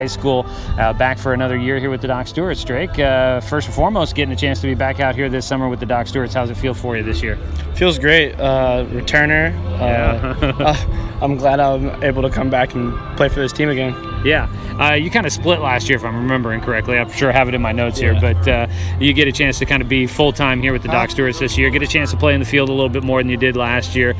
High School, back for another year here with the Doc Stewarts. Drake, first and foremost, getting a chance to be back out here this summer with the Doc Stewarts. How's it feel for you this year? Feels great. Returner. I'm glad I'm able to come back and play for this team again. Yeah. You kind of split last year, if I'm remembering correctly. I'm sure I have it in my notes here, but you get a chance to kind of be full-time here with the Doc Stewarts this year, get a chance to play in the field a little bit more than you did last year.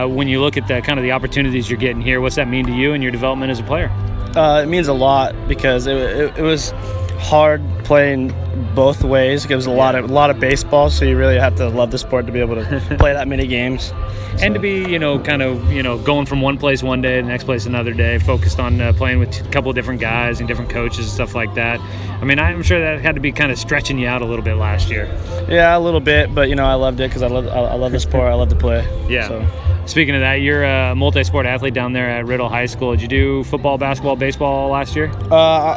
When you look at the kind of the opportunities you're getting here, what's that mean to you and your development as a player? It means a lot because it was hard playing both ways. It was a lot of baseball, so you really have to love the sport to be able to play that many games. And to be, going from one place one day to the next place another day, focused on playing with a couple of different guys and different coaches and stuff like that. I mean, I'm sure that had to be kind of stretching you out a little bit last year. Yeah, a little bit, but I loved it because I love the sport. I love to play. Yeah. So. Speaking of that, you're a multi-sport athlete down there at Riddle High School. Did you do football, basketball, baseball last year?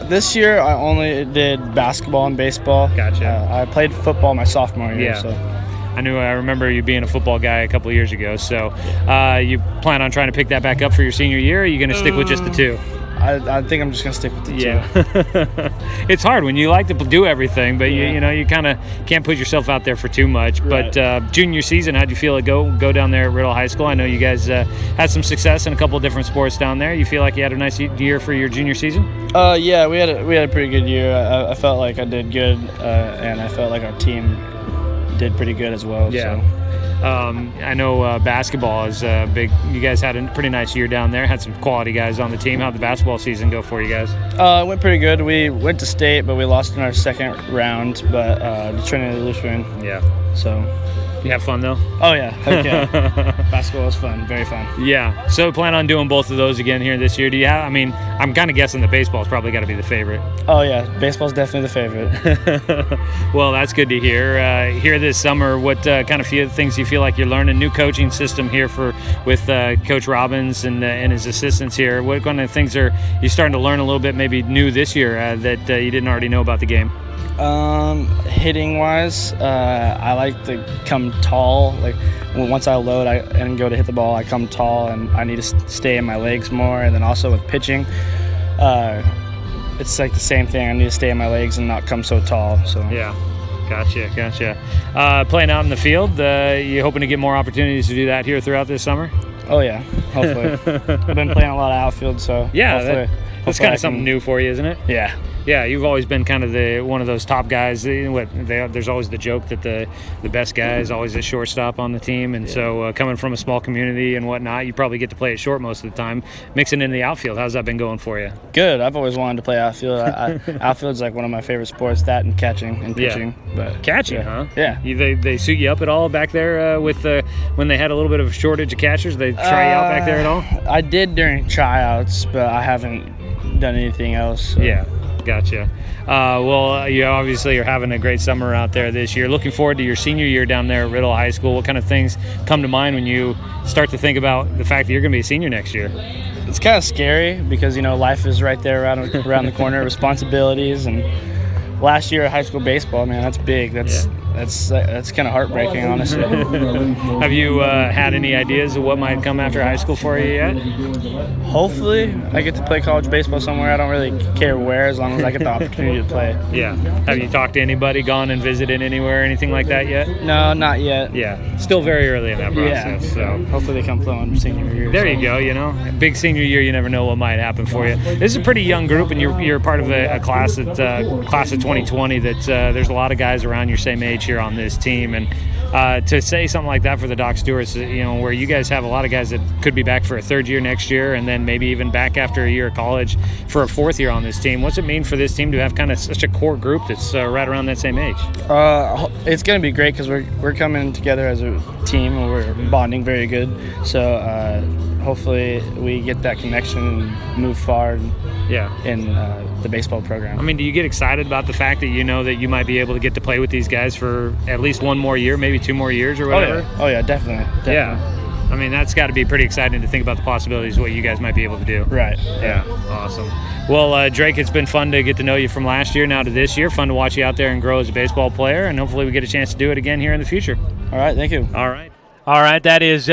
This year I only did basketball and baseball. Gotcha. I played football my sophomore year. Yeah. So. I remember you being a football guy a couple of years ago. So you plan on trying to pick that back up for your senior year, or are you going to stick with just the two? I think I'm just going to stick with the two. Yeah. It's hard when you like to do everything, but you kind of can't put yourself out there for too much. Right. But junior season, how'd you feel it go down there at Riddle High School? I know you guys had some success in a couple of different sports down there. You feel like you had a nice year for your junior season? Yeah, we had a pretty good year. I felt like I did good, and I felt like our team did pretty good as well. Yeah. So. I know basketball is big. You guys had a pretty nice year down there. Had some quality guys on the team. How'd the basketball season go for you guys? It went pretty good. We went to state, but we lost in our second round. But the Trinity Lutheran. Yeah. So. You have fun though? Oh yeah, heck yeah. Basketball was fun, very fun. Yeah. So plan on doing both of those again here this year. Do you have? I mean, I'm kind of guessing the baseball's probably got to be the favorite. Oh yeah, baseball's definitely the favorite. Well, that's good to hear. Here this summer, what kind of things you feel like you're learning? New coaching system here with Coach Robbins and his assistants here. What kind of things are you starting to learn a little bit, maybe new this year that you didn't already know about the game? Hitting wise, I like to come tall. Like once I load and go to hit the ball, I come tall, and I need to stay in my legs more. And then also with pitching, it's like the same thing. I need to stay in my legs and not come so tall. So yeah. Gotcha. Playing out in the field, you hoping to get more opportunities to do that here throughout this summer? Oh yeah, hopefully. I've been playing a lot of outfield, so yeah, that's kind of something new for you, isn't it? Yeah. Yeah, you've always been kind of one of those top guys. There's always the joke that the best guy is always a shortstop on the team, and so coming from a small community and whatnot, you probably get to play it short most of the time. Mixing in the outfield, how's that been going for you? Good. I've always wanted to play outfield. Outfield's like one of my favorite sports. That and catching and pitching. Yeah. But catching, huh? Yeah. They suit you up at all back there with when they had a little bit of a shortage of catchers? They try you out back there at all? I did during tryouts, but I haven't done anything else. So. Yeah. Gotcha. Well, you obviously are having a great summer out there this year. Looking forward to your senior year down there at Riddle High School. What kind of things come to mind when you start to think about the fact that you're going to be a senior next year? It's kind of scary because, life is right there around the corner, responsibilities. And last year at high school baseball, man, that's big. That's kind of heartbreaking, honestly. Have you had any ideas of what might come after high school for you yet? Hopefully, I get to play college baseball somewhere. I don't really care where, as long as I get the opportunity to play. Yeah. Have you talked to anybody, gone and visited anywhere, anything like that yet? No, not yet. Yeah. Still very early in that process. Yeah. So hopefully they come flowing senior year. There you go. Big senior year, you never know what might happen for you. This is a pretty young group, and you're part of a class of 2020 that there's a lot of guys around your same age here on this team, and to say something like that for the Doc Stewarts, where you guys have a lot of guys that could be back for a third year next year, and then maybe even back after a year of college for a fourth year on this team. What's it mean for this team to have kind of such a core group that's right around that same age? It's going to be great because we're coming together as a team and we're bonding very good. So hopefully we get that connection and move forward. Yeah. In the baseball program. I mean, do you get excited about the fact that that you might be able to get to play with these guys for at least one more year, maybe 2 more years or whatever? Oh yeah, definitely. Yeah. I mean, that's got to be pretty exciting to think about the possibilities of what you guys might be able to do. Right. Yeah. Awesome. Well, Drake, it's been fun to get to know you from last year now to this year. Fun to watch you out there and grow as a baseball player, and hopefully we get a chance to do it again here in the future. All right. Thank you. All right, that is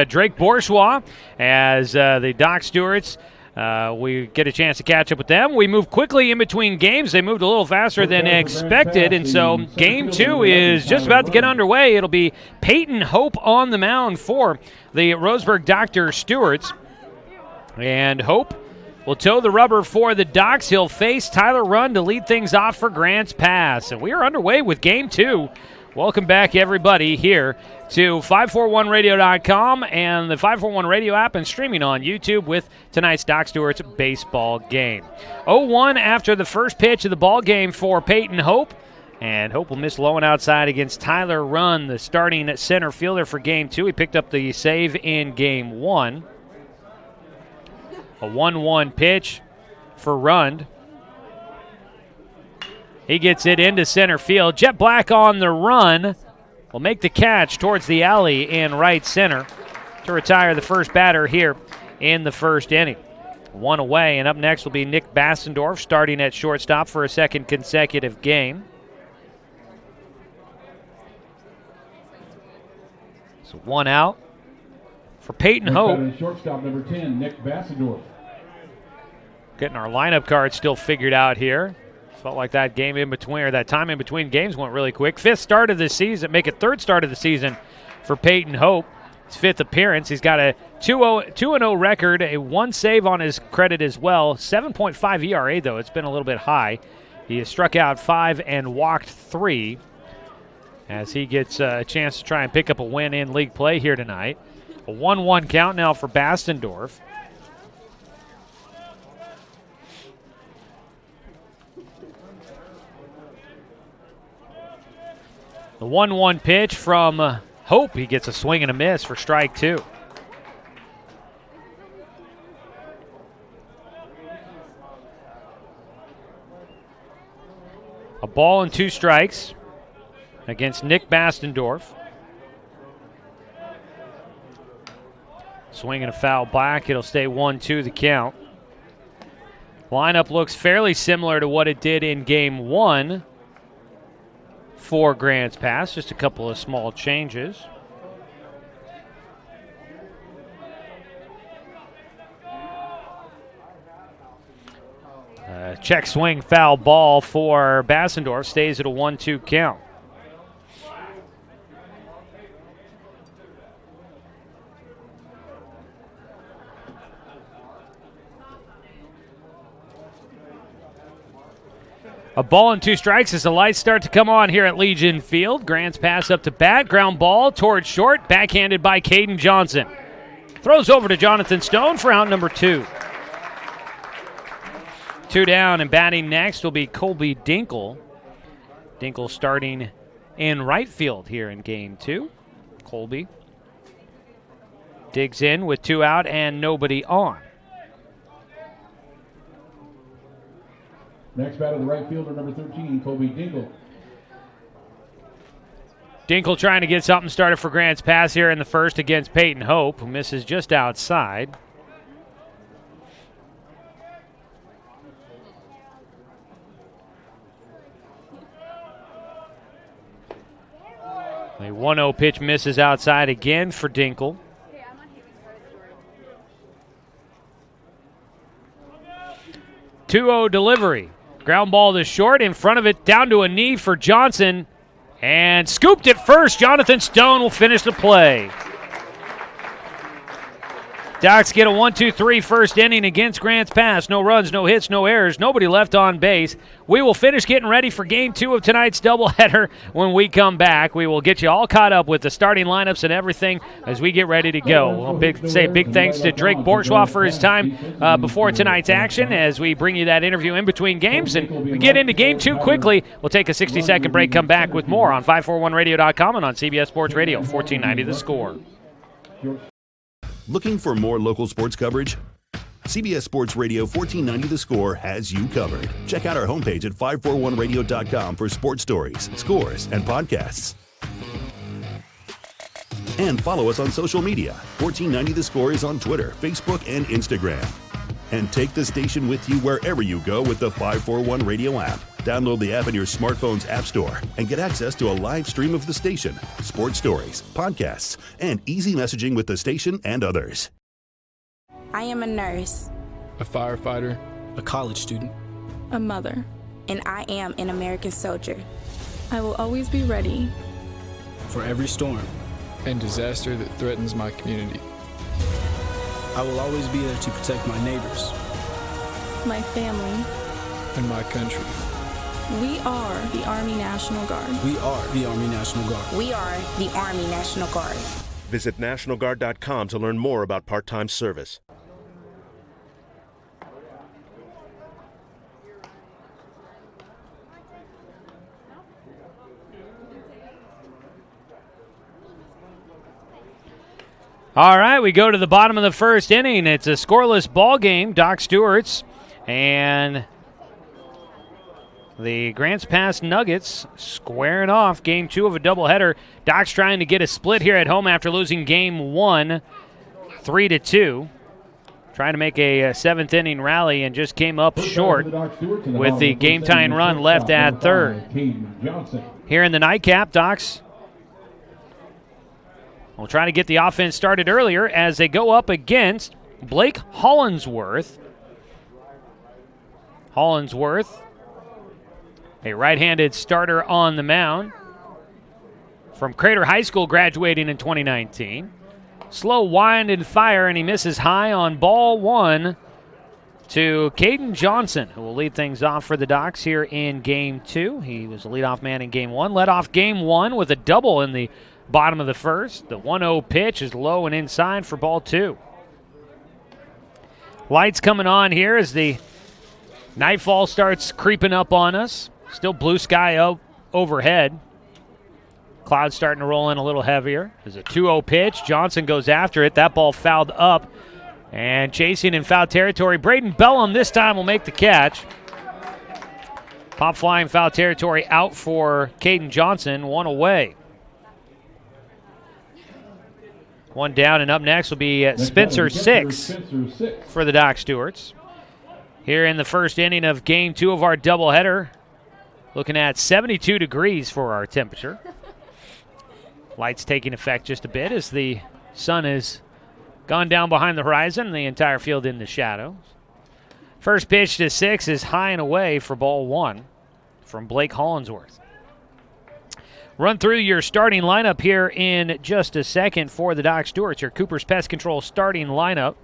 Drake Bourgeois as the Doc Stewarts we get a chance to catch up with them. We move quickly in between games. They moved a little faster than expected, and so Game 2 is just about to get underway. It'll be Peyton Hope on the mound for the Roseburg Dr. Stewarts. And Hope will toe the rubber for the Docs. He'll face Tyler Runn to lead things off for Grants Pass. And we are underway with Game 2. Welcome back, everybody, here to 541radio.com and the 541 Radio app and streaming on YouTube with tonight's Doc Stewart's baseball game. 0-1 after the first pitch of the ball game for Peyton Hope. And Hope will miss low and outside against Tyler Runn, the starting center fielder for Game 2. He picked up the save in Game 1. A 1-1 pitch for Runn. He gets it into center field. Jet Black on the run will make the catch towards the alley in right center to retire the first batter here in the first inning. One away, and up next will be Nick Bassendorf starting at shortstop for a second consecutive game. So one out for Peyton Hope. Shortstop number 10, Nick Bassendorf. Getting our lineup card still figured out here. Felt like that game in between, or that time in between games went really quick. Fifth start of the season, make it third start of the season for Peyton Hope. His fifth appearance. He's got a 2-0 record, a 1 save on his credit as well. 7.5 ERA, though. It's been a little bit high. He has struck out 5 and walked 3 as he gets a chance to try and pick up a win in league play here tonight. A 1-1 count now for Bastendorf. The 1-1 pitch from Hope. He gets a swing and a miss for strike 2. A ball and 2 strikes against Nick Bastendorf. Swing and a foul back. It'll stay 1-2 the count. Lineup looks fairly similar to what it did in Game 1 for Grants Pass. Just a couple of small changes. Check swing foul ball for Bassendorf. Stays at a 1-2 count. A ball and 2 strikes as the lights start to come on here at Legion Field. Grants Pass up to bat. Ground ball towards short. Backhanded by Caden Johnson. Throws over to Jonathan Stone for out number 2. 2 down, and batting next will be Colby Dinkle. Dinkle starting in right field here in Game 2. Colby digs in with 2 out and nobody on. Next batter, the right fielder, number 13, Colby Dinkle. Dinkle trying to get something started for Grants Pass here in the first against Peyton Hope, who misses just outside. A 1-0 pitch misses outside again for Dinkle. 2-0 delivery. Ground ball to short, in front of it, down to a knee for Johnson. And scooped it first. Jonathan Stone will finish the play. Docs get a 1-2-3 first inning against Grants Pass. No runs, no hits, no errors, nobody left on base. We will finish getting ready for Game 2 of tonight's doubleheader when we come back. We will get you all caught up with the starting lineups and everything as we get ready to go. We'll say big thanks to Drake Bourgeois for his time before tonight's action as we bring you that interview in between games. And we get into Game 2 quickly. We'll take a 60-second break, come back with more on 541radio.com and on CBS Sports Radio, 1490 The Score. Looking for more local sports coverage? CBS Sports Radio 1490 The Score has you covered. Check out our homepage at 541radio.com for sports stories, scores, and podcasts. And follow us on social media. 1490 The Score is on Twitter, Facebook, and Instagram. And take the station with you wherever you go with the 541 Radio app. Download the app in your smartphone's app store and get access to a live stream of the station, sports stories, podcasts, and easy messaging with the station and others. I am a nurse. a firefighter, a college student, a mother, and I am an American soldier. I will always be ready for every storm and disaster that threatens my community. I will always be there to protect my neighbors, my family, and my country. We are the Army National Guard. We are the Army National Guard. We are the Army National Guard. Visit nationalguard.com to learn more about part-time service. All right, we go to the bottom of the first inning. It's a scoreless ball game. Doc Stewart's and the Grants Pass Nuggets squaring off game 2 of a doubleheader. Doc's trying to get a split here at home after losing game 1, 3-2. Trying to make a 7th inning rally and just came up short with the game-tying run left at third. Here in the nightcap, Docs will try to get the offense started earlier as they go up against Blake Hollinsworth. Hollinsworth, a right-handed starter on the mound from Crater High School, graduating in 2019. Slow wind and fire, and he misses high on ball 1 to Caden Johnson, who will lead things off for the Docs here in game 2. He was a leadoff man in game 1, led off game 1 with a double in the bottom of the first. The 1-0 pitch is low and inside for ball 2. Lights coming on here as the nightfall starts creeping up on us. Still blue sky up overhead. Clouds starting to roll in a little heavier. There's a 2-0 pitch. Johnson goes after it. That ball fouled up. And chasing in foul territory, Braden Bellum this time will make the catch. Pop flying foul territory out for Caden Johnson. 1 away. 1 down, and up next will be Spencer Six for the Doc Stewarts. Here in the first inning of game 2 of our doubleheader, looking at 72 degrees for our temperature. Lights taking effect just a bit as the sun has gone down behind the horizon, the entire field in the shadows. First pitch to Six is high and away for ball 1 from Blake Hollinsworth. Run through your starting lineup here in just a second for the Doc Stewarts. Your Cooper's Pest Control starting lineup.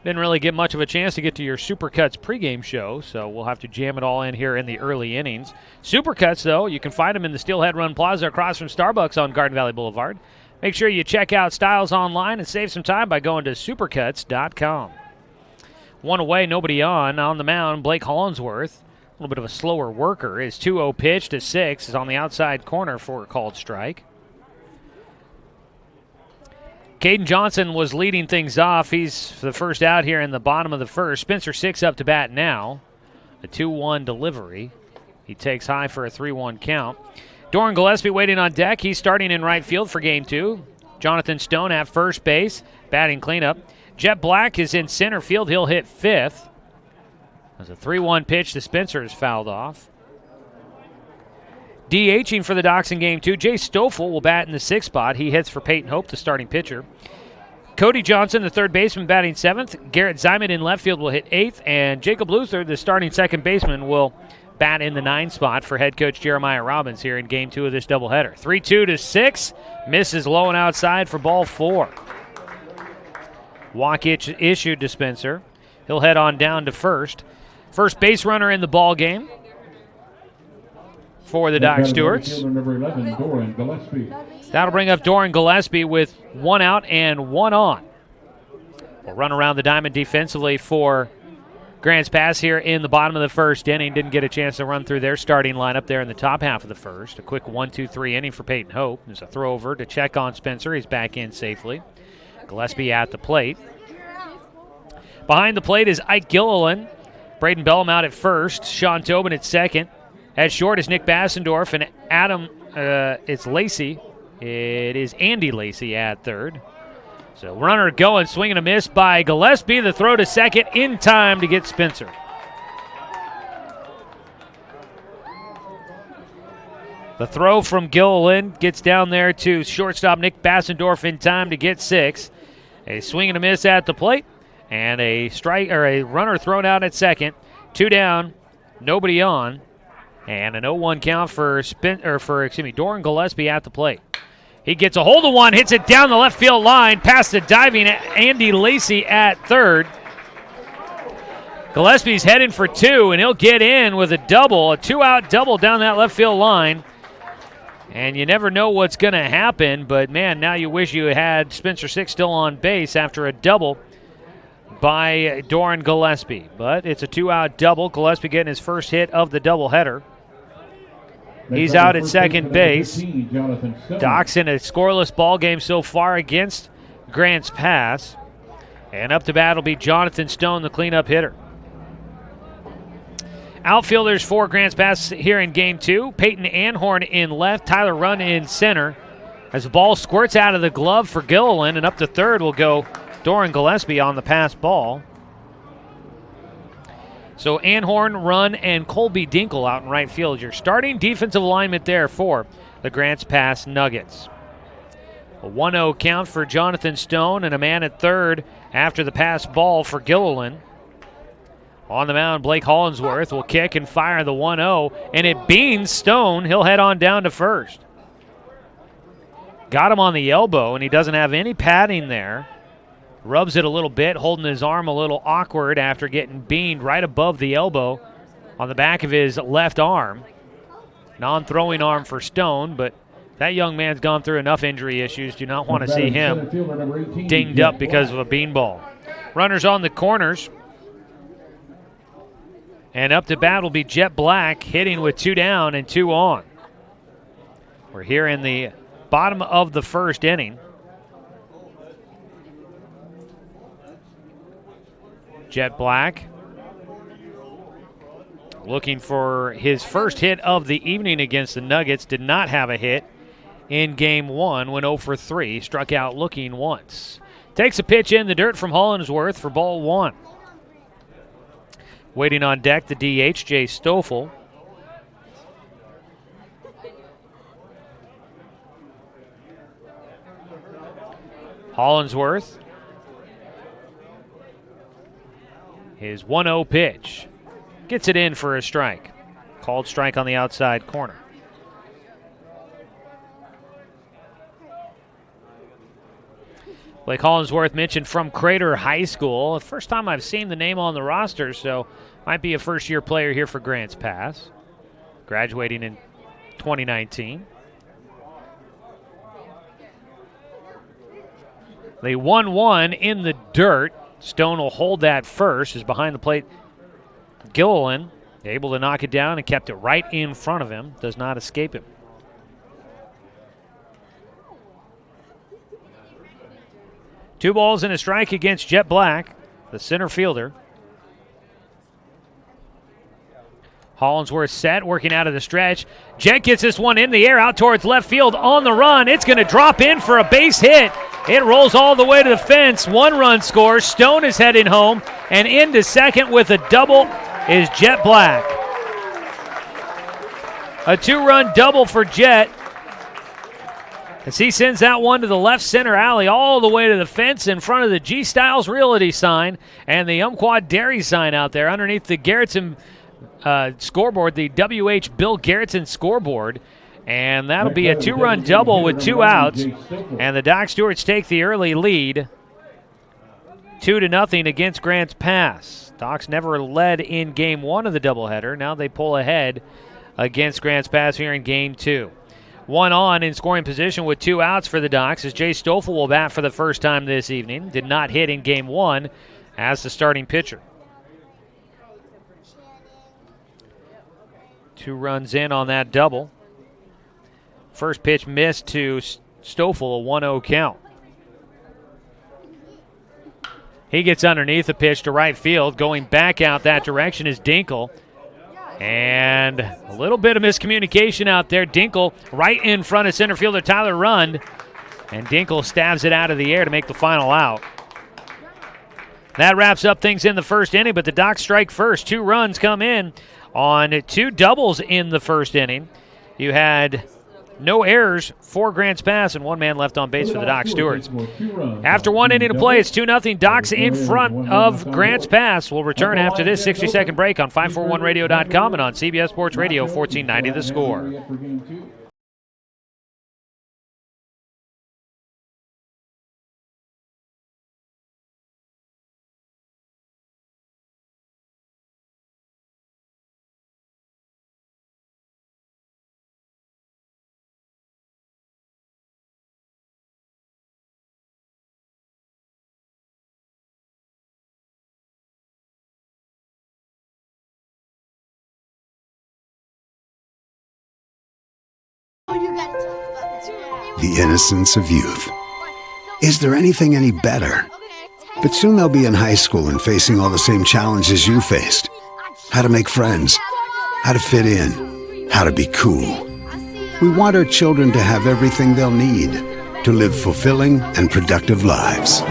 Didn't really get much of a chance to get to your Supercuts pregame show, so we'll have to jam it all in here in the early innings. Supercuts, though, you can find them in the Steelhead Run Plaza across from Starbucks on Garden Valley Boulevard. Make sure you check out Styles online and save some time by going to supercuts.com. 1 away, nobody on the mound, Blake Hollinsworth. A little bit of a slower worker. His 2-0 pitch to Six is on the outside corner for a called strike. Caden Johnson was leading things off. He's the first out here in the bottom of the first. Spencer Six up to bat now. A 2-1 delivery. He takes high for a 3-1 count. Doran Gillespie waiting on deck. He's starting in right field for game 2. Jonathan Stone at first base, batting cleanup. Jet Black is in center field. He'll hit 5th. As a 3-1 pitch to Spencer is fouled off. DHing for the Docs in game 2. Jay Stoffel will bat in the 6th spot. He hits for Peyton Hope, the starting pitcher. Cody Johnson, the third baseman, batting 7th. Garrett Zyman in left field will hit 8th. And Jacob Luther, the starting second baseman, will bat in the 9th spot for head coach Jeremiah Robbins here in game 2 of this doubleheader. 3-2 to Six. Misses low and outside for ball 4. Walk issued to Spencer. He'll head on down to first. First base runner in the ball game for the Doc Stewarts. That'll bring up Doran Gillespie with 1 out and 1 on. We'll run around the diamond defensively for Grants Pass here in the bottom of the first inning. Didn't get a chance to run through their starting lineup there in the top half of the first. A quick 1-2-3 inning for Peyton Hope. There's a throw over to check on Spencer. He's back in safely. Gillespie at the plate. Behind the plate is Ike Gilliland. Braden Bellum out at first. Sean Tobin at second. At short is Nick Bassendorf and Adam. It's Lacey. It is Andy Lacey at third. So runner going, swing and a miss by Gillespie. The throw to second in time to get Spencer. The throw from Gilliland gets down there to shortstop Nick Bassendorf in time to get 6. A swing and a miss at the plate. And a runner thrown out at second. 2 down, nobody on. And an 0-1 count for Doran Gillespie at the plate. He gets a hold of one, hits it down the left field line, past the diving Andy Lacey at third. Gillespie's heading for 2, and he'll get in with a 2-out double down that left field line. And you never know what's going to happen, but, man, now you wish you had Spencer Six still on base after a double by Doran Gillespie. But it's a 2-out double. Gillespie getting his first hit of the doubleheader. He's out at second base. Doc's in a scoreless ball game so far against Grants Pass. And up to bat will be Jonathan Stone, the cleanup hitter. Outfielders for Grants Pass here in Game 2. Peyton Anhorn in left, Tyler Runn in center. As the ball squirts out of the glove for Gilliland, and up to third will go Doran Gillespie on the pass ball. So Anhorn, Runn, and Colby Dinkle out in right field. Your starting defensive alignment there for the Grants Pass Nuggets. A 1-0 count for Jonathan Stone and a man at third after the pass ball for Gilliland. On the mound, Blake Hollinsworth will kick and fire the 1-0, and it beans Stone. He'll head on down to first. Got him on the elbow, and he doesn't have any padding there. Rubs it a little bit, holding his arm a little awkward after getting beamed right above the elbow on the back of his left arm. Non-throwing arm for Stone, but that young man's gone through enough injury issues. Do not want to see him dinged up because of a beanball. Runners on the corners. And up to bat will be Jet Black, hitting with 2 down and 2 on. We're here in the bottom of the first inning. Jet Black looking for his first hit of the evening against the Nuggets. Did not have a hit in Game 1, went 0 for 3. Struck out looking once. Takes a pitch in the dirt from Hollinsworth for ball 1. Waiting on deck, the DH, Jay Stoffel. Hollinsworth. His 1-0 pitch. Gets it in for a strike. Called strike on the outside corner. Blake Hollinsworth mentioned from Crater High School. The first time I've seen the name on the roster, so might be a first-year player here for Grants Pass. Graduating in 2019. They 1-1 in the dirt. Stone will hold that first as behind the plate. Gilliland able to knock it down and kept it right in front of him. Does not escape him. Two balls and a strike against Jet Black, the center fielder. Hollinsworth set, working out of the stretch. Jet gets this one in the air out towards left field on the run. It's going to drop in for a base hit. It rolls all the way to the fence. 1-run score. Stone is heading home, and into second with a double is Jet Black. A 2-run double for Jet as he sends that one to the left center alley all the way to the fence in front of the G Styles Realty sign and the Umpqua Dairy sign out there underneath the Garrettson scoreboard, the WH Bill Garrettson scoreboard. And that'll be a 2-run double with 2 outs. And the Doc Stewarts take the early lead 2-0 against Grants Pass. Docs never led in Game 1 of the doubleheader. Now they pull ahead against Grants Pass here in Game 2. 1 on in scoring position with 2 outs for the Docs as Jay Stoffel will bat for the first time this evening. Did not hit in Game 1 as the starting pitcher. 2 runs in on that double. First pitch missed to Stoffel, a 1-0 count. He gets underneath the pitch to right field. Going back out that direction is Dinkle. And a little bit of miscommunication out there. Dinkle right in front of center fielder Tyler Rund. And Dinkle stabs it out of the air to make the final out. That wraps up things in the first inning, but the Docs strike first. 2 runs come in on 2 doubles in the first inning. You had no errors for Grants Pass, and one man left on base for the Doc Stewarts. After 1 inning to play, it's 2-0 Docs in front of Grants Pass. We'll return after this 60-second break on 541radio.com and on CBS Sports Radio 1490 The Score. The innocence of youth. Is there anything any better? But soon they'll be in high school and facing all the same challenges you faced. How to make friends, how to fit in, how to be cool. We want our children to have everything they'll need to live fulfilling and productive lives.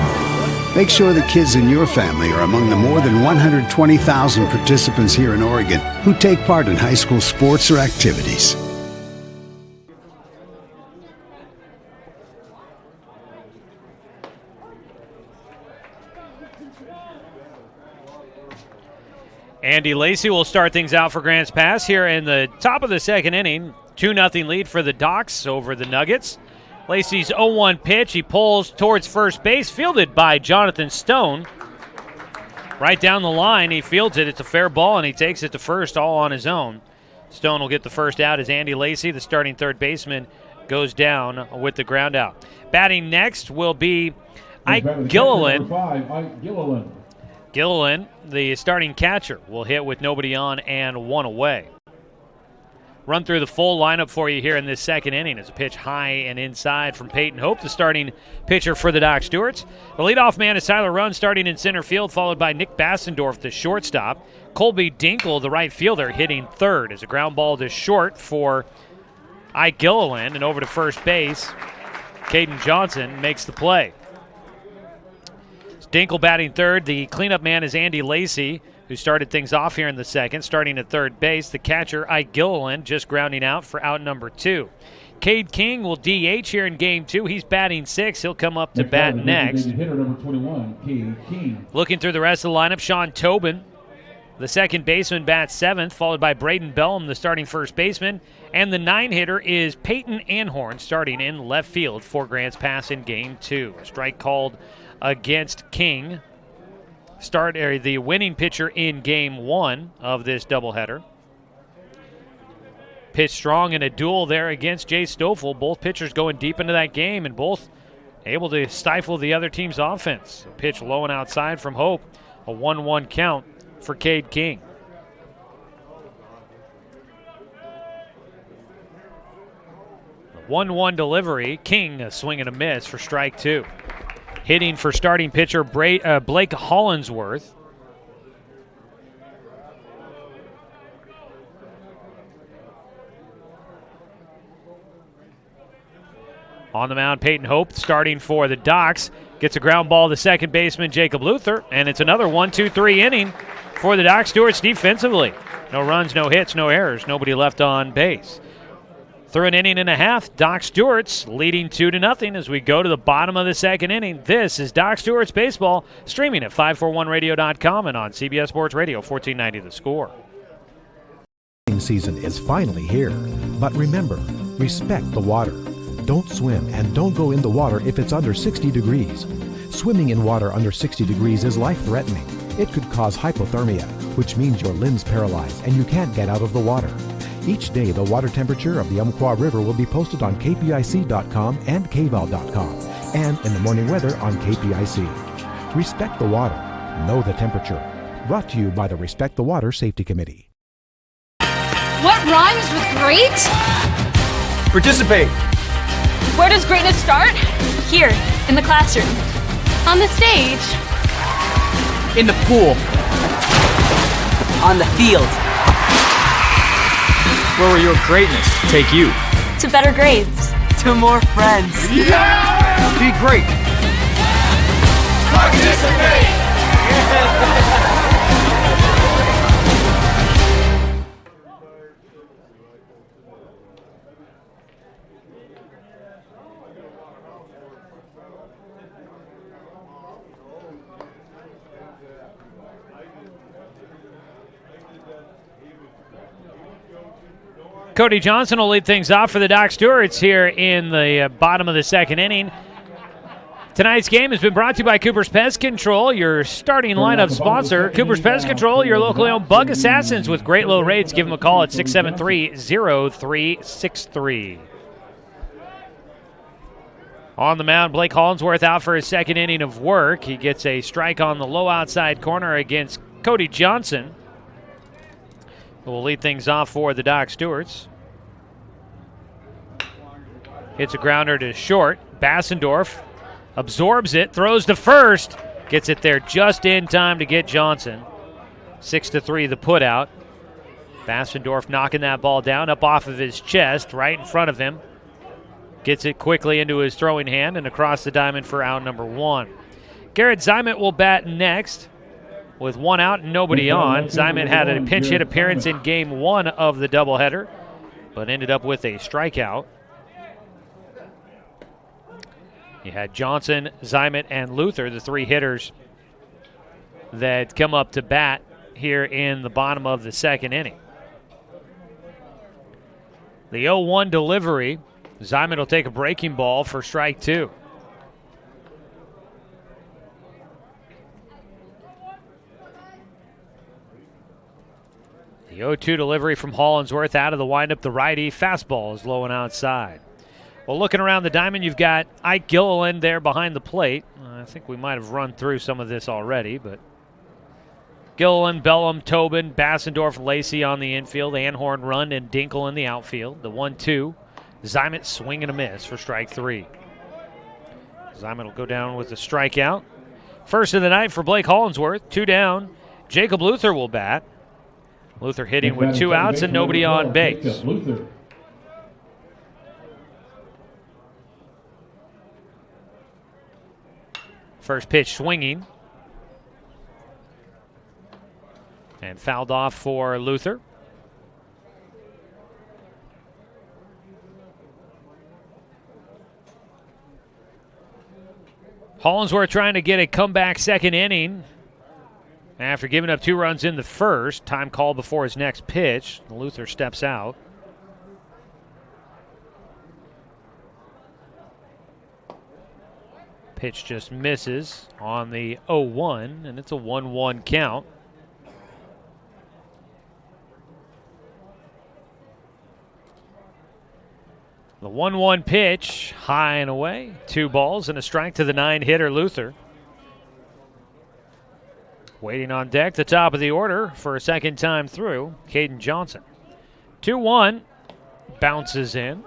Make sure the kids in your family are among the more than 120,000 participants here in Oregon who take part in high school sports or activities. Andy Lacey will start things out for Grants Pass here in the top of the second inning. 2-0 lead for the Docs over the Nuggets. Lacey's 0-1 pitch. He pulls towards first base, fielded by Jonathan Stone. Right down the line, he fields it. It's a fair ball, and he takes it to first all on his own. Stone will get the first out as Andy Lacey, the starting third baseman, goes down with the ground out. Batting next will be Ike Gilliland. Gilliland, the starting catcher, will hit with nobody on and one away. Run through the full lineup for you here in this second inning as a pitch high and inside from Peyton Hope, the starting pitcher for the Doc Stewarts. The leadoff man is Tyler Runn, starting in center field, followed by Nick Bassendorf, the shortstop. Colby Dinkle, the right fielder, hitting third as a ground ball to short for Ike Gilliland, and over to first base, Caden Johnson makes the play. Dinkle batting third. The cleanup man is Andy Lacey, who started things off here in the second, starting at third base. The catcher, Ike Gilliland, just grounding out for out number 2. Cade King will DH here in Game 2. He's batting 6. He'll come up to bat next. Hitter number 21, Cade King. Looking through the rest of the lineup, Sean Tobin, the second baseman, bats 7th, followed by Braden Bellum, the starting first baseman. And the 9-hitter is Peyton Anhorn, starting in left field for Grants Pass in Game 2. A strike called against King. The winning pitcher in Game 1 of this doubleheader. Pitched strong in a duel there against Jay Stoffel. Both pitchers going deep into that game and both able to stifle the other team's offense. A pitch low and outside from Hope. A 1-1 count for Cade King. The 1-1 delivery. King a swing and a miss for strike 2. Hitting for starting pitcher Blake Hollinsworth. On the mound, Peyton Hope, starting for the Docs. Gets a ground ball to second baseman Jacob Luther, and it's another 1-2-3 inning for the Doc Stewarts defensively. No runs, no hits, no errors, nobody left on base. Through an inning and a half, Doc Stewarts leading 2-0 as we go to the bottom of the second inning. This is Doc Stewarts Baseball, streaming at 541radio.com and on CBS Sports Radio 1490 The Score. Season is finally here, but remember, respect the water. Don't swim and don't go in the water if it's under 60 degrees. Swimming in water under 60 degrees is life-threatening. It could cause hypothermia, which means your limbs paralyzed and you can't get out of the water. Each day, the water temperature of the Umpqua River will be posted on kpic.com and kval.com, and in the morning weather on KPIC. Respect the water. Know the temperature. Brought to you by the Respect the Water Safety Committee. What rhymes with great? Participate. Where does greatness start? Here, in the classroom. On the stage. In the pool. On the field. Where will your greatness take you? To better grades. To more friends. Yeah! Be great. Participate! Cody Johnson will lead things off for the Doc Stewarts here in the bottom of the second inning. Tonight's game has been brought to you by Cooper's Pest Control, your starting lineup sponsor. Cooper's Pest Control, your locally owned bug assassins with great low rates. Give them a call at 673-0363. On the mound, Blake Hollingsworth out for his second inning of work. He gets a strike on the low outside corner against Cody Johnson, who will lead things off for the Doc Stewarts. Hits a grounder to short. Bassendorf absorbs it, throws to first, gets it there just in time to get Johnson. 6-3 the putout. Bassendorf knocking that ball down up off of his chest, right in front of him. Gets it quickly into his throwing hand and across the diamond for out number 1. Garrett Zimet will bat next with 1 out and nobody on. Zimet had a pinch hit appearance in game 1 of the doubleheader, but ended up with a strikeout. You had Johnson, Zimet, and Luther, the 3 hitters that come up to bat here in the bottom of the second inning. The 0-1 delivery. Zimet will take a breaking ball for strike 2. The 0-2 delivery from Hollingsworth out of the windup. The righty fastball is low and outside. Well, looking around the diamond, you've got Ike Gilliland there behind the plate. I think we might have run through some of this already, but Gilliland, Bellum, Tobin, Bassendorf, Lacey on the infield, Anhorn, Rund, and Dinkle in the outfield. The 1-2, Zimet swing and a miss for strike 3. Zimet will go down with a strikeout. First of the night for Blake Hollingsworth, 2 down. Jacob Luther will bat. Luther hitting with 2 outs and nobody on base. First pitch swinging. And fouled off for Luther. Hollingsworth trying to get a comeback second inning after giving up 2 runs in the first. Time called before his next pitch. Luther steps out. Pitch just misses on the 0-1, and it's a 1-1 count. The 1-1 pitch, high and away. 2 balls and a strike to the 9-hitter Luther. Waiting on deck, the top of the order for a second time through, Caden Johnson. 2-1, bounces in.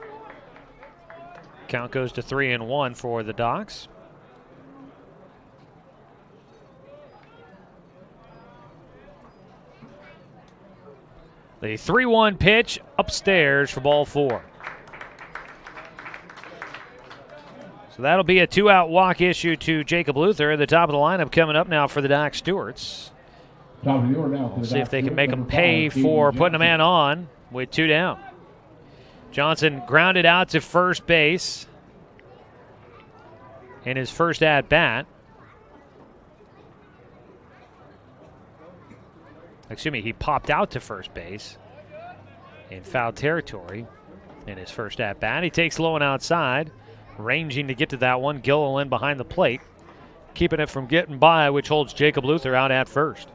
Count goes to 3-1 for the Docs. The 3-1 pitch upstairs for ball 4. So that'll be a 2-out walk issue to Jacob Luther. The top of the lineup coming up now for the Doc Stewarts. We'll see if they can make them pay for putting a man on with 2 down. Johnson grounded out to first base in his first at-bat. Excuse me, he popped out to first base in foul territory in his first at-bat. He takes low and outside, ranging to get to that one. Gilliland behind the plate, keeping it from getting by, which holds Jacob Luther out at first.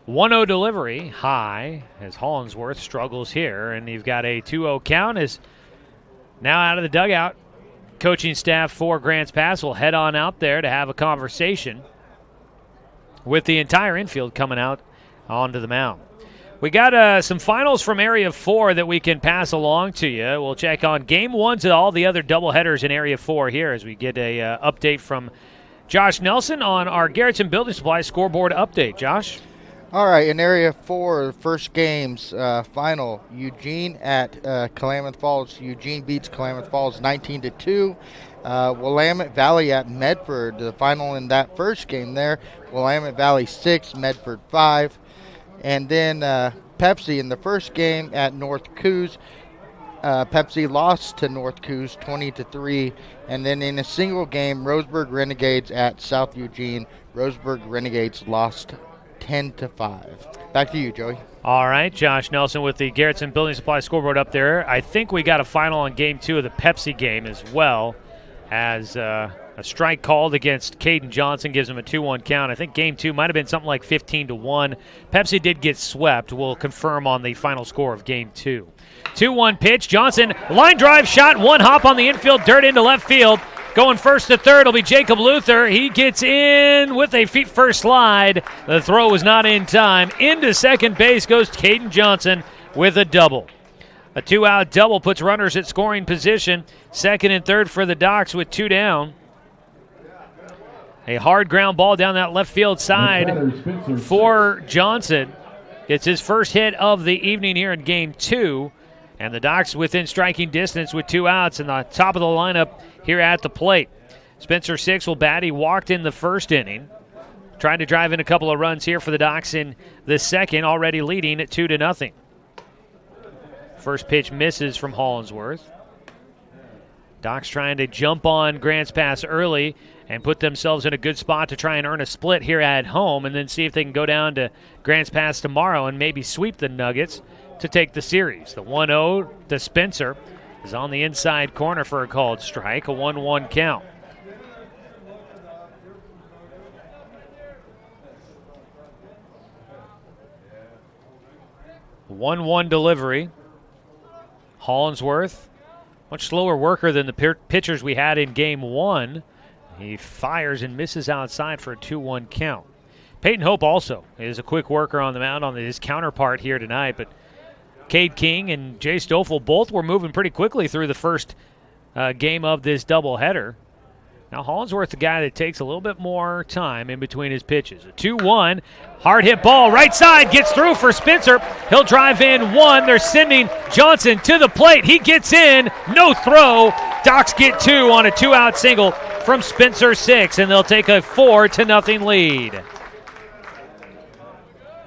1-0 delivery, high, as Hollingsworth struggles here, and you've got a 2-0 count as now out of the dugout. Coaching staff for Grants Pass will head on out there to have a conversation with the entire infield coming out onto the mound. We got some finals from Area 4 that we can pass along to you. We'll check on Game 1s and all the other doubleheaders in Area 4 here as we get a update from Josh Nelson on our Garrettson Building Supply scoreboard update. Josh? All right, in Area 4, the first games, final, Eugene at Klamath Falls. Eugene beats Klamath Falls 19-2. Willamette Valley at Medford, the final in that first game there. Willamette Valley 6, Medford 5. And then Pepsi in the first game at North Coos. Pepsi lost to North Coos 20-3. And then in a single game, Roseburg Renegades at South Eugene. Roseburg Renegades lost 10-5. Back to you, Joey. All right, Josh Nelson with the Garrettson Building Supply scoreboard up there. I think we got a final on Game 2 of the Pepsi game as well, as a strike called against Caden Johnson gives him a 2-1 count. I think Game 2 might have been something like 15-1. Pepsi did get swept. We'll confirm on the final score of Game 2. 2-1 pitch. Johnson, line drive shot, one hop on the infield, dirt into left field. Going first to third will be Jacob Luther. He gets in with a feet-first slide. The throw was not in time. Into second base goes Caden Johnson with a double. A 2-out double puts runners at scoring position. Second and third for the Docs with 2 down. A hard ground ball down that left field side for Johnson. Gets his first hit of the evening here in Game 2. And the Docs within striking distance with 2 outs in the top of the lineup here at the plate. Spencer Six will bat. He walked in the first inning. Trying to drive in a couple of runs here for the Docs in the second, already leading at 2-0. First pitch misses from Hollinsworth. Docs trying to jump on Grants Pass early and put themselves in a good spot to try and earn a split here at home, and then see if they can go down to Grants Pass tomorrow and maybe sweep the Nuggets to take the series. The 1-0 to Spencer is on the inside corner for a called strike, a 1-1 count. A 1-1 delivery. Hollinsworth, much slower worker than the pitchers we had in Game 1. He fires and misses outside for a 2-1 count. Peyton Hope also is a quick worker on the mound on his counterpart here tonight, but Cade King and Jay Stoffel both were moving pretty quickly through the first game of this doubleheader. Now Hollinsworth, the guy that takes a little bit more time in between his pitches. A 2-1, hard hit ball, right side, gets through for Spencer. He'll drive in one. They're sending Johnson to the plate. He gets in, no throw. Docs get 2 on a 2-out single from Spencer Six, and they'll take a 4-0 lead.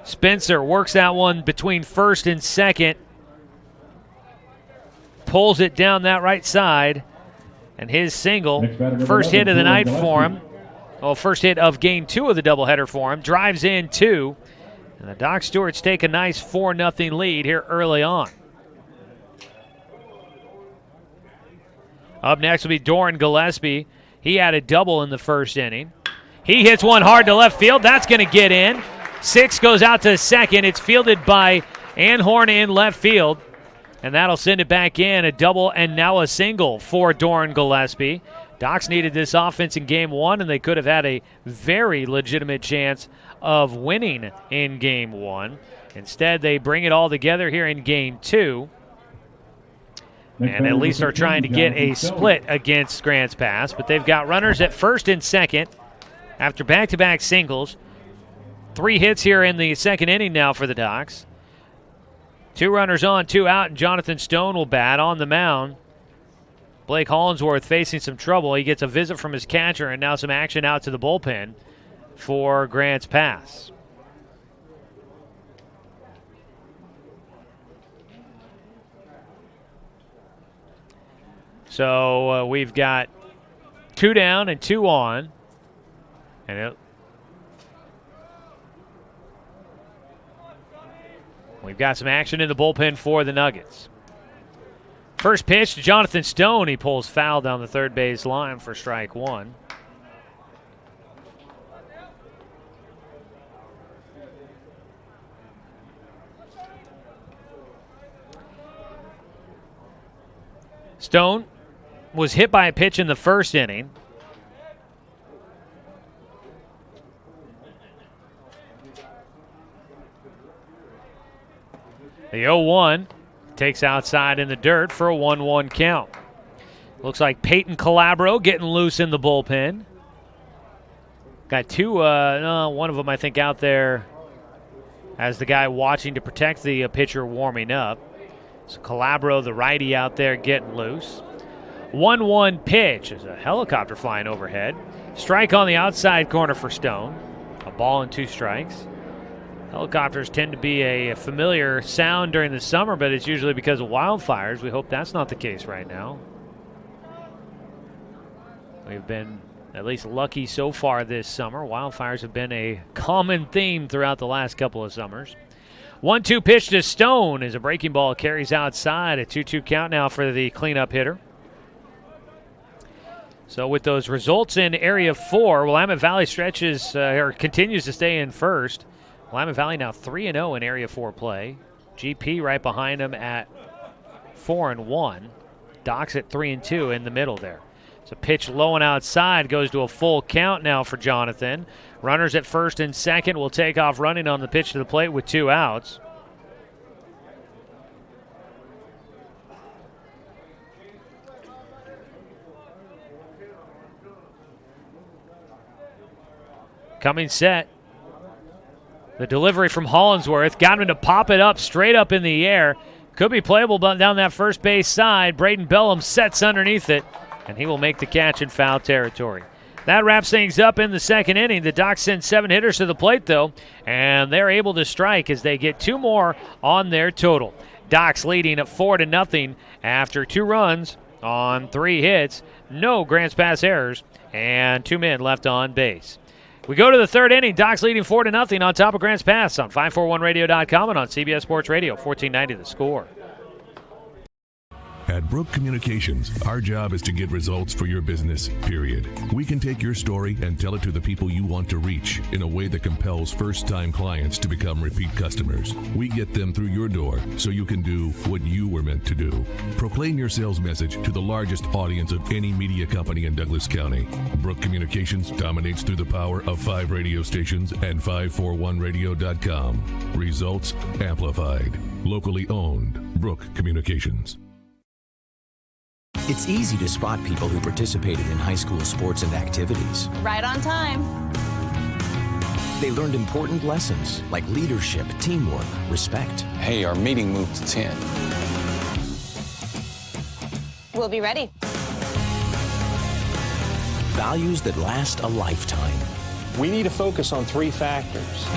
Spencer works that one between first and second. Pulls it down that right side. And his single, first hit of the night for him. Well, first hit of Game 2 of the doubleheader for him. Drives in 2. And the Doc Stewarts take a nice 4-0 lead here early on. Up next will be Doran Gillespie. He had a double in the first inning. He hits one hard to left field. That's going to get in. Six goes out to second. It's fielded by Anhorn in left field. And that'll send it back in. A double and now a single for Doran Gillespie. Docs needed this offense in Game 1, and they could have had a very legitimate chance of winning in Game 1. Instead, they bring it all together here in Game 2. And at least are trying to get a split against Grants Pass. But they've got runners at first and second after back-to-back singles. 3 hits here in the second inning now for the Docs. 2 runners on, 2 out, and Jonathan Stone will bat on the mound. Blake Hollinsworth facing some trouble. He gets a visit from his catcher, and now some action out to the bullpen for Grants Pass. So we've got 2 down and 2 on. And we've got some action in the bullpen for the Nuggets. First pitch to Jonathan Stone. He pulls foul down the third base line for strike 1. Stone was hit by a pitch in the first inning. The 0-1 takes outside in the dirt for a 1-1 count. Looks like Peyton Calabro getting loose in the bullpen. Got 2, one of them I think out there as the guy watching to protect the pitcher warming up. So Calabro, the righty, out there getting loose. 1-1 pitch. There's a helicopter flying overhead. Strike on the outside corner for Stone. A ball and 2 strikes. Helicopters tend to be a familiar sound during the summer, but it's usually because of wildfires. We hope that's not the case right now. We've been at least lucky so far this summer. Wildfires have been a common theme throughout the last couple of summers. 1-2 pitch to Stone as a breaking ball carries outside. A 2-2 count now for the cleanup hitter. So with those results in Area 4, Willamette Valley continues to stay in first. Willamette Valley now 3-0 in Area 4 play. GP right behind them at 4-1. Docks at 3-2 in the middle there. It's a pitch low and outside, goes to a full count now for Jonathan. Runners at first and second will take off running on the pitch to the plate with 2 outs. Coming set. The delivery from Hollinsworth got him to pop it up straight up in the air. Could be playable down that first base side. Braden Bellum sets underneath it, and he will make the catch in foul territory. That wraps things up in the second inning. The Docs send 7 hitters to the plate, though, and they're able to strike as they get 2 more on their total. Docs leading at 4-0 after 2 runs on 3 hits, no Grants Pass errors, and 2 men left on base. We go to the third inning. Docs leading 4-0 on top of Grants Pass on 541radio.com and on CBS Sports Radio, 1490 The Score. At Brook Communications, our job is to get results for your business, period. We can take your story and tell it to the people you want to reach in a way that compels first-time clients to become repeat customers. We get them through your door so you can do what you were meant to do. Proclaim your sales message to the largest audience of any media company in Douglas County. Brook Communications dominates through the power of 5 radio stations and 541radio.com. Results amplified. Locally owned. Brook Communications. It's easy to spot people who participated in high school sports and activities. Right on time. They learned important lessons like leadership, teamwork, respect. Hey, our meeting moved to 10. We'll be ready. Values that last a lifetime. We need to focus on 3 factors.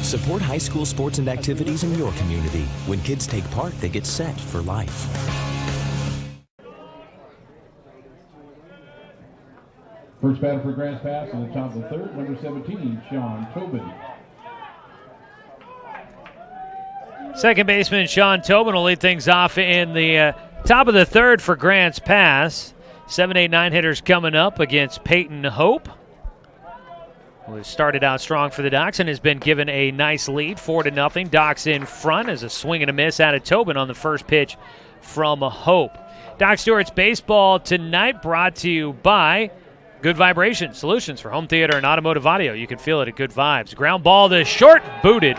Support high school sports and activities in your community. When kids take part, they get set for life. First batter for Grants Pass on the top of the third, number 17, Sean Tobin. Second baseman Sean Tobin will lead things off in the top of the third for Grants Pass. 7, 8, 9 hitters coming up against Peyton Hope, who has started out strong for the Docs and has been given a nice lead, 4-0. Docs in front as a swing and a miss out of Tobin on the first pitch from Hope. Doc Stewart's baseball tonight brought to you by Good Vibration Solutions for home theater and automotive audio. You can feel it at Good Vibes. Ground ball to short, booted.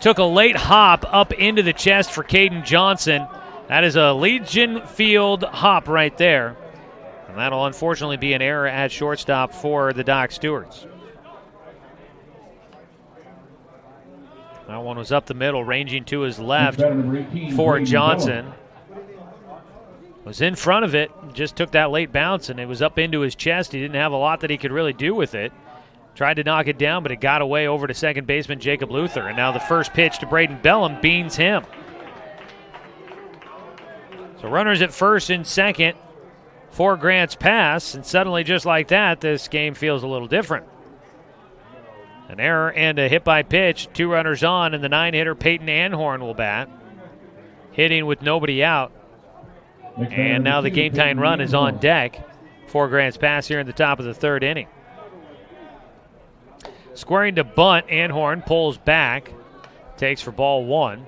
Took a late hop up into the chest for Caden Johnson. That is a Legion Field hop right there. And that'll unfortunately be an error at shortstop for the Doc Stewarts. That one was up the middle, ranging to his left for Johnson. Was in front of it, just took that late bounce, and it was up into his chest. He didn't have a lot that he could really do with it. Tried to knock it down, but it got away over to second baseman Jacob Luther. And now the first pitch to Braden Bellum beans him. So runners at first and second for Grants Pass, and suddenly just like that, this game feels a little different. An error and a hit by pitch, 2 runners on, and the 9-hitter Peyton Anhorn will bat, hitting with nobody out. And now the game-tying run is on deck for Grants Pass here in the top of the third inning. Squaring to bunt, Anhorn pulls back, takes for ball 1.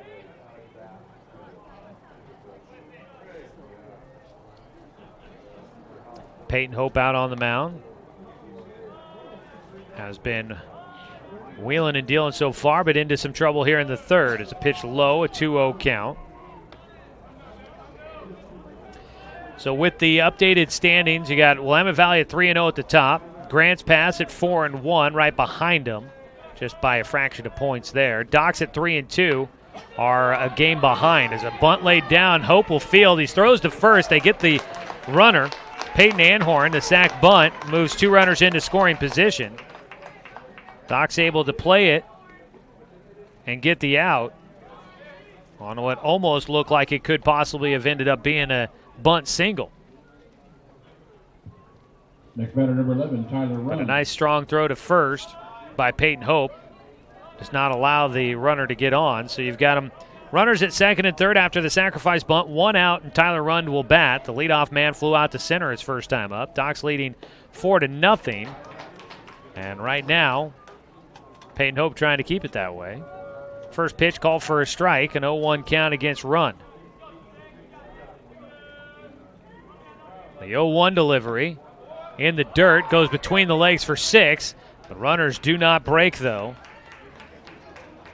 Peyton Hope out on the mound. Has been wheeling and dealing so far, but into some trouble here in the third. It's a pitch low, a 2-0 count. So with the updated standings, you got Willamette Valley at 3-0 at the top. Grants Pass at 4-1, right behind them, just by a fraction of points there. Docs at 3-2 are a game behind. As a bunt laid down, Hope will field. He throws to first. They get the runner, Peyton Anhorn. The sack bunt moves 2 runners into scoring position. Docs able to play it and get the out on what almost looked like it could possibly have ended up being a bunt single. Next batter, number 11, Tyler But a Run. nice strong throw to first by Peyton Hope does not allow the runner to get on. So you've got him runners at second and third after the sacrifice bunt. 1 out, and Tyler Rund will bat. The leadoff man flew out to center his first time up. Doc's leading 4-0. And right now, Peyton Hope trying to keep it that way. First pitch called for a strike, an 0-1 count against Rund. The 0-1 delivery in the dirt, goes between the legs for 6. The runners do not break, though.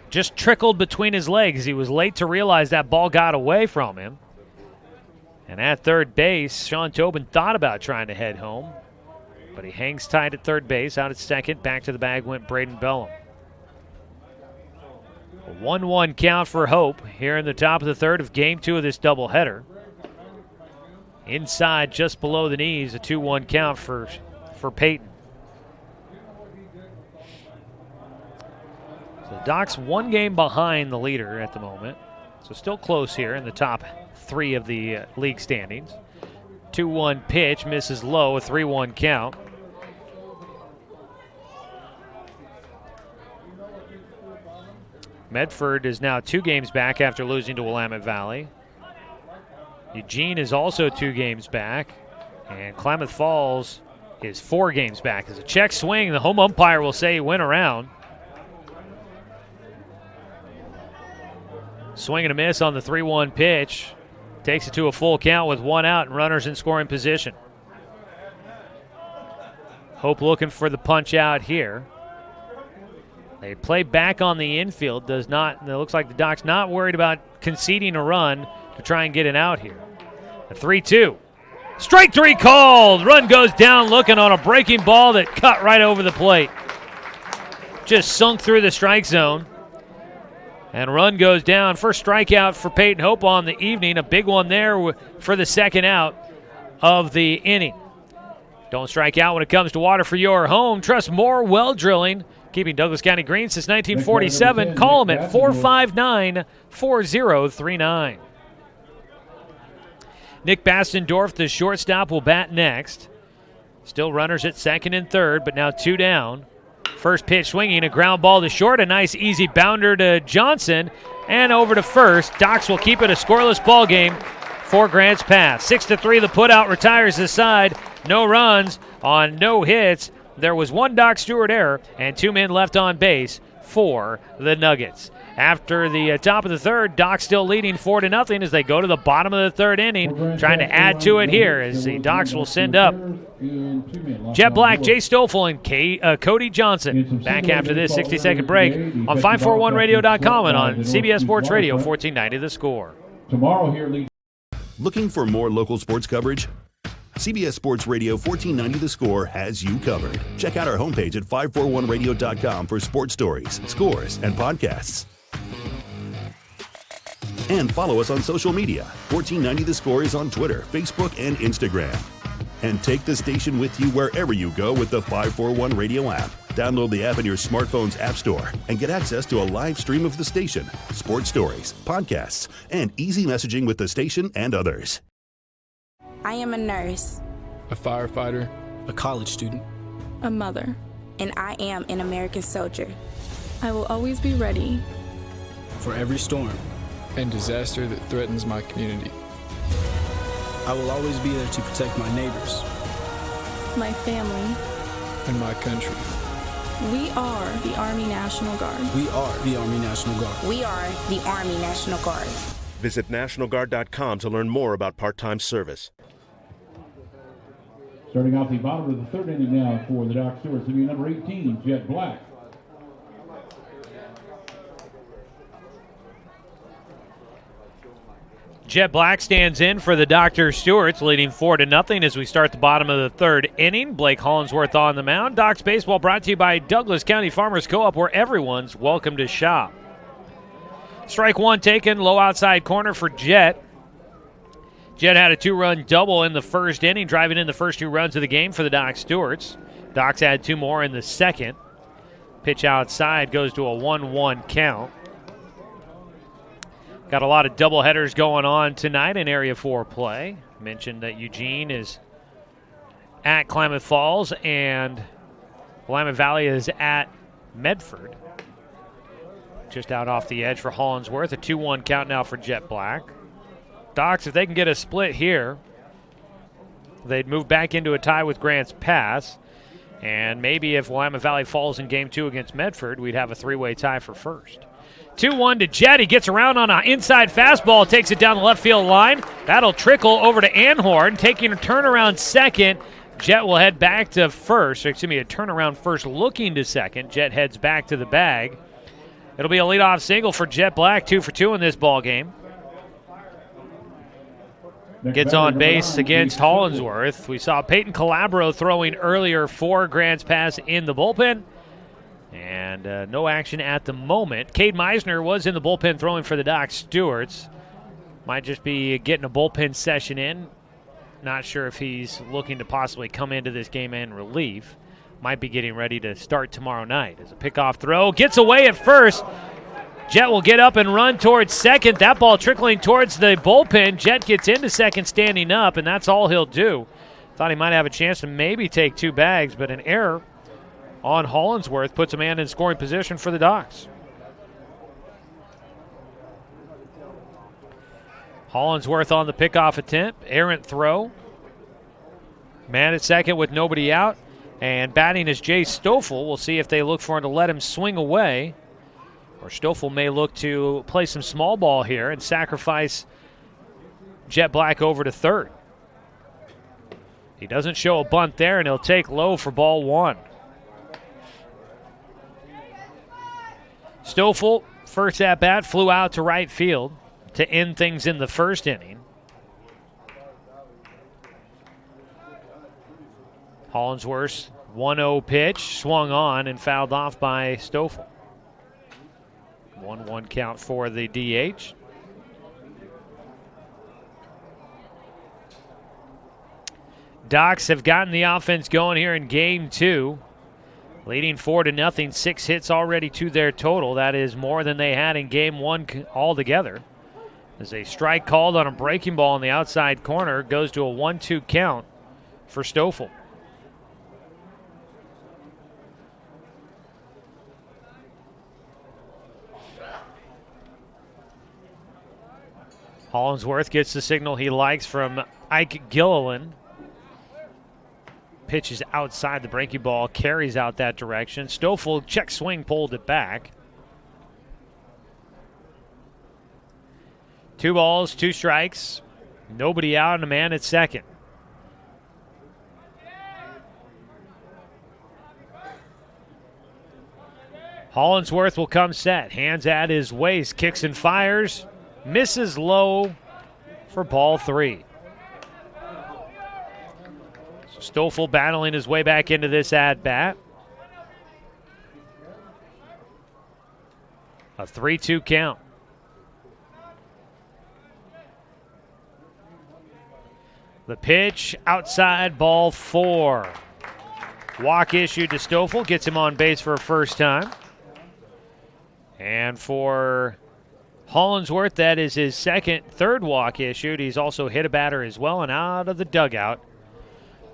Just trickled between his legs. He was late to realize that ball got away from him. And at third base, Sean Tobin thought about trying to head home, but he hangs tight at third base. Out at second, back to the bag went Braden Bellum. A 1-1 count for Hope here in the top of the third of Game 2 of this doubleheader. Inside, just below the knees, a 2-1 count for Peyton. So Doc's 1 game behind the leader at the moment. So still close here in the top 3 of the league standings. 2-1 pitch, misses low, a 3-1 count. Medford is now 2 games back after losing to Willamette Valley. Eugene is also 2 games back. And Klamath Falls is 4 games back. As a check swing, the home umpire will say he went around. Swing and a miss on the 3-1 pitch. Takes it to a full count with 1 out and runners in scoring position. Hope looking for the punch out here. They play back on the infield. It looks like the Doc's not worried about conceding a run to try and get it out here. A 3-2. Strike 3 called. Run goes down looking on a breaking ball that cut right over the plate. Just sunk through the strike zone. And run goes down. First strikeout for Peyton Hope on the evening. A big one there for the second out of the inning. Don't strike out when it comes to water for your home. Trust more well drilling. Keeping Douglas County green since 1947. Call them at 459-4039. Nick Bastendorf, the shortstop, will bat next. Still runners at second and third, but now 2 down. First pitch swinging, a ground ball to short, a nice easy bounder to Johnson, and over to first. Docs will keep it a scoreless ball game for Grants Pass. 6-3, the putout retires the side. No runs on no hits. There was 1 Doc Stewart error and 2 men left on base for the Nuggets. After the top of the third, Doc still leading 4-0 as they go to the bottom of the third inning, trying to add to it here as the Docs will send up Jet Black, Jay Stoffel, and Cody Johnson. Back after this 60-second break on 541radio.com and on CBS Sports Radio 1490 The Score. Tomorrow here, Looking for more local sports coverage? CBS Sports Radio 1490 The Score has you covered. Check out our homepage at 541radio.com for sports stories, scores, and podcasts. And follow us on social media. 1490 The Score is on Twitter, Facebook, and Instagram. And take the station with you wherever you go with the 541 Radio app. Download the app in your smartphone's app store and get access to a live stream of the station, sports stories, podcasts, and easy messaging with the station and others. I am a nurse, a firefighter, a college student, a mother, and I am an American soldier. I will always be ready for every storm and disaster that threatens my community. I will always be there to protect my neighbors, my family, and my country. We are the Army National Guard. We are the Army National Guard. We are the Army National Guard. Visit nationalguard.com to learn more about part-time service. Starting off the bottom of the third inning now for the Doc Stewarts, to be number 18, Jet Black. Jet Black stands in for the Dr. Stewarts, leading 4-0 as we start the bottom of the third inning. Blake Hollinsworth on the mound. Doc's Baseball brought to you by Douglas County Farmers Co-op, where everyone's welcome to shop. Strike 1 taken, low outside corner for Jet. Jet had a 2-run double in the first inning, driving in the first 2 runs of the game for the Doc Stewarts. Docs had 2 more in the second. Pitch outside goes to a 1-1 count. Got a lot of doubleheaders going on tonight in Area 4 play. Mentioned that Eugene is at Klamath Falls, and Willamette Valley is at Medford. Just out off the edge for Hollinsworth. A 2-1 count now for Jet Black. Docs, if they can get a split here, they'd move back into a tie with Grants Pass. And maybe if Willamette Valley falls in Game 2 against Medford, we'd have a 3-way tie for first. 2-1 to Jet. He gets around on an inside fastball, takes it down the left field line. That'll trickle over to Anhorn, taking a turnaround second. Jet will head back to first. A turnaround first looking to second. Jet heads back to the bag. It'll be a leadoff single for Jet Black, 2 for 2 in this ball game. Gets on base against Hollinsworth. We saw Peyton Calabro throwing earlier for Grants Pass in the bullpen. And no action at the moment. Cade Meisner was in the bullpen throwing for the Doc Stewarts. Might just be getting a bullpen session in. Not sure if he's looking to possibly come into this game in relief. Might be getting ready to start tomorrow night. As a pickoff throw, gets away at first. Jet will get up and run towards second. That ball trickling towards the bullpen. Jet gets into second standing up, and that's all he'll do. Thought he might have a chance to maybe take 2 bags, but an error on Hollinsworth puts a man in scoring position for the Docs. Hollinsworth on the pickoff attempt. Errant throw. Man at second with nobody out. And batting is Jay Stoffel. We'll see if they look for him to let him swing away. Or Stoffel may look to play some small ball here and sacrifice Jet Black over to third. He doesn't show a bunt there, and he'll take low for ball 1. Stoffel, first at bat, flew out to right field to end things in the first inning. Hollinsworth's 1-0 pitch swung on and fouled off by Stoffel. 1-1 count for the DH. Docs have gotten the offense going here in Game 2. Leading 4-0, 6 hits already to their total. That is more than they had in Game 1 altogether. As a strike called on a breaking ball in the outside corner, goes to a 1-2 count for Stoffel. Hollinsworth gets the signal he likes from Ike Gilliland. Pitch is outside the breaking ball, carries out that direction. Stoffel, check swing, pulled it back. 2 balls, 2 strikes. Nobody out and a man at second. Hollinsworth will come set. Hands at his waist, kicks and fires. Misses low for ball 3. So Stoffel battling his way back into this at-bat. A 3-2 count. The pitch outside, ball 4. Walk issued to Stoffel, gets him on base for a first time. And for Hollinsworth, that is his third walk issued. He's also hit a batter as well, and out of the dugout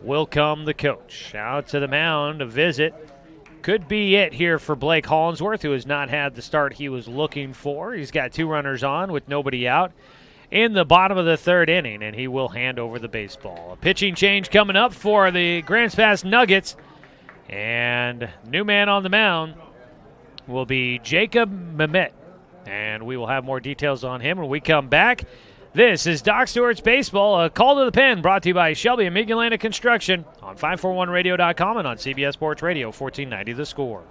will come the coach. Out to the mound, a visit. Could be it here for Blake Hollinsworth, who has not had the start he was looking for. He's got 2 runners on with nobody out in the bottom of the 3rd inning, and he will hand over the baseball. A pitching change coming up for the Grants Pass Nuggets, and new man on the mound will be Jacob Mehmet. And we will have more details on him when we come back. This is Doc Stewart's Baseball, a call to the pen, brought to you by Shelby and Migulanda Construction on 541radio.com and on CBS Sports Radio, 1490 The Score.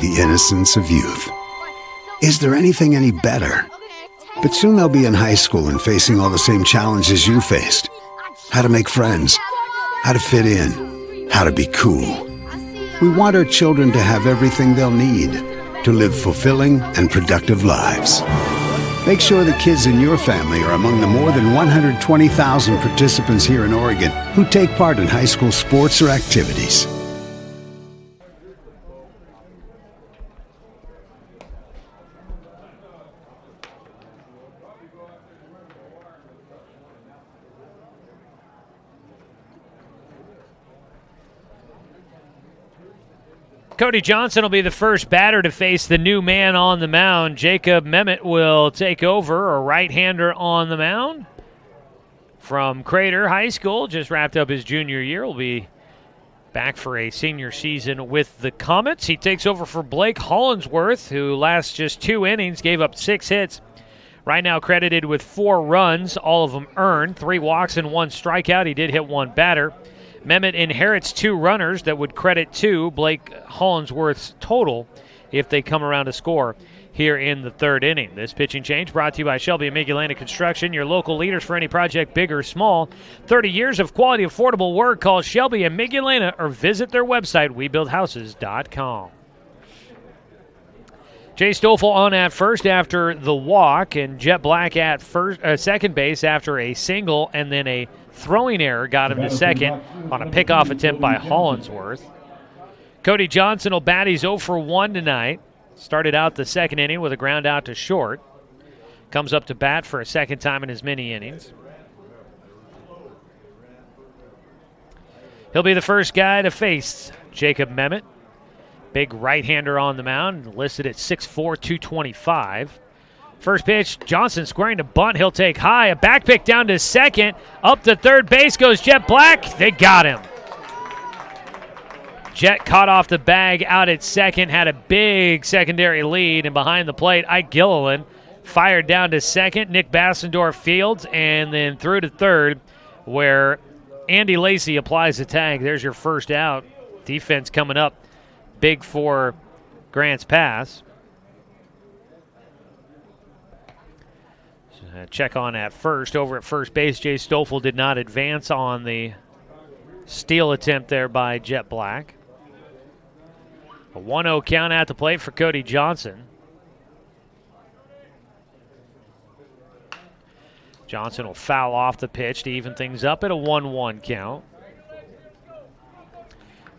The innocence of youth. Is there anything any better? But soon they'll be in high school and facing all the same challenges you faced. how to make friends, how to fit in, how to be cool. We want our children to have everything they'll need to live fulfilling and productive lives. Make sure the kids in your family are among the more than 120,000 participants here in Oregon who take part in high school sports or activities. Cody Johnson will be the first batter to face the new man on the mound. Jacob Memmott will take over, a right-hander on the mound. From Crater High School, just wrapped up his junior year, will be back for a senior season with the Comets. He takes over for Blake Hollinsworth, who last just 2 innings gave up 6 hits. Right now credited with 4 runs, all of them earned, 3 walks and 1 strikeout. He did hit 1 batter. Memmott inherits 2 runners that would credit to Blake Hollinsworth's total if they come around to score here in the 3rd inning. This pitching change brought to you by Shelby and Migulana Construction, your local leaders for any project, big or small. 30 years of quality, affordable work. Call Shelby and Migulana or visit their website, webuildhouses.com. Jay Stoffel on at first after the walk, and Jet Black at second base after a single and then a throwing error got him to second on a pickoff attempt by Hollinsworth. Cody Johnson will bat. He's 0 for 1 tonight. Started out the 2nd inning with a ground out to short. Comes up to bat for a 2nd time in his many innings. He'll be the first guy to face Jacob Memmott. Big right-hander on the mound, listed at 6'4", 225. First pitch, Johnson squaring to bunt. He'll take high. A back pick down to second. Up to third base goes Jet Black. They got him. Jet caught off the bag out at second, had a big secondary lead, and behind the plate, Ike Gilliland fired down to second. Nick Bassendorf fields, and then through to third, where Andy Lacey applies the tag. There's your first out. Defense coming up big for Grants Pass. Check on at first. Over at first base, Jay Stoffel did not advance on the steal attempt there by Jet Black. A 1-0 count at the plate for Cody Johnson. Johnson will foul off the pitch to even things up at a 1-1 count.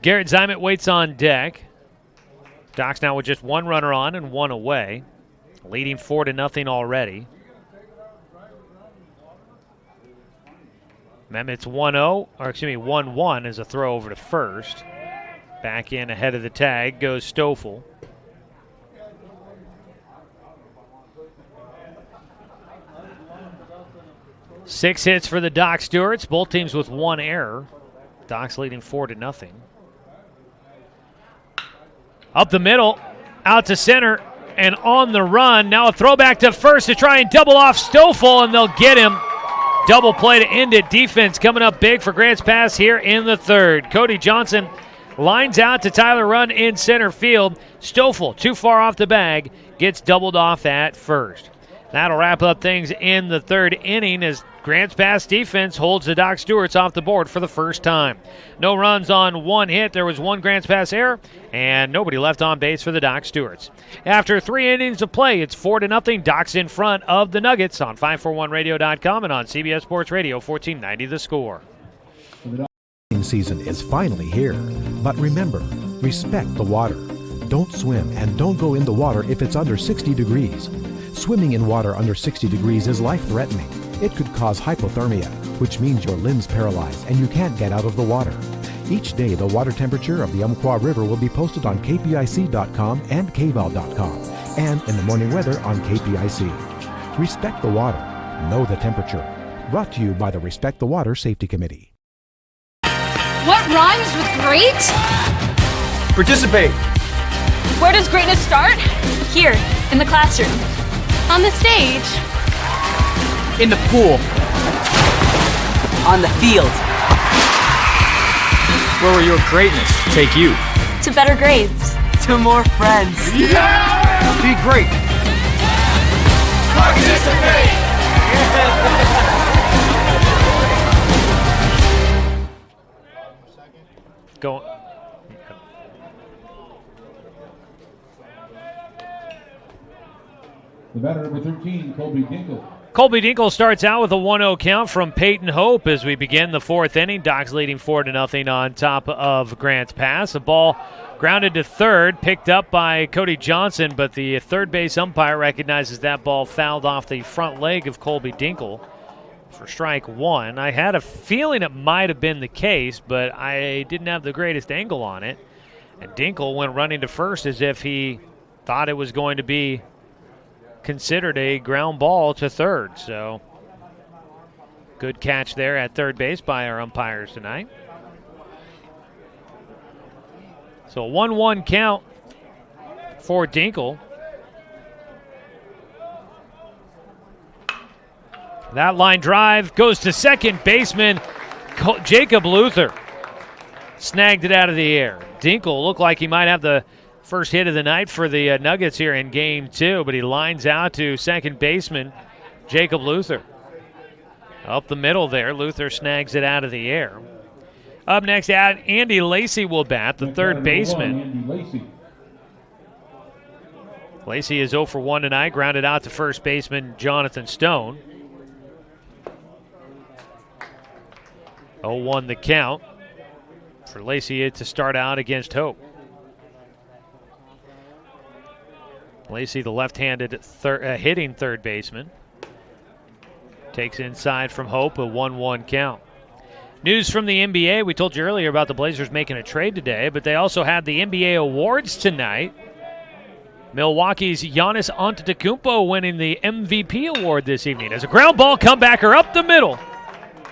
Garrett Zymet waits on deck. Docs now with just 1 runner on and 1 away, leading 4-0 already. Memmett's 1-1 as a throw over to first. Back in ahead of the tag goes Stoffel. Six hits for the Doc Stewarts, both teams with 1 error. Docs leading 4-0. Up the middle, out to center, and on the run. Now a throwback to first to try and double off Stoffel, and they'll get him. Double play to end it. Defense coming up big for Grants Pass here in the 3rd. Cody Johnson lines out to Tyler Run in center field. Stoffel, too far off the bag, gets doubled off at first. That'll wrap up things in the 3rd inning as Grants Pass defense holds the Doc Stewarts off the board for the first time. No runs on 1 hit. There was 1 Grants Pass error, and nobody left on base for the Doc Stewarts. After 3 innings of play, it's 4-0. Docs in front of the Nuggets on 541radio.com and on CBS Sports Radio 1490 The Score. Season is finally here, but remember, respect the water. Don't swim and don't go in the water if it's under 60 degrees. Swimming in water under 60 degrees is life-threatening. It could cause hypothermia, which means your limbs paralyze and you can't get out of the water. Each day, the water temperature of the Umpqua River will be posted on kpic.com and kval.com, and in the morning weather on KPIC. Respect the water. Know the temperature. Brought to you by the Respect the Water Safety Committee. What rhymes with great? Participate. Where does greatness start? Here, in the classroom. On the stage. In the pool. On the field. Where will your greatness take you? To better grades. To more friends. Yeah! Be great. Participate! going. The batter, number 13, Colby Dinkle. Colby Dinkle starts out with a 1-0 count from Peyton Hope as we begin the fourth inning. Docs leading 4-0 on top of Grants Pass. A ball grounded to third, picked up by Cody Johnson, but the third base umpire recognizes that ball fouled off the front leg of Colby Dinkle for strike one. I had a feeling it might have been the case, but I didn't have the greatest angle on it. And Dinkle went running to first as if he thought it was going to be considered a ground ball to third. So good catch there at third base by our umpires tonight. So a 1-1 count for Dinkle. That line drive goes to second baseman Jacob Luther. Snagged it out of the air. Dinkle looked like he might have the first hit of the night for the Nuggets here in Game 2, but he lines out to second baseman Jacob Luther. Up the middle there, Luther snags it out of the air. Up next, Andy Lacey will bat, the third baseman. Lacey is 0 for 1 tonight, grounded out to first baseman Jonathan Stone. 0-1 the count for Lacey to start out against Hope. Lacey, the left-handed hitting third baseman, takes inside from Hope, a 1-1 count. News from the NBA. We told you earlier about the Blazers making a trade today, but they also had the NBA awards tonight. Milwaukee's Giannis Antetokounmpo winning the MVP award this evening as a ground ball comebacker up the middle.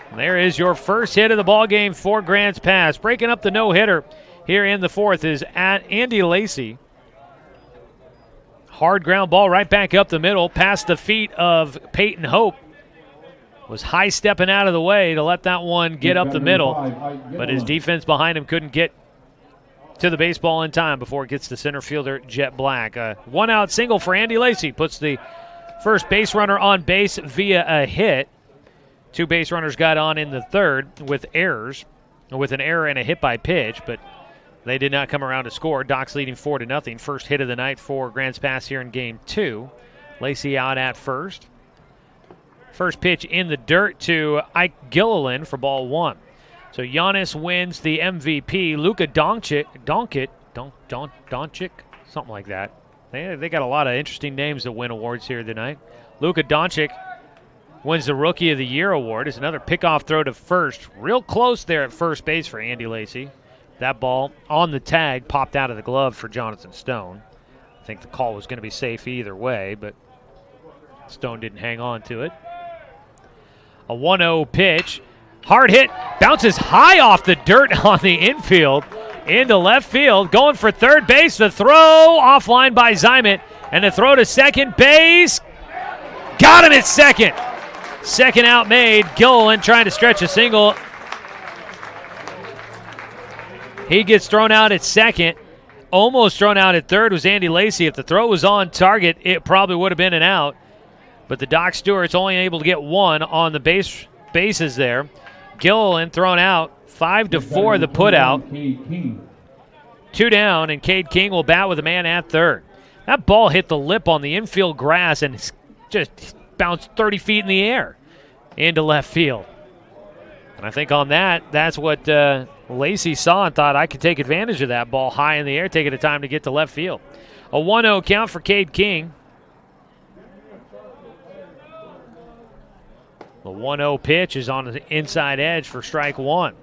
And there is your first hit of the ball game for Grants Pass. Breaking up the no-hitter here in the fourth is at Andy Lacey. Hard ground ball right back up the middle, past the feet of Peyton Hope. Was high-stepping out of the way to let that one get up the middle, but his defense behind him couldn't get to the baseball in time before it gets to center fielder Jet Black. A one-out single for Andy Lacey puts the first base runner on base via a hit. Two base runners got on in the third with errors, with an error and a hit by pitch, but they did not come around to score. Docs leading 4-0. First hit of the night for Grants Pass here in Game 2. Lacey out at first. First pitch in the dirt to Ike Gilliland for ball one. So Giannis wins the MVP. Luka Doncic, something like that. They got a lot of interesting names that win awards here tonight. Luka Doncic wins the Rookie of the Year award. It's another pickoff throw to first. Real close there at first base for Andy Lacey. That ball on the tag popped out of the glove for Jonathan Stone. I think the call was going to be safe either way, but Stone didn't hang on to it. A 1-0 pitch. Hard hit. Bounces high off the dirt on the infield into left field. Going for third base. The throw offline by Zymet. And the throw to second base. Got him at second. Second out made. Gilliland trying to stretch a single. He gets thrown out at second. Almost thrown out at third was Andy Lacey. If the throw was on target, it probably would have been an out. But the Doc Stewart's only able to get one on the bases there. Gilliland thrown out. 5-4 the put out. 2 down, and Cade King will bat with a man at third. That ball hit the lip on the infield grass and just bounced 30 feet in the air into left field. And I think on that, that's what Lacey saw and thought, I could take advantage of that ball high in the air, taking the time to get to left field. A 1-0 count for Cade King. The 1-0 pitch is on the inside edge for strike one.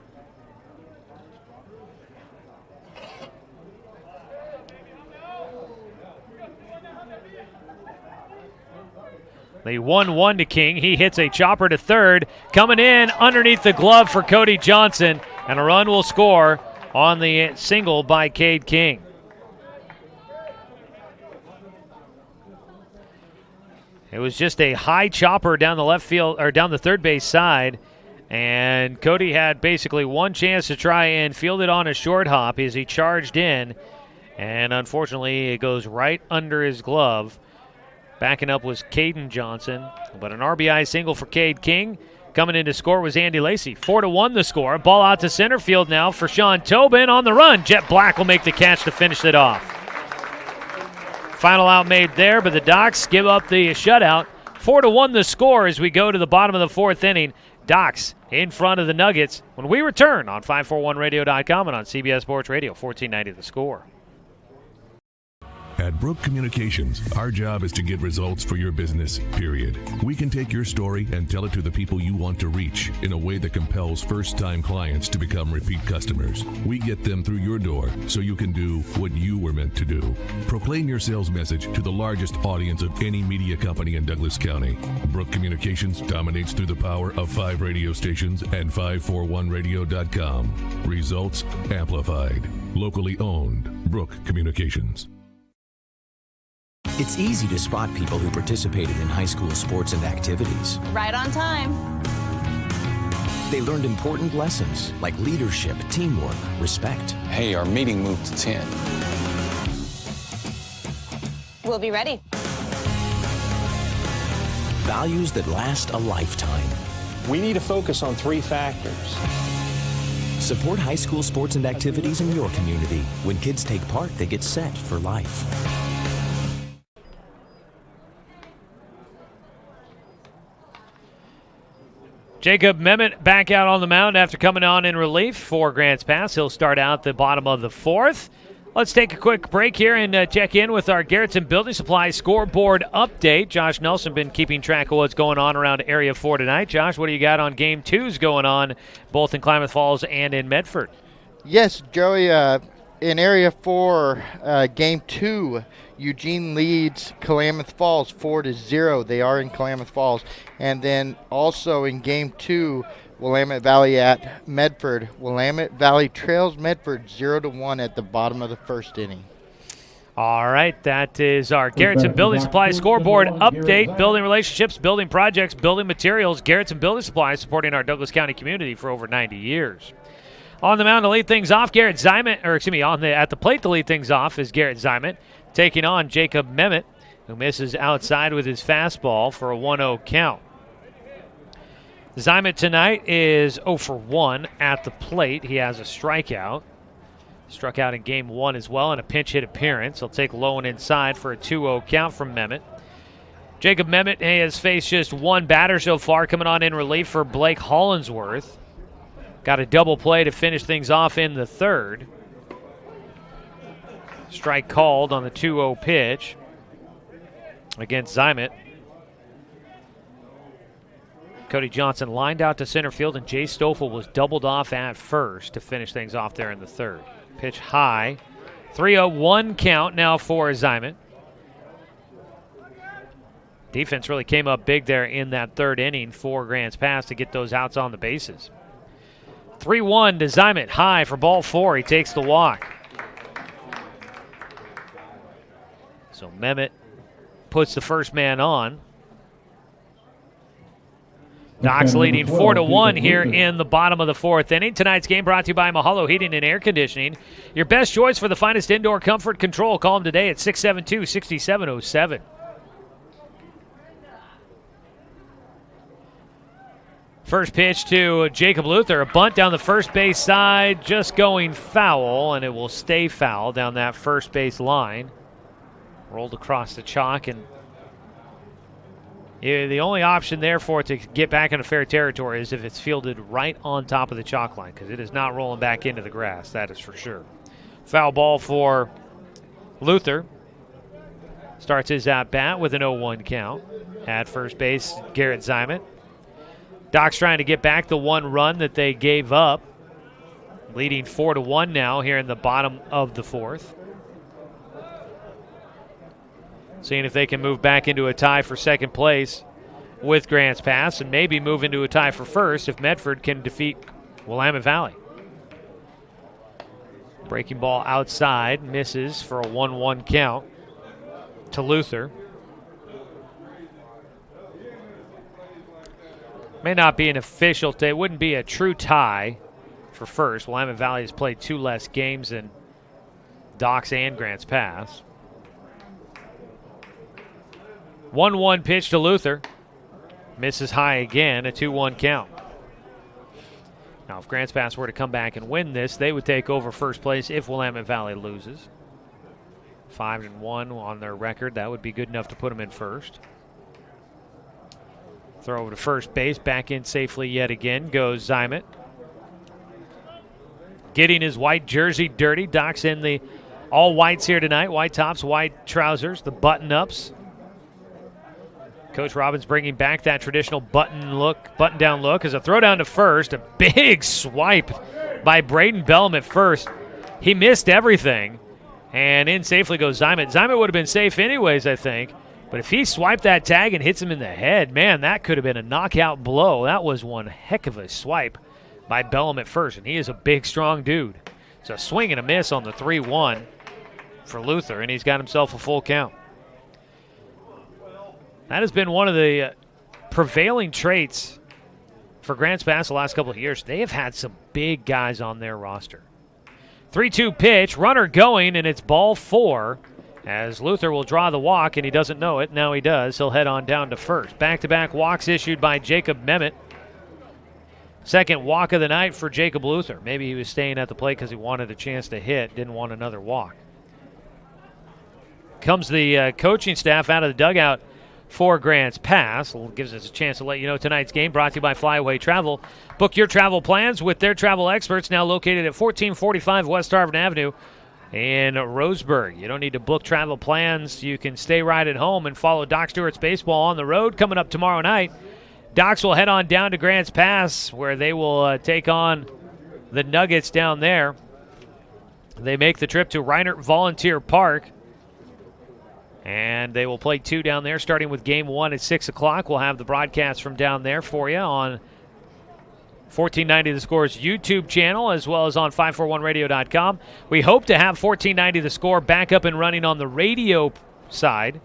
The 1-1 to King. He hits a chopper to third. Coming in underneath the glove for Cody Johnson. And a run will score on the single by Cade King. It was just a high chopper down the left field, or down the third base side. And Cody had basically one chance to try and field it on a short hop as he charged in. And unfortunately, it goes right under his glove. Backing up was Caden Johnson. But an RBI single for Cade King. Coming in to score was Andy Lacey. 4-1 the score. Ball out to center field now for Sean Tobin on the run. Jet Black will make the catch to finish it off. Final out made there, but the Docs give up the shutout. 4-1 the score as we go to the bottom of the fourth inning. Docs in front of the Nuggets when we return on 541radio.com and on CBS Sports Radio, 1490 The Score. At Brook Communications, our job is to get results for your business, period. We can take your story and tell it to the people you want to reach in a way that compels first-time clients to become repeat customers. We get them through your door so you can do what you were meant to do. Proclaim your sales message to the largest audience of any media company in Douglas County. Brook Communications dominates through the power of 5 radio stations and 541radio.com. Results amplified. Locally owned. Brook Communications. It's easy to spot people who participated in high school sports and activities. Right on time. They learned important lessons like leadership, teamwork, respect. Hey, our meeting moved to 10. We'll be ready. Values that last a lifetime. We need to focus on 3 factors. Support high school sports and activities in your community. When kids take part, they get set for life. Jacob Memmott back out on the mound after coming on in relief for Grants Pass. He'll start out the bottom of the fourth. Let's take a quick break here and check in with our Garrettson Building Supply scoreboard update. Josh Nelson been keeping track of what's going on around Area 4 tonight. Josh, what do you got on Game 2's going on both in Klamath Falls and in Medford? Yes, Joey, in Area 4, Game 2, Eugene leads Klamath Falls 4-0. They are in Klamath Falls. And then also in Game 2, Willamette Valley at Medford. Willamette Valley trails Medford 0-1 at the bottom of the first inning. All right, that is our Garrettson Building Supply scoreboard update. Building relationships, building projects, building materials. Garrettson Building Supply supporting our Douglas County community for over 90 years. On the mound to lead things off, at the plate to lead things off is Garrett Zymet, taking on Jacob Memmott, who misses outside with his fastball for a 1-0 count. Zymet tonight is 0 for 1 at the plate. He has a strikeout. Struck out in Game 1 as well in a pinch hit appearance. He'll take low and inside for a 2-0 count from Memmott. Jacob Memmott has faced just one batter so far, coming on in relief for Blake Hollinsworth. Got a double play to finish things off in the third. Strike called on the 2-0 pitch against Zymet. Cody Johnson lined out to center field, and Jay Stoffel was doubled off at first to finish things off there in the third. Pitch high. 3-0-1 count now for Zymet. Defense really came up big there in that third inning for Grants Pass to get those outs on the bases. 3-1 to Zymet, high for ball 4. He takes the walk. So Memmott puts the first man on. Docs leading 4-1 here in the bottom of the fourth inning. Tonight's game brought to you by Mahalo Heating and Air Conditioning. Your best choice for the finest indoor comfort control. Call them today at 672-6707. First pitch to Jacob Luther. A bunt down the first base side, just going foul, and it will stay foul down that first base line. Rolled across the chalk, and the only option there for it to get back into fair territory is if it's fielded right on top of the chalk line, because it is not rolling back into the grass, that is for sure. Foul ball for Luther. Starts his at-bat with an 0-1 count. At first base, Garrett Zymet. Doc's trying to get back the one run that they gave up. Leading 4-1 now here in the bottom of the fourth. Seeing if they can move back into a tie for second place with Grants Pass and maybe move into a tie for first if Medford can defeat Willamette Valley. Breaking ball outside, misses for a 1-1 count to Luther. May not be an official tie. It wouldn't be a true tie for first. Willamette Valley has played 2 less games than Docs and Grants Pass. 1-1 pitch to Luther. Misses high again, a 2-1 count. Now, if Grants Pass were to come back and win this, they would take over first place if Willamette Valley loses. 5-1 on their record. That would be good enough to put them in first. Throw over to first base. Back in safely yet again goes Zimet. Getting his white jersey dirty. Doc's in the all whites here tonight. White tops, white trousers, the button-ups. Coach Robbins bringing back that traditional button-down look as a throw down to first. A big swipe by Braden Bellum at first. He missed everything, and in safely goes Zimet. Zimet would have been safe anyways, I think, but if he swiped that tag and hits him in the head, man, that could have been a knockout blow. That was one heck of a swipe by Bellum at first, and he is a big, strong dude. So a swing and a miss on the 3-1 for Luther, and he's got himself a full count. That has been one of the prevailing traits for Grants Pass the last couple of years. They have had some big guys on their roster. 3-2 pitch, runner going, and it's ball 4 as Luther will draw the walk, and he doesn't know it. Now he does. He'll head on down to first. Back-to-back walks issued by Jacob Mehmet. Second walk of the night for Jacob Luther. Maybe he was staying at the plate because he wanted a chance to hit, didn't want another walk. Comes the coaching staff out of the dugout for Grants Pass. Gives us a chance to let you know tonight's game brought to you by Flyaway Travel. Book your travel plans with their travel experts, now located at 1445 West Harvard Avenue in Roseburg. You don't need to book travel plans. You can stay right at home and follow Doc Stewart's baseball on the road. Coming up tomorrow night, Docs will head on down to Grants Pass where they will take on the Nuggets down there. They make the trip to Reinert Volunteer Park, and they will play 2 down there, starting with game 1 at 6 o'clock. We'll have the broadcast from down there for you on 1490 The Score's YouTube channel, as well as on 541radio.com. We hope to have 1490 The Score back up and running on the radio side.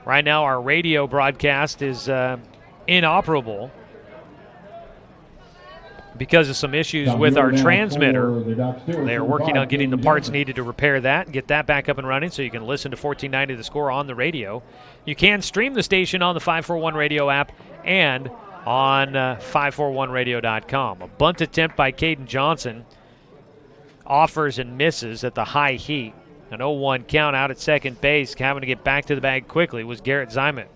Right now, our radio broadcast is inoperable because of some issues with our transmitter. They are working on getting the parts needed to repair that and get that back up and running so you can listen to 1490 The Score on the radio. You can stream the station on the 541 Radio app and on 541radio.com. A bunt attempt by Caden Johnson offers and misses at the high heat. An 0-1 count out at second base. Having to get back to the bag quickly was Garrett Zimet.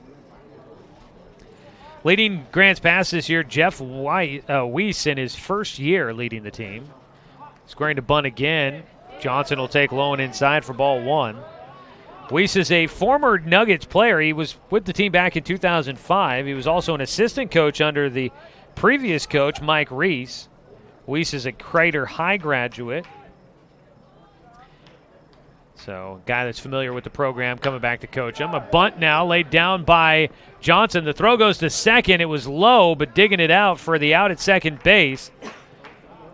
Leading Grants Pass this year, Jeff Weiss in his first year leading the team. Squaring to bunt again. Johnson will take low and inside for ball 1. Weiss is a former Nuggets player. He was with the team back in 2005. He was also an assistant coach under the previous coach, Mike Reese. Weiss is a Crater High graduate. So, a guy that's familiar with the program coming back to coach him. A bunt now laid down by Johnson. The throw goes to second. It was low, but digging it out for the out at second base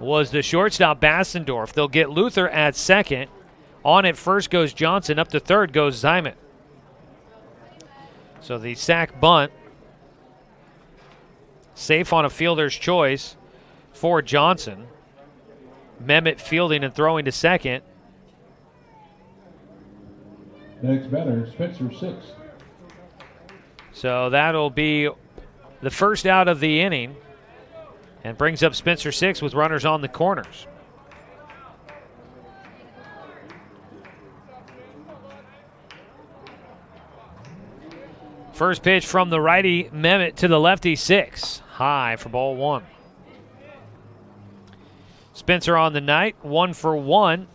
was the shortstop Bassendorf. They'll get Luther at second. On at first goes Johnson. Up to third goes Zimet. So the sack bunt, safe on a fielder's choice for Johnson. Mehmet fielding and throwing to second. Next batter, Spencer 6. So that'll be the first out of the inning and brings up Spencer 6 with runners on the corners. First pitch from the righty Mehmet to the lefty 6. High for ball 1. Spencer on the night, 1 for 1.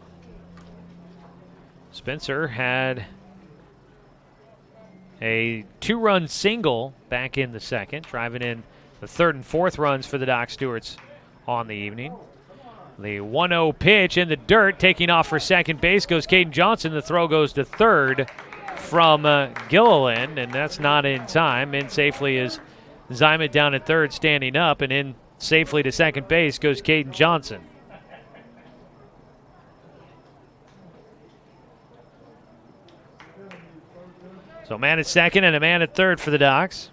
Spencer had a 2-run single back in the second, driving in the third and fourth runs for the Doc Stewarts on the evening. The 1-0 pitch in the dirt, taking off for second base, goes Caden Johnson. The throw goes to third from Gilliland, and that's not in time. In safely is Zimet down at third, standing up, and in safely to second base goes Caden Johnson. So a man at second and a man at third for the Docs.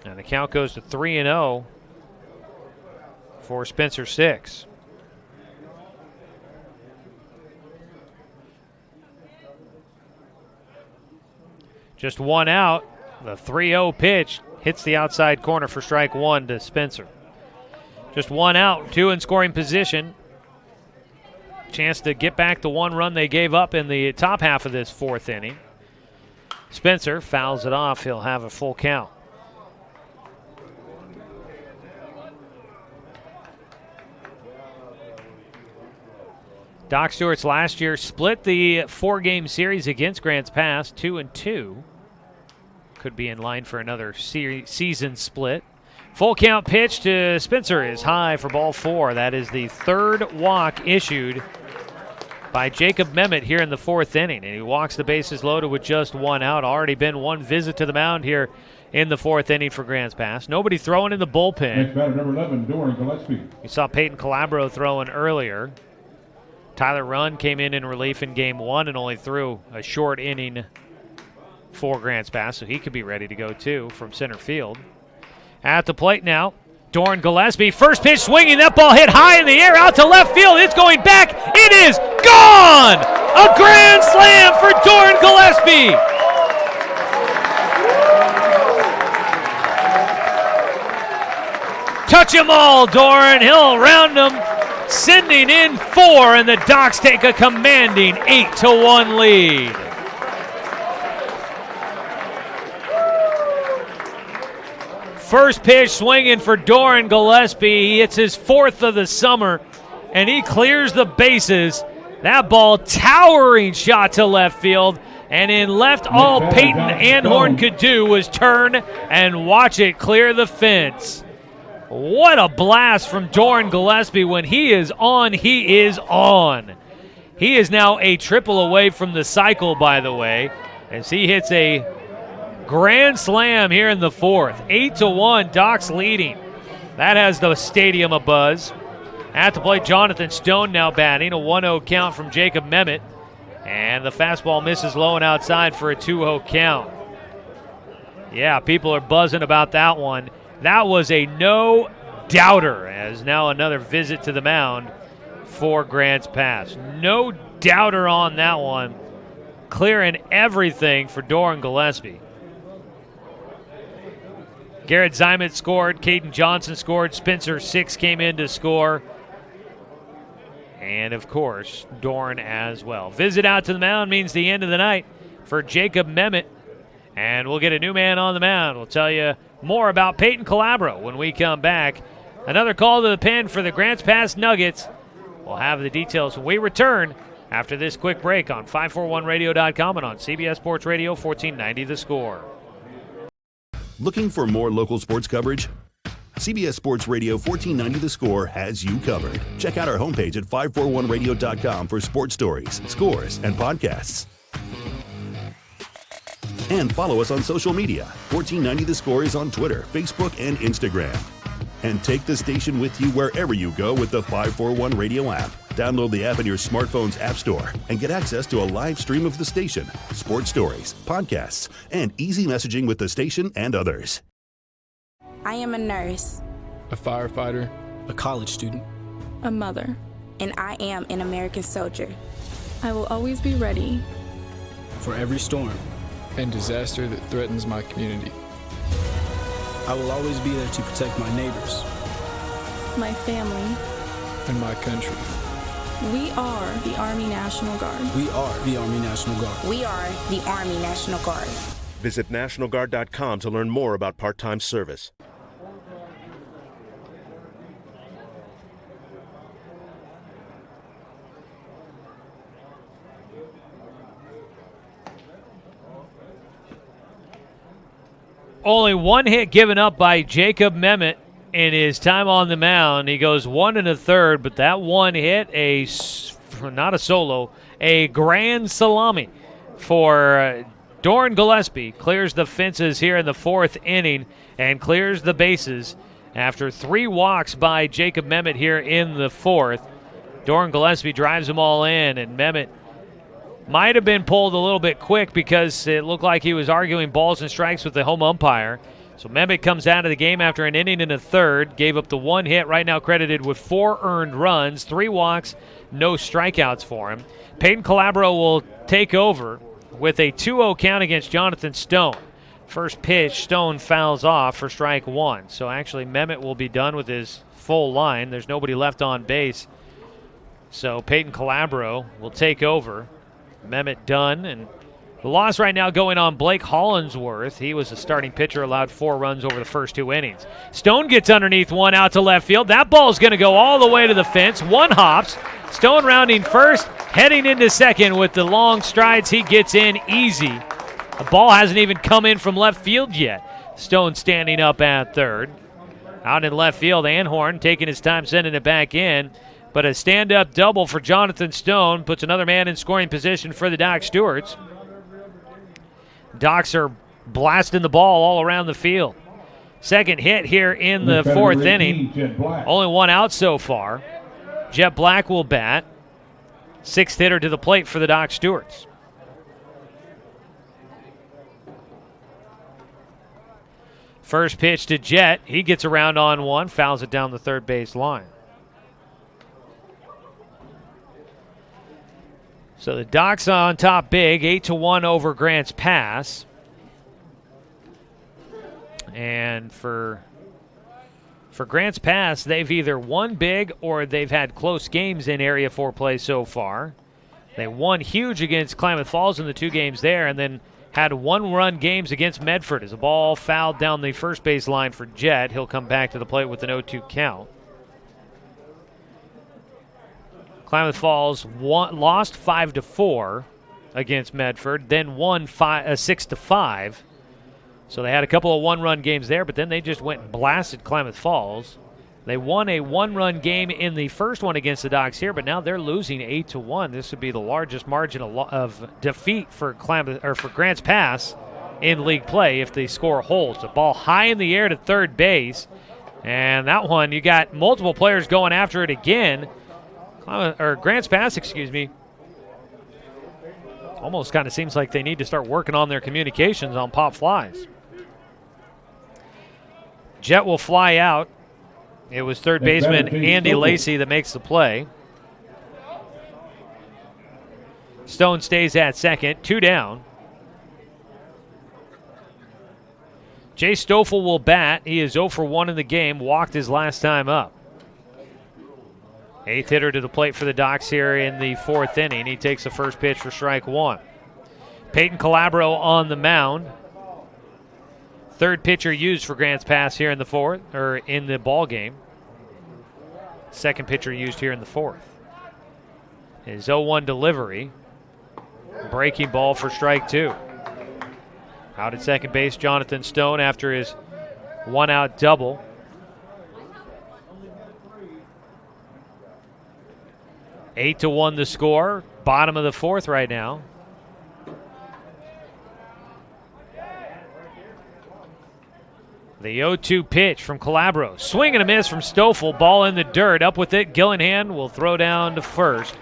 And the count goes to 3-0 for Spencer 6. Just one out. The 3-0 pitch hits the outside corner for strike one to Spencer. Just one out, two in scoring position. Chance to get back the one run they gave up in the top half of this fourth inning. Spencer fouls it off. He'll have a full count. Doc Stewart's last year split the four-game series against Grants Pass, 2-2. Could be in line for another season split. Full count pitch to Spencer is high for ball four. That is the third walk issued by Jacob Memmott here in the fourth inning. And he walks the bases loaded with just one out. Already been one visit to the mound here in the fourth inning for Grants Pass. Nobody throwing in the bullpen. Next batter, number 11, Doran Gillespie. You saw Peyton Calabro throwing earlier. Tyler Runn came in relief in game one and only threw a short inning for Grants Pass, so he could be ready to go too from center field. At the plate now, Doran Gillespie. First pitch swinging, that ball hit high in the air out to left field. It's going back. It is gone! A grand slam for Doran Gillespie. Touch him all, Doran. He'll round them, sending in four, and the Docs take a commanding 8-1 lead. First pitch swinging for Doran Gillespie. He hits his fourth of the summer, and he clears the bases. That ball, towering shot to left field, and in left, all Peyton Anhorn could do was turn and watch it clear the fence. What a blast from Doran Gillespie. When he is on, he is on. He is now a triple away from the cycle, by the way, as he hits a grand slam here in the fourth. 8-1, Docs leading. That has the stadium abuzz. At the plate, Jonathan Stone now batting. A 1-0 count from Jacob Memmott. And the fastball misses low and outside for a 2-0 count. Yeah, people are buzzing about that one. That was a no-doubter, as now another visit to the mound for Grants Pass. No doubter on that one. Clearing everything for Doran Gillespie. Garrett Zimet scored. Caden Johnson scored. Spencer Six came in to score. And, of course, Doran as well. Visit out to the mound means the end of the night for Jacob Memmott. And we'll get a new man on the mound. We'll tell you more about Peyton Calabro when we come back. Another call to the pen for the Grants Pass Nuggets. We'll have the details when we return after this quick break on 541radio.com and on CBS Sports Radio 1490 The Score. Looking for more local sports coverage? CBS Sports Radio 1490 The Score has you covered. Check out our homepage at 541radio.com for sports stories, scores, and podcasts. And follow us on social media. 1490 The Score is on Twitter, Facebook, and Instagram. And take the station with you wherever you go with the 541 Radio app. Download the app in your smartphone's app store and get access to a live stream of the station, sports stories, podcasts, and easy messaging with the station and others. I am a nurse, a firefighter, a college student, a mother, and I am an American soldier. I will always be ready for every storm and disaster that threatens my community. I will always be there to protect my neighbors, my family, and my country. We are the Army National Guard. We are the Army National Guard. We are the Army National Guard. Visit nationalguard.com to learn more about part-time service. Only one hit given up by Jacob Memmott in his time on the mound. He goes 1 1/3, but that one hit, not a solo, a grand salami for Doran Gillespie. Clears the fences here in the fourth inning and clears the bases after 3 walks by Jacob Memmott here in the fourth. Doran Gillespie drives them all in, and Memmott might have been pulled a little bit quick because it looked like he was arguing balls and strikes with the home umpire. So Memmott comes out of the game after an inning and a third, gave up the 1 hit, right now credited with 4 earned runs, 3 walks, no strikeouts for him. Peyton Calabro will take over with a 2-0 count against Jonathan Stone. First pitch, Stone fouls off for strike one. So actually Mehmet will be done with his full line. There's nobody left on base. So Peyton Calabro will take over. Mehmet done, and the loss right now going on Blake Hollinsworth. He was the starting pitcher, allowed 4 runs over the first 2 innings. Stone gets underneath one out to left field. That ball's going to go all the way to the fence. One hops. Stone rounding first, heading into second with the long strides. He gets in easy. The ball hasn't even come in from left field yet. Stone standing up at third. Out in left field, Anhorn taking his time sending it back in. But a stand-up double for Jonathan Stone puts another man in scoring position for the Doc Stewarts. Docs are blasting the ball all around the field. Second hit here in the 4th inning. Only one out so far. Jet Black will bat. 6th hitter to the plate for the Doc Stewarts. First pitch to Jet. He gets around on one, fouls it down the third base line. So the Docs on top big, 8-1 over Grants Pass. And for Grants Pass, they've either won big or they've had close games in Area 4 play so far. They won huge against Klamath Falls in the 2 games there, and then had 1-run games against Medford as a ball fouled down the first base line for Jet. He'll come back to the plate with an 0-2 count. Klamath Falls lost 5-4 against Medford, then won 6-5. So they had a couple of 1-run games there, but then they just went and blasted Klamath Falls. They won a 1-run game in the first one against the Docs here, but now they're losing 8-1. This would be the largest margin of defeat for Grants Pass in league play if the score holds. A ball high in the air to third base, and that one you got multiple players going after it again. Grants Pass, almost kind of seems like they need to start working on their communications on pop flies. Jet will fly out. It was third baseman Andy Lacey that makes the play. Stone stays at second, 2 down. Jay Stoffel will bat. He is 0 for 1 in the game, walked his last time up. 8th hitter to the plate for the Docs here in the 4th inning. He takes the first pitch for strike one. Peyton Calabro on the mound. Third pitcher used for Grants Pass here in the ball game. Second pitcher used here in the 4th. His 0-1 delivery. Breaking ball for strike two. Out at second base, Jonathan Stone after his 1-out double. Eight to 1 the score. Bottom of the 4th right now. The 0-2 pitch from Calabro. Swing and a miss from Stoffel. Ball in the dirt. Up with it. Gillihan will throw down to first.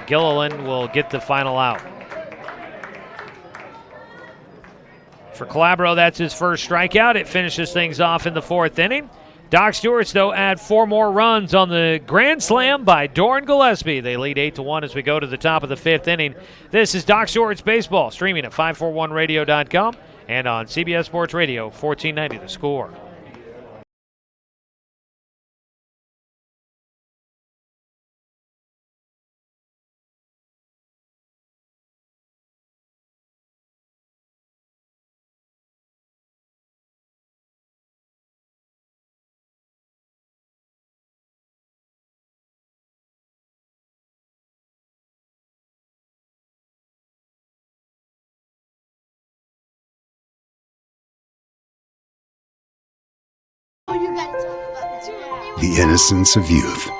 Gilliland will get the final out. For Calabro, that's his first strikeout. It finishes things off in the 4th inning. Doc Stewarts, though, add 4 more runs on the grand slam by Doran Gillespie. They lead 8-1 as we go to the top of the 5th inning. This is Doc Stewarts Baseball, streaming at 541radio.com and on CBS Sports Radio, 1490 The Score. The innocence of youth.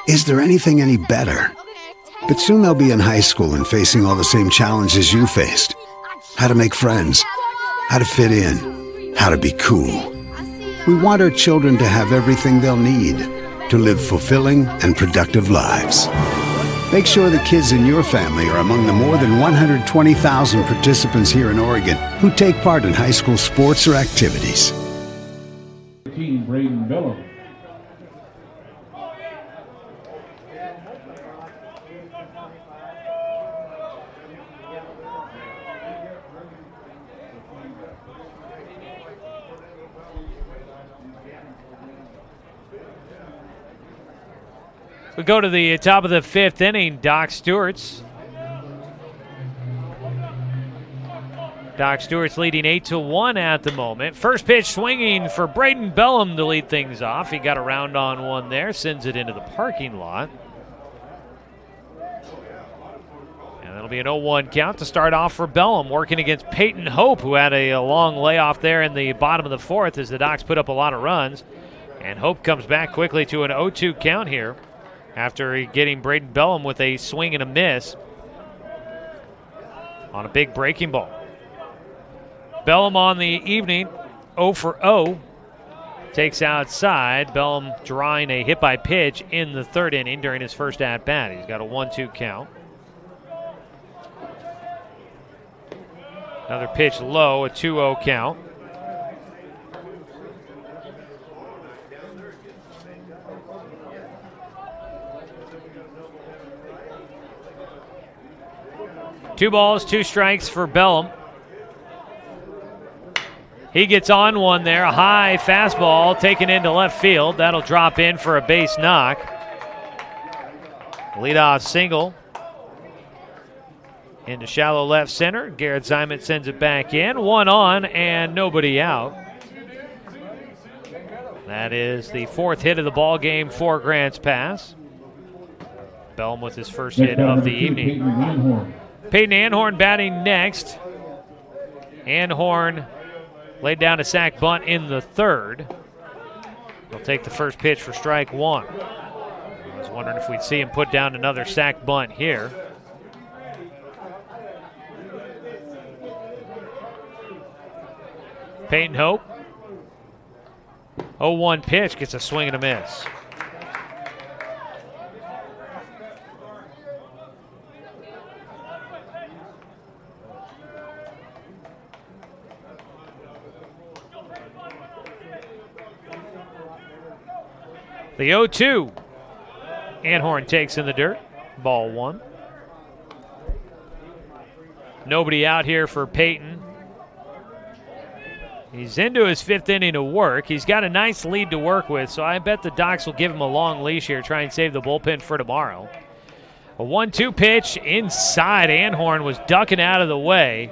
Is there anything any better? But soon they'll be in high school and facing all the same challenges you faced. How to make friends, how to fit in, how to be cool. We want our children to have everything they'll need to live fulfilling and productive lives. Make sure the kids in your family are among the more than 120,000 participants here in Oregon who take part in high school sports or activities. Braden Billum. We go to the top of the 5th inning. Doc Stewart's leading 8-1 at the moment. First pitch swinging for Braden Bellum to lead things off. He got around on one there, sends it into the parking lot. And that'll be an 0-1 count to start off for Bellum, working against Peyton Hope, who had a long layoff there in the bottom of the 4th as the Docs put up a lot of runs. And Hope comes back quickly to an 0-2 count here after getting Braden Bellum with a swing and a miss on a big breaking ball. Bellum on the evening, 0 for 0. Takes outside. Bellum drawing a hit by pitch in the 3rd inning during his first at-bat. He's got a 1-2 count. Another pitch low, a 2-0 count. Two balls, 2 strikes for Bellum. He gets on one there, a high fastball taken into left field. That'll drop in for a base knock. Leadoff single into shallow left center. Garrett Zimet sends it back in. 1 on and nobody out. That is the 4th hit of the ball game for Grants Pass. Bellum with his first hit of the evening. Peyton Anhorn batting next. Anhorn laid down a sac bunt in the 3rd. He'll take the first pitch for strike 1. I was wondering if we'd see him put down another sac bunt here. Peyton Hope. 0-1 pitch, gets a swing and a miss. The 0-2. Anhorn takes in the dirt. Ball 1. Nobody out here for Peyton. He's into his 5th inning of work. He's got a nice lead to work with, so I bet the Docs will give him a long leash here, try and save the bullpen for tomorrow. A 1-2 pitch inside. Anhorn was ducking out of the way.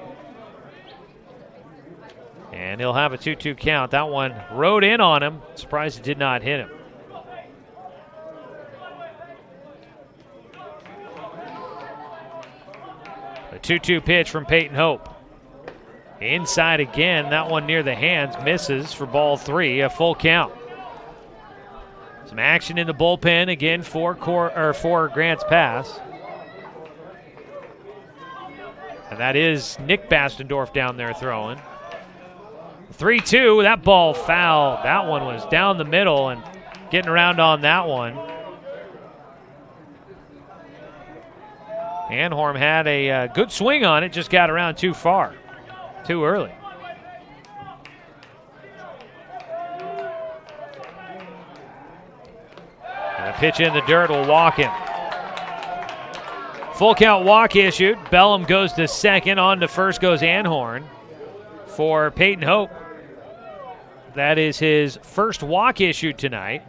And he'll have a 2-2 count. That one rode in on him. Surprised it did not hit him. A 2-2 pitch from Peyton Hope. Inside again, that one near the hands, misses for ball 3, a full count. Some action in the bullpen again for Grants Pass. And that is Nick Bastendorf down there throwing. 3-2, that ball foul. That one was down the middle and getting around on that one. Anhorn had a good swing on it, just got around too far, too early. And a pitch in the dirt will walk him. Full count walk issued. Bellum goes to second. On to first goes Anhorn for Peyton Hope. That is his first walk issued tonight.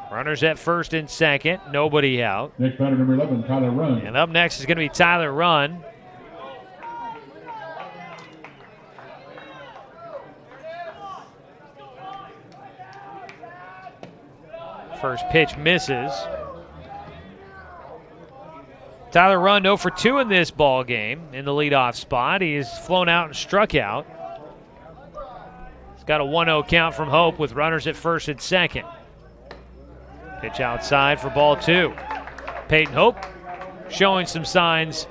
Runners at first and second. Nobody out. Next batter, number 11, Tyler Runn. And up next is going to be Tyler Runn. First pitch misses. Tyler Runn 0 for 2 in this ball game in the leadoff spot. He has flown out and struck out. He's got a 1-0 count from Hope with runners at first and second. Pitch outside for ball 2. Peyton Hope showing some signs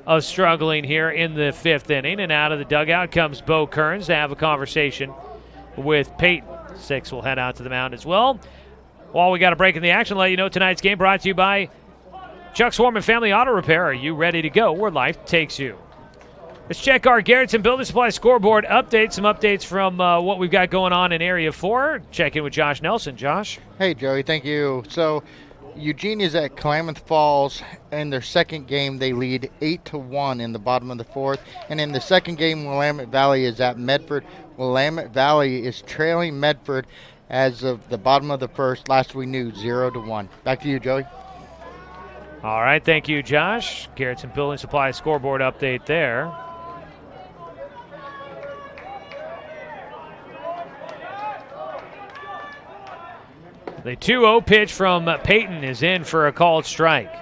of struggling here in the 5th inning. And out of the dugout comes Bo Kearns to have a conversation with Peyton. 6 will head out to the mound as well. While we got a break in the action, let you know tonight's game brought to you by Chuck Swarman Family Auto Repair. Are you ready to go where life takes you? Let's check our Garrettson Builder Supply scoreboard update. Some updates from what we've got going on in Area 4. Check in with Josh Nelson. Josh? Hey, Joey. Thank you. So, Eugene is at Klamath Falls. In their second game, they lead 8-1 in the bottom of the 4th. And in the second game, Willamette Valley is at Medford. Willamette Valley is trailing Medford as of the bottom of the first. Last we knew, 0-1. Back to you, Joey. All right, thank you, Josh. Garrettson Building Supply scoreboard update there. The 2-0 pitch from Peyton is in for a called strike.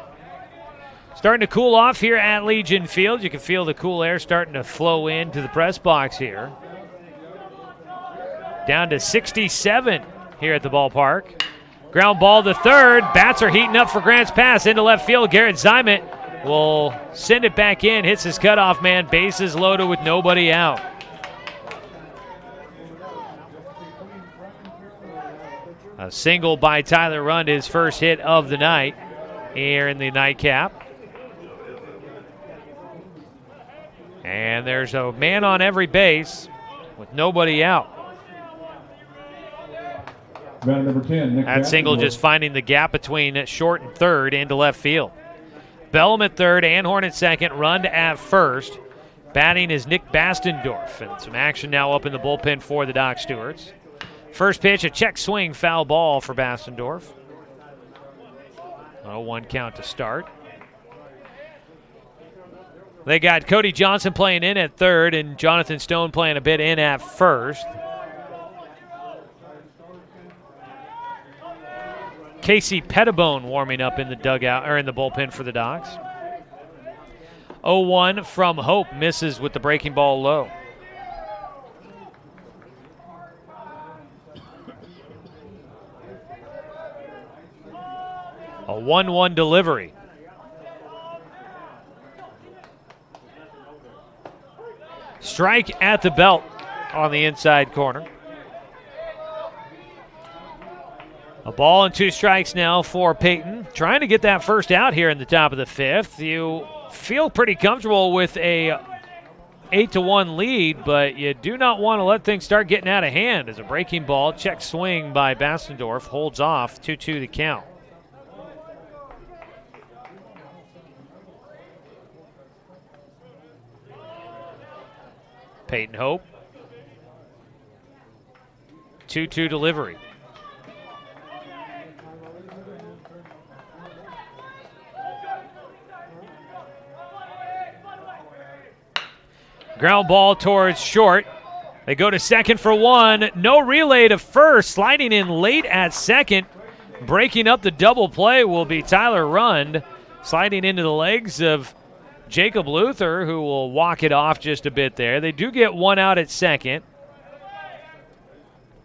Starting to cool off here at Legion Field. You can feel the cool air starting to flow into the press box here. Down to 67 here at the ballpark. Ground ball to third. Bats are heating up for Grant's pass into left field. Garrett Zimet will send it back in. Hits his cutoff man. Bases loaded with nobody out. A single by Tyler Rund, his first hit of the night here in the nightcap. And there's a man on every base with nobody out. Number 10, Nick that single just finding the gap between short and third into left field. Bellum at third, Anhorn at second, Rund at first. Batting is Nick Bastendorf. And some action now up in the bullpen for the Doc Stewarts. First pitch, a check swing, foul ball for Bastendorf. 0-1 count to start. They got Cody Johnson playing in at third and Jonathan Stone playing a bit in at first. Casey Pettibone warming up in the dugout or in the bullpen for the Docs. 0-1 from Hope, misses with the breaking ball low. A 1-1 delivery. Strike at the belt on the inside corner. A ball and 2 strikes now for Peyton. Trying to get that first out here in the top of the 5th. You feel pretty comfortable with a 8-1 lead, but you do not want to let things start getting out of hand as a breaking ball. Check swing by Bastendorf holds off. 2-2 the count. Peyton Hope. 2-2 delivery. Ground ball towards short. They go to second for 1. No relay to first. Sliding in late at second. Breaking up the double play will be Tyler Rund. Sliding into the legs of Jacob Luther, who will walk it off just a bit there. They do get 1 out at second.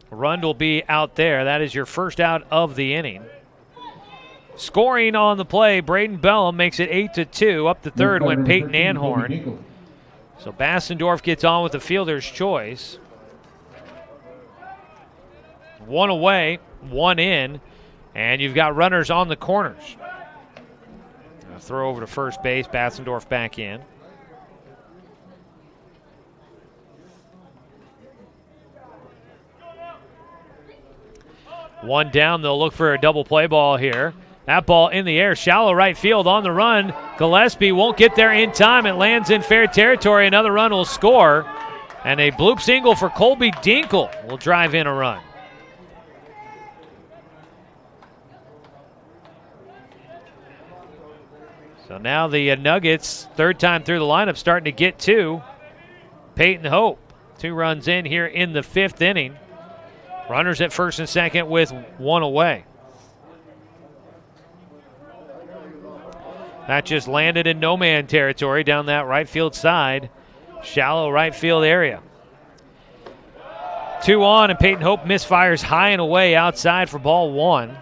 Rund will be out there. That is your first out of the inning. Scoring on the play, Braden Bellum makes it 8-2. Up to third went Peyton Anhorn. So Bastendorf gets on with the fielder's choice. 1 away, 1 in, and you've got runners on the corners. Throw over to first base, Bastendorf back in. One down, they'll look for a double play ball here. That ball in the air, shallow right field on the run. Gillespie won't get there in time. It lands in fair territory. Another run will score. And a bloop single for Colby Dinkle will drive in a run. So now the Nuggets, third time through the lineup, starting to get to Peyton Hope. 2 runs in here in the 5th inning. Runners at first and second with 1 away. That just landed in no-man territory down that right field side. Shallow right field area. 2 on, and Peyton Hope misfires high and away outside for ball 1.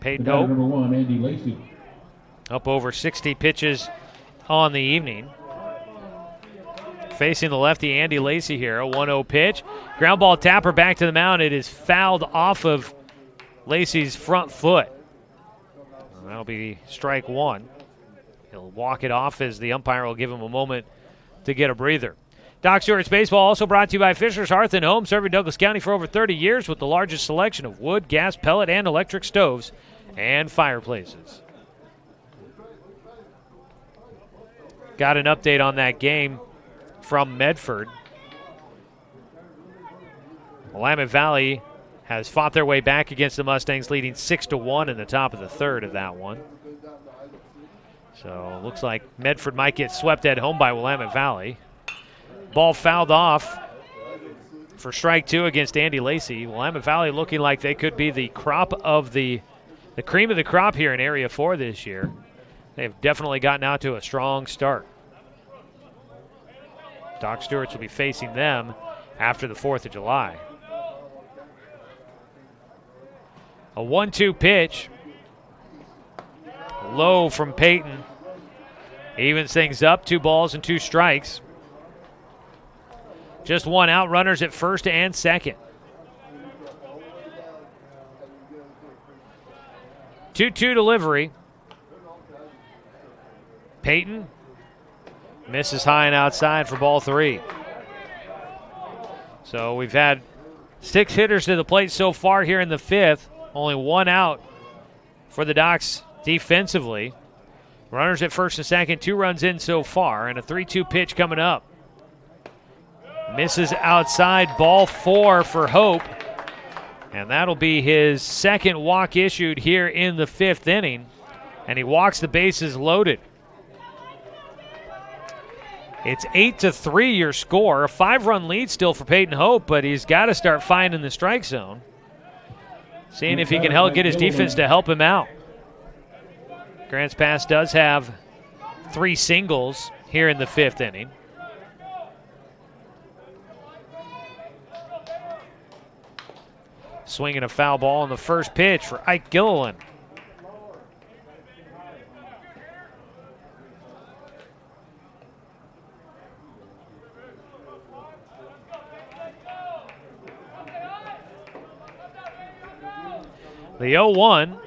Peyton Hope. Number 1, Andy Lacey. Up over 60 pitches on the evening. Facing the lefty, Andy Lacey here. A 1-0 pitch. Ground ball tapper back to the mound. It is fouled off of Lacey's front foot. That'll be strike 1. He'll walk it off as the umpire will give him a moment to get a breather. Doc Stewart's Baseball also brought to you by Fisher's Hearth and Home, serving Douglas County for over 30 years with the largest selection of wood, gas, pellet, and electric stoves and fireplaces. Got an update on that game from Medford. Willamette Valley has fought their way back against the Mustangs, leading 6-1 in the top of the third of that one. So looks like Medford might get swept at home by Willamette Valley. Ball fouled off for strike 2 against Andy Lacey. Willamette Valley looking like they could be the crop of the cream of the crop here in Area 4 this year. They've definitely gotten out to a strong start. Doc Stewart's will be facing them after the 4th of July. A 1-2 pitch. Low from Peyton. Evens things up, 2 balls and 2 strikes. Just 1 out, runners at first and second. 2-2 delivery. Peyton misses high and outside for ball 3. So we've had 6 hitters to the plate so far here in the 5th. Only 1 out for the Docs defensively. Runners at first and second, 2 runs in so far, and a 3-2 pitch coming up. Misses outside, ball 4 for Hope. And that'll be his second walk issued here in the 5th inning. And he walks the bases loaded. It's 8-3 your score. A 5-run lead still for Peyton Hope, but he's got to start finding the strike zone. Seeing if he can get his defense to help him out. Grants Pass does have 3 singles here in the 5th inning. Swinging a foul ball on the first pitch for Ike Gilliland. The 0-1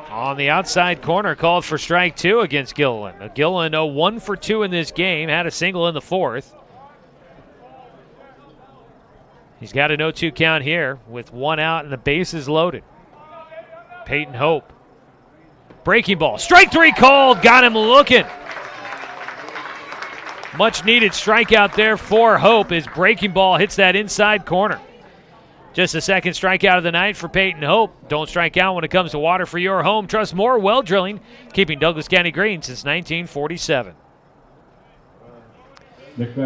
on the outside corner called for strike 2 against Gilliland. Gilliland 0-1 for 2 in this game, had a single in the 4th. He's got a 0-2 count here with 1 out and the bases loaded. Peyton Hope. Breaking ball. Strike 3 called. Got him looking. Much needed strikeout there for Hope as breaking ball hits that inside corner. Just the second strikeout of the night for Peyton Hope. Don't strike out when it comes to water for your home. Trust more well drilling, keeping Douglas County green since 1947.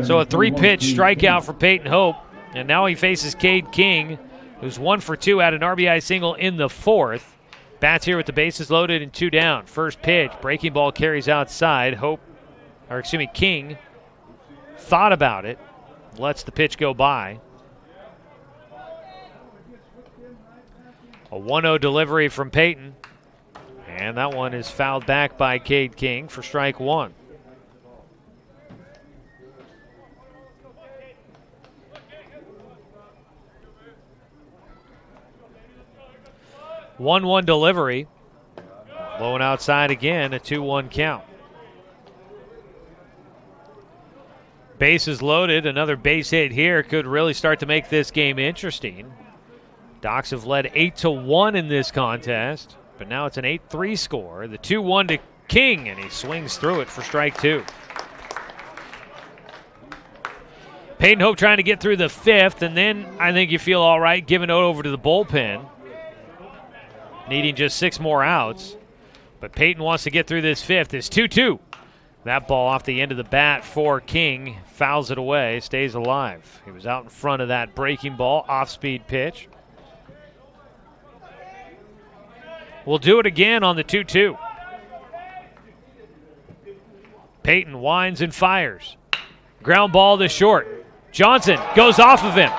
So a 3-pitch strikeout for Peyton Hope. And now he faces Cade King, who's 1 for 2, had an RBI single in the 4th. Bats here with the bases loaded and 2 down. First pitch, breaking ball carries outside. King thought about it, lets the pitch go by. A 1-0 delivery from Peyton. And that one is fouled back by Cade King for strike 1. One delivery. Low and outside again, a 2-1 count. Bases loaded, another base hit here could really start to make this game interesting. Docs have led 8-1 in this contest, but now it's an 8-3 score. The 2-1 to King, and he swings through it for strike 2. Peyton Hope trying to get through the 5th, and then I think you feel all right giving it over to the bullpen, needing just 6 more outs. But Peyton wants to get through this 5th. It's 2-2. That ball off the end of the bat for King. Fouls it away, stays alive. He was out in front of that breaking ball, off-speed pitch. We'll do it again on the 2-2. Peyton winds and fires. Ground ball to short. Johnson goes off of him.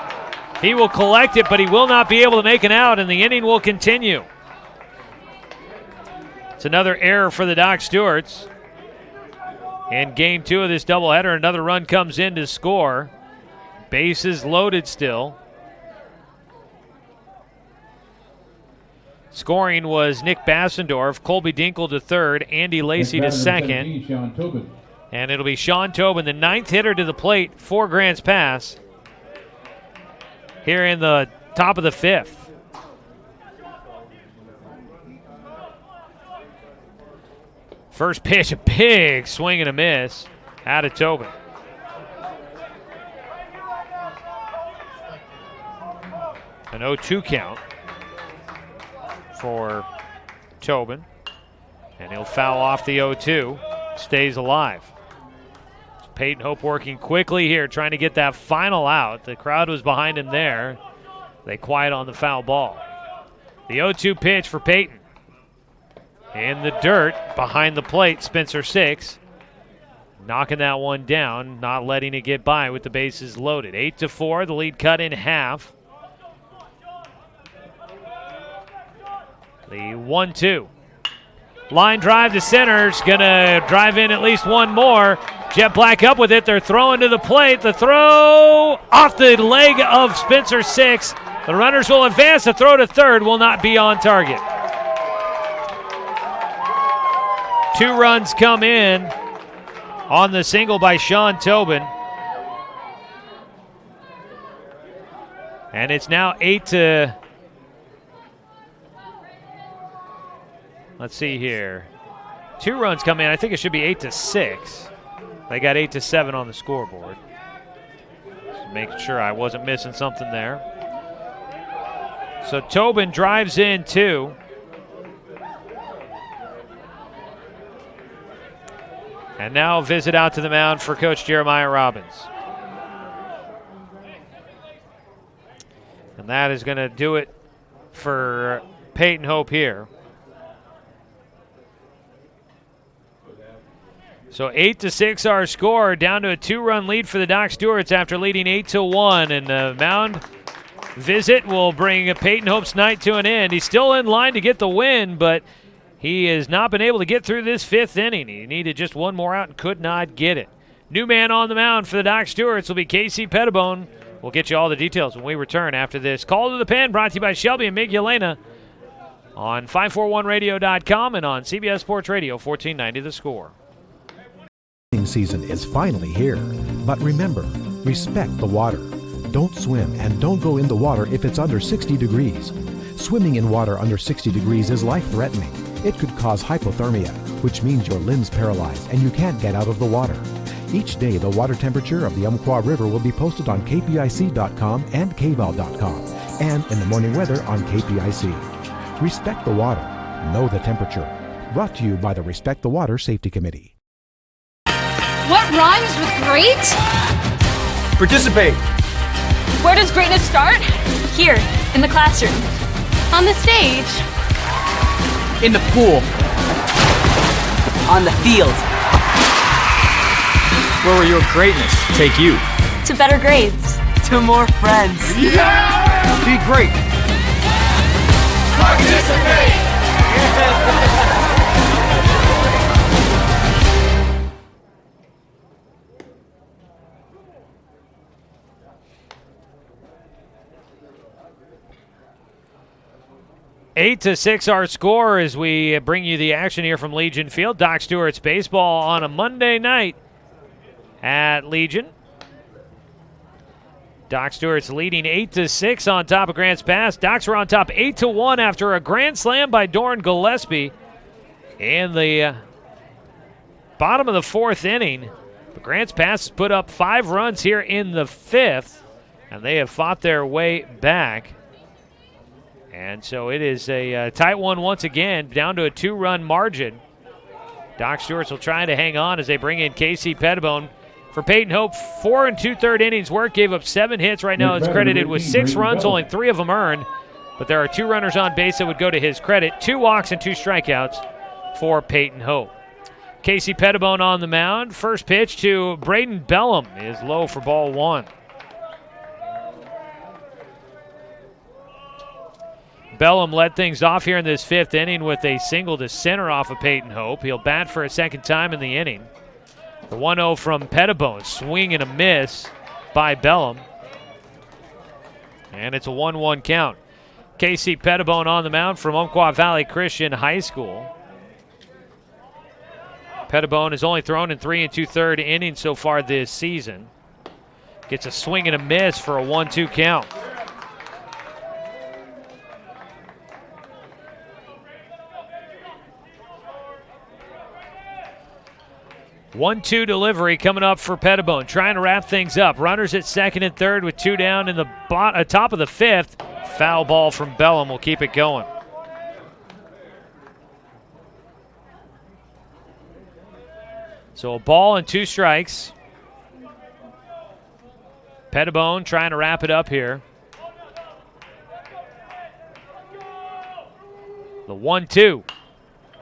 He will collect it, but he will not be able to make an out, and the inning will continue. It's another error for the Doc Stewarts. In game 2 of this doubleheader, another run comes in to score. Bases loaded still. Scoring was Nick Bassendorf, Colby Dinkle to third, Andy Lacey to second. And it'll be Sean Tobin, the 9th hitter to the plate for Grants Pass here in the top of the 5th. First pitch, a big swing and a miss out of Tobin. An 0-2 count for Tobin. And he'll foul off the 0-2. Stays alive. Peyton Hope working quickly here, trying to get that final out. The crowd was behind him there. They quiet on the foul ball. The 0-2 pitch for Peyton. In the dirt, behind the plate, Spencer 6. Knocking that one down, not letting it get by with the bases loaded. 8-4, the lead cut in half. The 1-2. Line drive to center. Is going to drive in at least one more. Jet Black up with it. They're throwing to the plate. The throw off the leg of Spencer 6. The runners will advance. The throw to third will not be on target. 2 runs come in on the single by Sean Tobin. And it's now 8-. Let's see here. 2 runs come in. I think it should be 8-6. They got 8-7 on the scoreboard. Just making sure I wasn't missing something there. So Tobin drives in 2. And now visit out to the mound for Coach Jeremiah Robbins. And that is going to do it for Peyton Hope here. So 8-6 our score, down to a 2-run lead for the Doc Stewarts after leading 8-1. And the mound visit will bring Peyton Hope's night to an end. He's still in line to get the win, but he has not been able to get through this 5th inning. He needed just one more out and could not get it. New man on the mound for the Doc Stewarts will be Casey Pettibone. We'll get you all the details when we return after this Call to the Pen, brought to you by Shelby and Migulena on 541radio.com and on CBS Sports Radio 1490 The Score. Season is finally here, but remember, respect the water. Don't swim and don't go in the water if it's under 60 degrees. Swimming in water under 60 degrees is life-threatening. It could cause hypothermia, which means your limbs paralyzed and you can't get out of the water. Each day, the water temperature of the Umpqua River will be posted on kpic.com and kval.com, and in the morning weather on KPIC. Respect the water. Know the temperature. Brought to you by the Respect the Water Safety Committee. What rhymes with great? Participate. Where does greatness start? Here, in the classroom. On the stage. In the pool. On the field. Where will your greatness take you? To better grades. To more friends. Yeah! Be great. Participate. 8-6 our score as we bring you the action here from Legion Field. Doc Stewart's baseball on a Monday night at Legion. Doc Stewart's leading 8-6 on top of Grants Pass. Docs are on top 8-1 after a grand slam by Doran Gillespie in the bottom of the 4th inning. But Grants Pass has put up 5 runs here in the 5th, and they have fought their way back. And so it is a tight one once again, down to a 2-run margin. Doc Stewart's will try to hang on as they bring in Casey Pettibone. For Peyton Hope, 4 2/3 innings work, gave up 7 hits. Right now it's credited with 6 runs, only 3 of them earned. But there are 2 runners on base that would go to his credit. 2 walks and 2 strikeouts for Peyton Hope. Casey Pettibone on the mound. First pitch to Braden Bellum is low for ball 1. Bellum led things off here in this 5th inning with a single to center off of Peyton Hope. He'll bat for a second time in the inning. The 1-0 from Pettibone, swing and a miss by Bellum. And it's a 1-1 count. Casey Pettibone on the mound from Umpqua Valley Christian High School. Pettibone has only thrown in 3 2/3 innings so far this season. Gets a swing and a miss for a 1-2 count. One-two delivery coming up for Pettibone, trying to wrap things up. Runners at second and third with 2 down in the top of the 5th. foul ball from Bellum will keep it going. So a ball and 2 strikes. Pettibone trying to wrap it up here. The 1-2.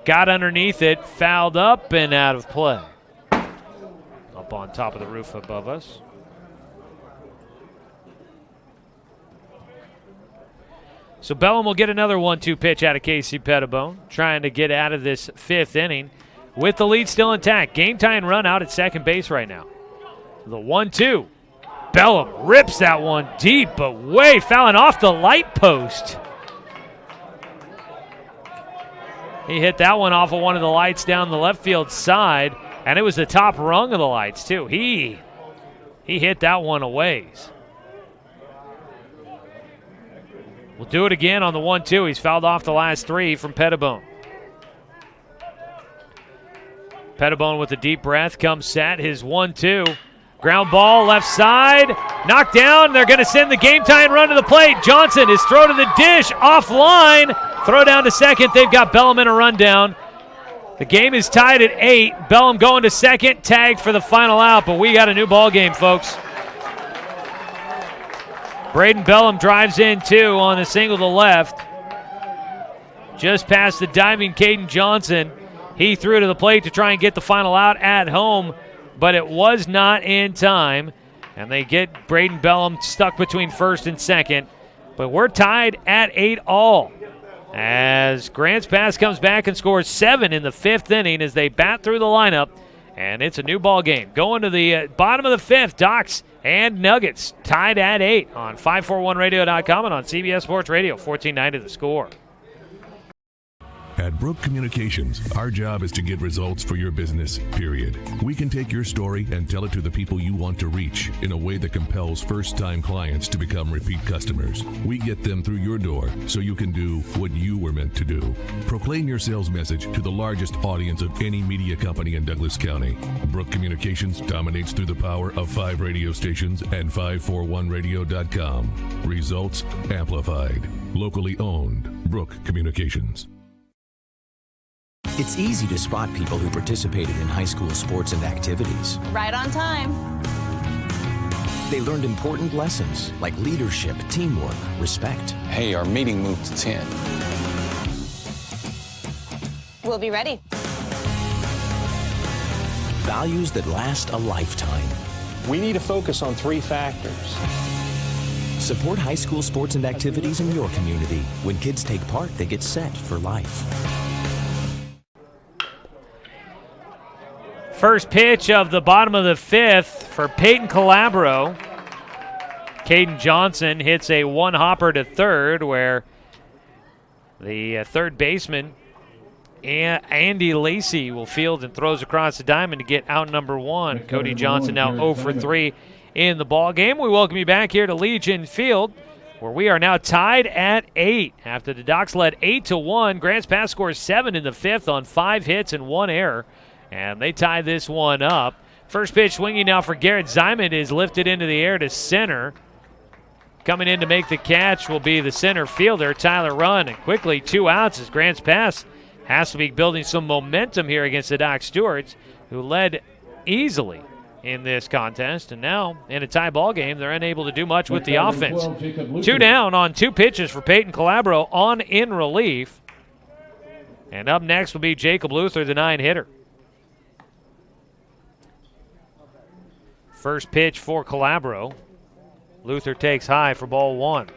Got underneath it, fouled up and out of play. Up on top of the roof above us. So Bellum will get another 1-2 pitch out of Casey Pettibone, trying to get out of this 5th inning with the lead still intact. Game tying run out at second base right now. The 1-2. Bellum rips that one deep, but way fouling off the light post. He hit that one off of one of the lights down the left field side, and it was the top rung of the lights, too. He hit that one a ways. We'll do it again on the 1-2. He's fouled off the last 3 from Pettibone. Pettibone with a deep breath comes set. His 1-2. Ground ball left side. Knocked down. They're going to send the game-tying run to the plate. Johnson is thrown to the dish. Offline. Throw down to second. They've got Bellum in a rundown. The game is tied at 8. Bellum going to second. Tagged for the final out, but we got a new ball game, folks. Braden Bellum drives in 2 on a single to left. Just past the diving Caden Johnson. He threw to the plate to try and get the final out at home, but it was not in time. And they get Braden Bellum stuck between first and second. But we're tied at 8 all. As Grants Pass comes back and scores 7 in the 5th inning as they bat through the lineup. And it's a new ball game. Going to the bottom of the 5th, Docs and Nuggets tied at 8 on 541radio.com and on CBS Sports Radio, 1490 The Score. At Brook Communications, our job is to get results for your business, period. We can take your story and tell it to the people you want to reach in a way that compels first-time clients to become repeat customers. We get them through your door so you can do what you were meant to do. Proclaim your sales message to the largest audience of any media company in Douglas County. Brook Communications dominates through the power of 5 radio stations and 541radio.com. Results amplified. Locally owned. Brook Communications. It's easy to spot people who participated in high school sports and activities. Right on time. They learned important lessons like leadership, teamwork, respect. Hey, our meeting moved to 10. We'll be ready. Values that last a lifetime. We need to focus on 3 factors. Support high school sports and activities in your community. When kids take part, they get set for life. First pitch of the bottom of the 5th for Peyton Calabro. Caden Johnson hits a one-hopper to third where the third baseman, Andy Lacey, will field and throws across the diamond to get out number 1. Cody Johnson now 0 for 3 in the ball game. We welcome you back here to Legion Field, where we are now tied at 8. After the Docs led 8-1, Grants Pass scores 7 in the 5th on 5 hits and 1 error. And they tie this one up. First pitch swinging now for Garrett Zyman is lifted into the air to center. Coming in to make the catch will be the center fielder, Tyler Runn. And quickly 2 outs as Grants Pass has to be building some momentum here against the Doc Stewarts, who led easily in this contest. And now in a tie ball game, they're unable to do much with the offense. 2 down on 2 pitches for Peyton Calabro on in relief. And up next will be Jacob Luther, the 9-hitter. First pitch for Calabro. Luther takes high for ball 1.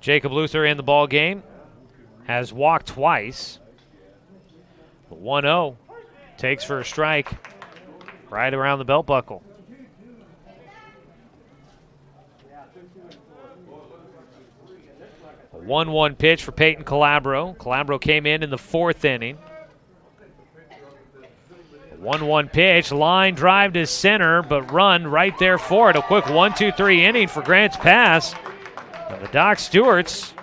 Jacob Luther in the ball game has walked twice. 1-0 takes for a strike right around the belt buckle. A 1-1 pitch for Peyton Calabro. Calabro came in the 4th inning. 1-1 pitch, line drive to center, but run right there for it. A quick 1-2-3 inning for Grants Pass. And the Doc Stewarts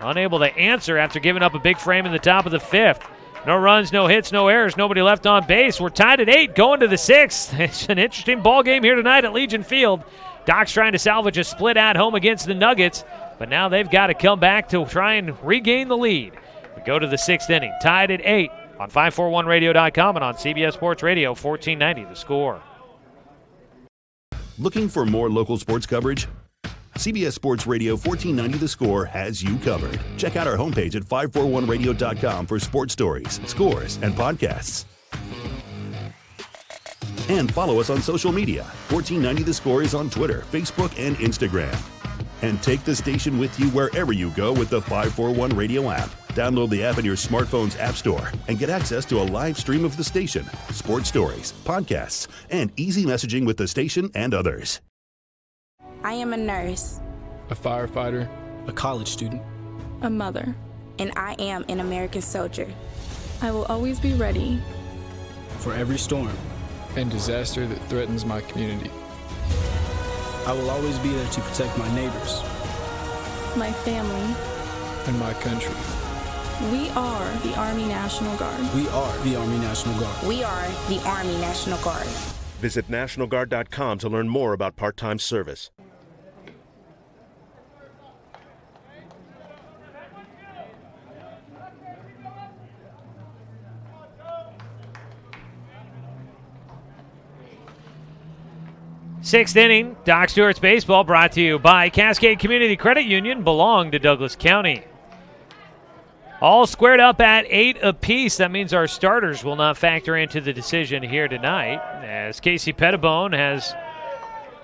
unable to answer after giving up a big frame in the top of the 5th. No runs, no hits, no errors, nobody left on base. We're tied at 8 going to the 6th. It's an interesting ball game here tonight at Legion Field. Docs trying to salvage a split at home against the Nuggets, but now they've got to come back to try and regain the lead. We go to the 6th inning, tied at 8 on 541radio.com and on CBS Sports Radio 1490 The Score. Looking for more local sports coverage? CBS Sports Radio 1490 The Score has you covered. Check out our homepage at 541radio.com for sports stories, scores, and podcasts. And follow us on social media. 1490 The Score is on Twitter, Facebook, and Instagram. And take the station with you wherever you go with the 541 Radio app. Download the app in your smartphone's app store and get access to a live stream of the station, sports stories, podcasts, and easy messaging with the station and others. I am a nurse, a firefighter, a college student, a mother, and I am an American soldier. I will always be ready for every storm and disaster that threatens my community. I will always be there to protect my neighbors, my family, and my country. We are the Army National Guard. We are the Army National Guard. We are the Army National Guard. Visit nationalguard.com to learn more about part-time service. Sixth inning, Doc Stewart's baseball brought to you by Cascade Community Credit Union, belong to Douglas County. All squared up at 8 apiece. That means our starters will not factor into the decision here tonight, as Casey Pettibone has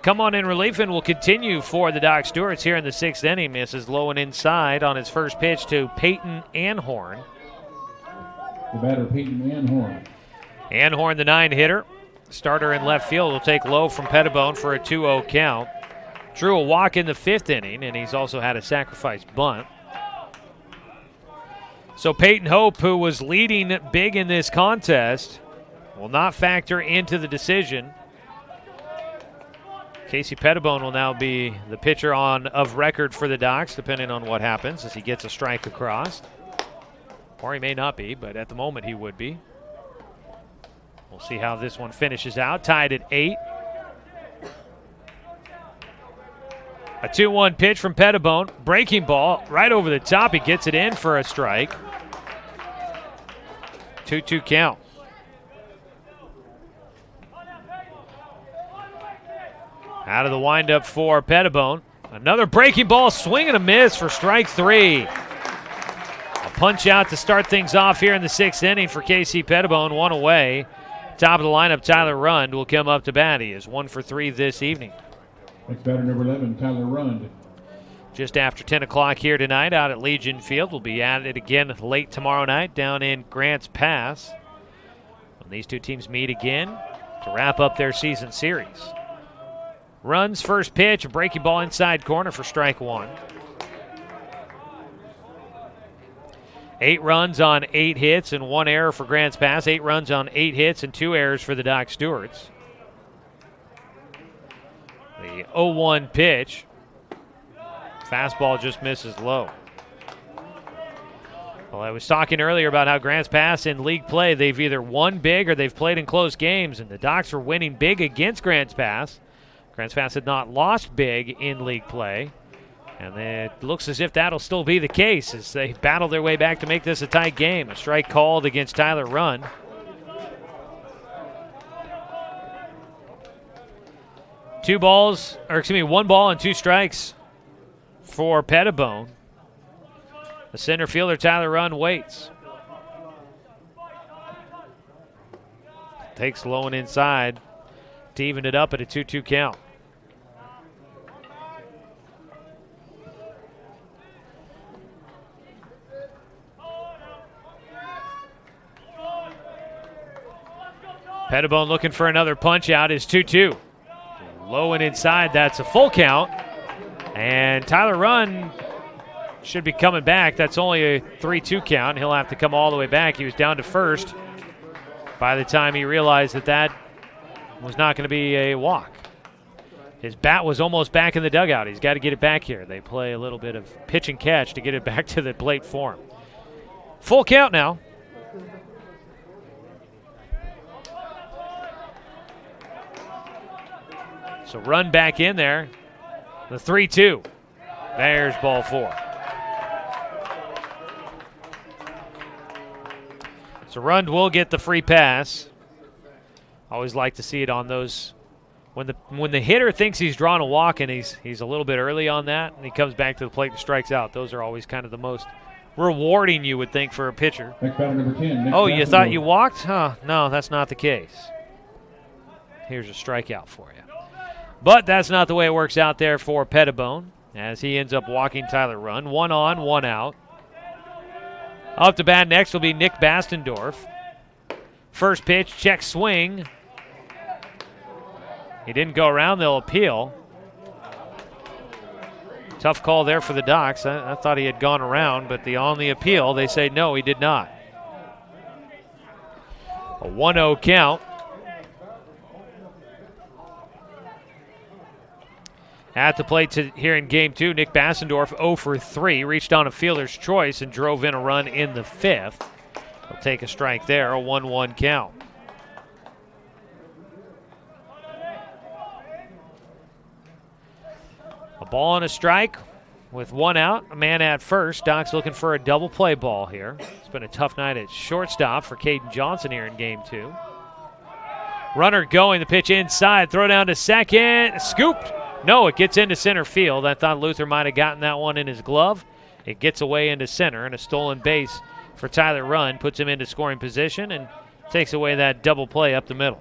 come on in relief and will continue for the Doc Stewarts here in the 6th inning. Misses low and inside on his first pitch to Peyton Anhorn. The batter, Peyton Anhorn. Anhorn, the 9-hitter. Starter in left field will take low from Pettibone for a 2-0 count. Drew a walk in the 5th inning, and he's also had a sacrifice bunt. So Peyton Hope, who was leading big in this contest, will not factor into the decision. Casey Pettibone will now be the pitcher of record for the Docs, depending on what happens as he gets a strike across. Or he may not be, but at the moment he would be. We'll see how this one finishes out. Tied at 8. A 2-1 pitch from Pettibone. Breaking ball right over the top. He gets it in for a strike. 2-2 count. Out of the windup for Pettibone. Another breaking ball, swing and a miss for strike 3. A punch out to start things off here in the 6th inning for KC Pettibone. One away. Top of the lineup, Tyler Rund will come up to bat. He is 1 for 3 this evening. Next batter, number 11, Tyler Rund. Just after 10 o'clock here tonight out at Legion Field. We'll be at it again late tomorrow night down in Grants Pass, when these two teams meet again to wrap up their season series. Rund's first pitch, a breaking ball inside corner for strike 1. 8 runs on 8 hits and 1 error for Grants Pass. 8 runs on 8 hits and 2 errors for the Doc Stewarts. The 0-1 pitch. Fastball just misses low. Well, I was talking earlier about how Grants Pass in league play, they've either won big or they've played in close games, and the Docs were winning big against Grants Pass. Grants Pass had not lost big in league play. And it looks as if that'll still be the case as they battle their way back to make this a tight game. A strike called against Tyler Rund. One ball and 2 strikes for Pettibone. The center fielder, Tyler Rund, waits. Takes low and inside to even it up at a 2-2 count. Pettibone looking for another punch out is 2-2. Low and inside, that's a full count. And Tyler Rund should be coming back. That's only a 3-2 count. He'll have to come all the way back. He was down to first by the time he realized that was not going to be a walk. His bat was almost back in the dugout. He's got to get it back here. They play a little bit of pitch and catch to get it back to the plate form. Full count now. So run back in there. The 3-2. There's ball 4. So Rund will get the free pass. Always like to see it on those. When the hitter thinks he's drawn a walk and he's a little bit early on that, and he comes back to the plate and strikes out, those are always kind of the most rewarding, you would think, for a pitcher. Next batter, number 10. Oh, you thought you walked? Huh? No, that's not the case. Here's a strikeout for you. But that's not the way it works out there for Pettibone, as he ends up walking Tyler Rund. 1 on, 1 out. Up to bat next will be Nick Bastendorf. First pitch, check swing. He didn't go around, they'll appeal. Tough call there for the Docs. I thought he had gone around, but on the appeal, they say no, he did not. A 1-0 count. At the plate here in Game 2, Nick Bastendorf 0 for 3, reached on a fielder's choice and drove in a run in the 5th. He'll take a strike there, a 1-1 count. A ball and a strike with 1 out, a man at first. Doc's looking for a double play ball here. It's been a tough night at shortstop for Caden Johnson here in Game 2. Runner going, the pitch inside, throw down to second, scooped. No, it gets into center field. I thought Luther might have gotten that one in his glove. It gets away into center, and a stolen base for Tyler Rund puts him into scoring position and takes away that double play up the middle.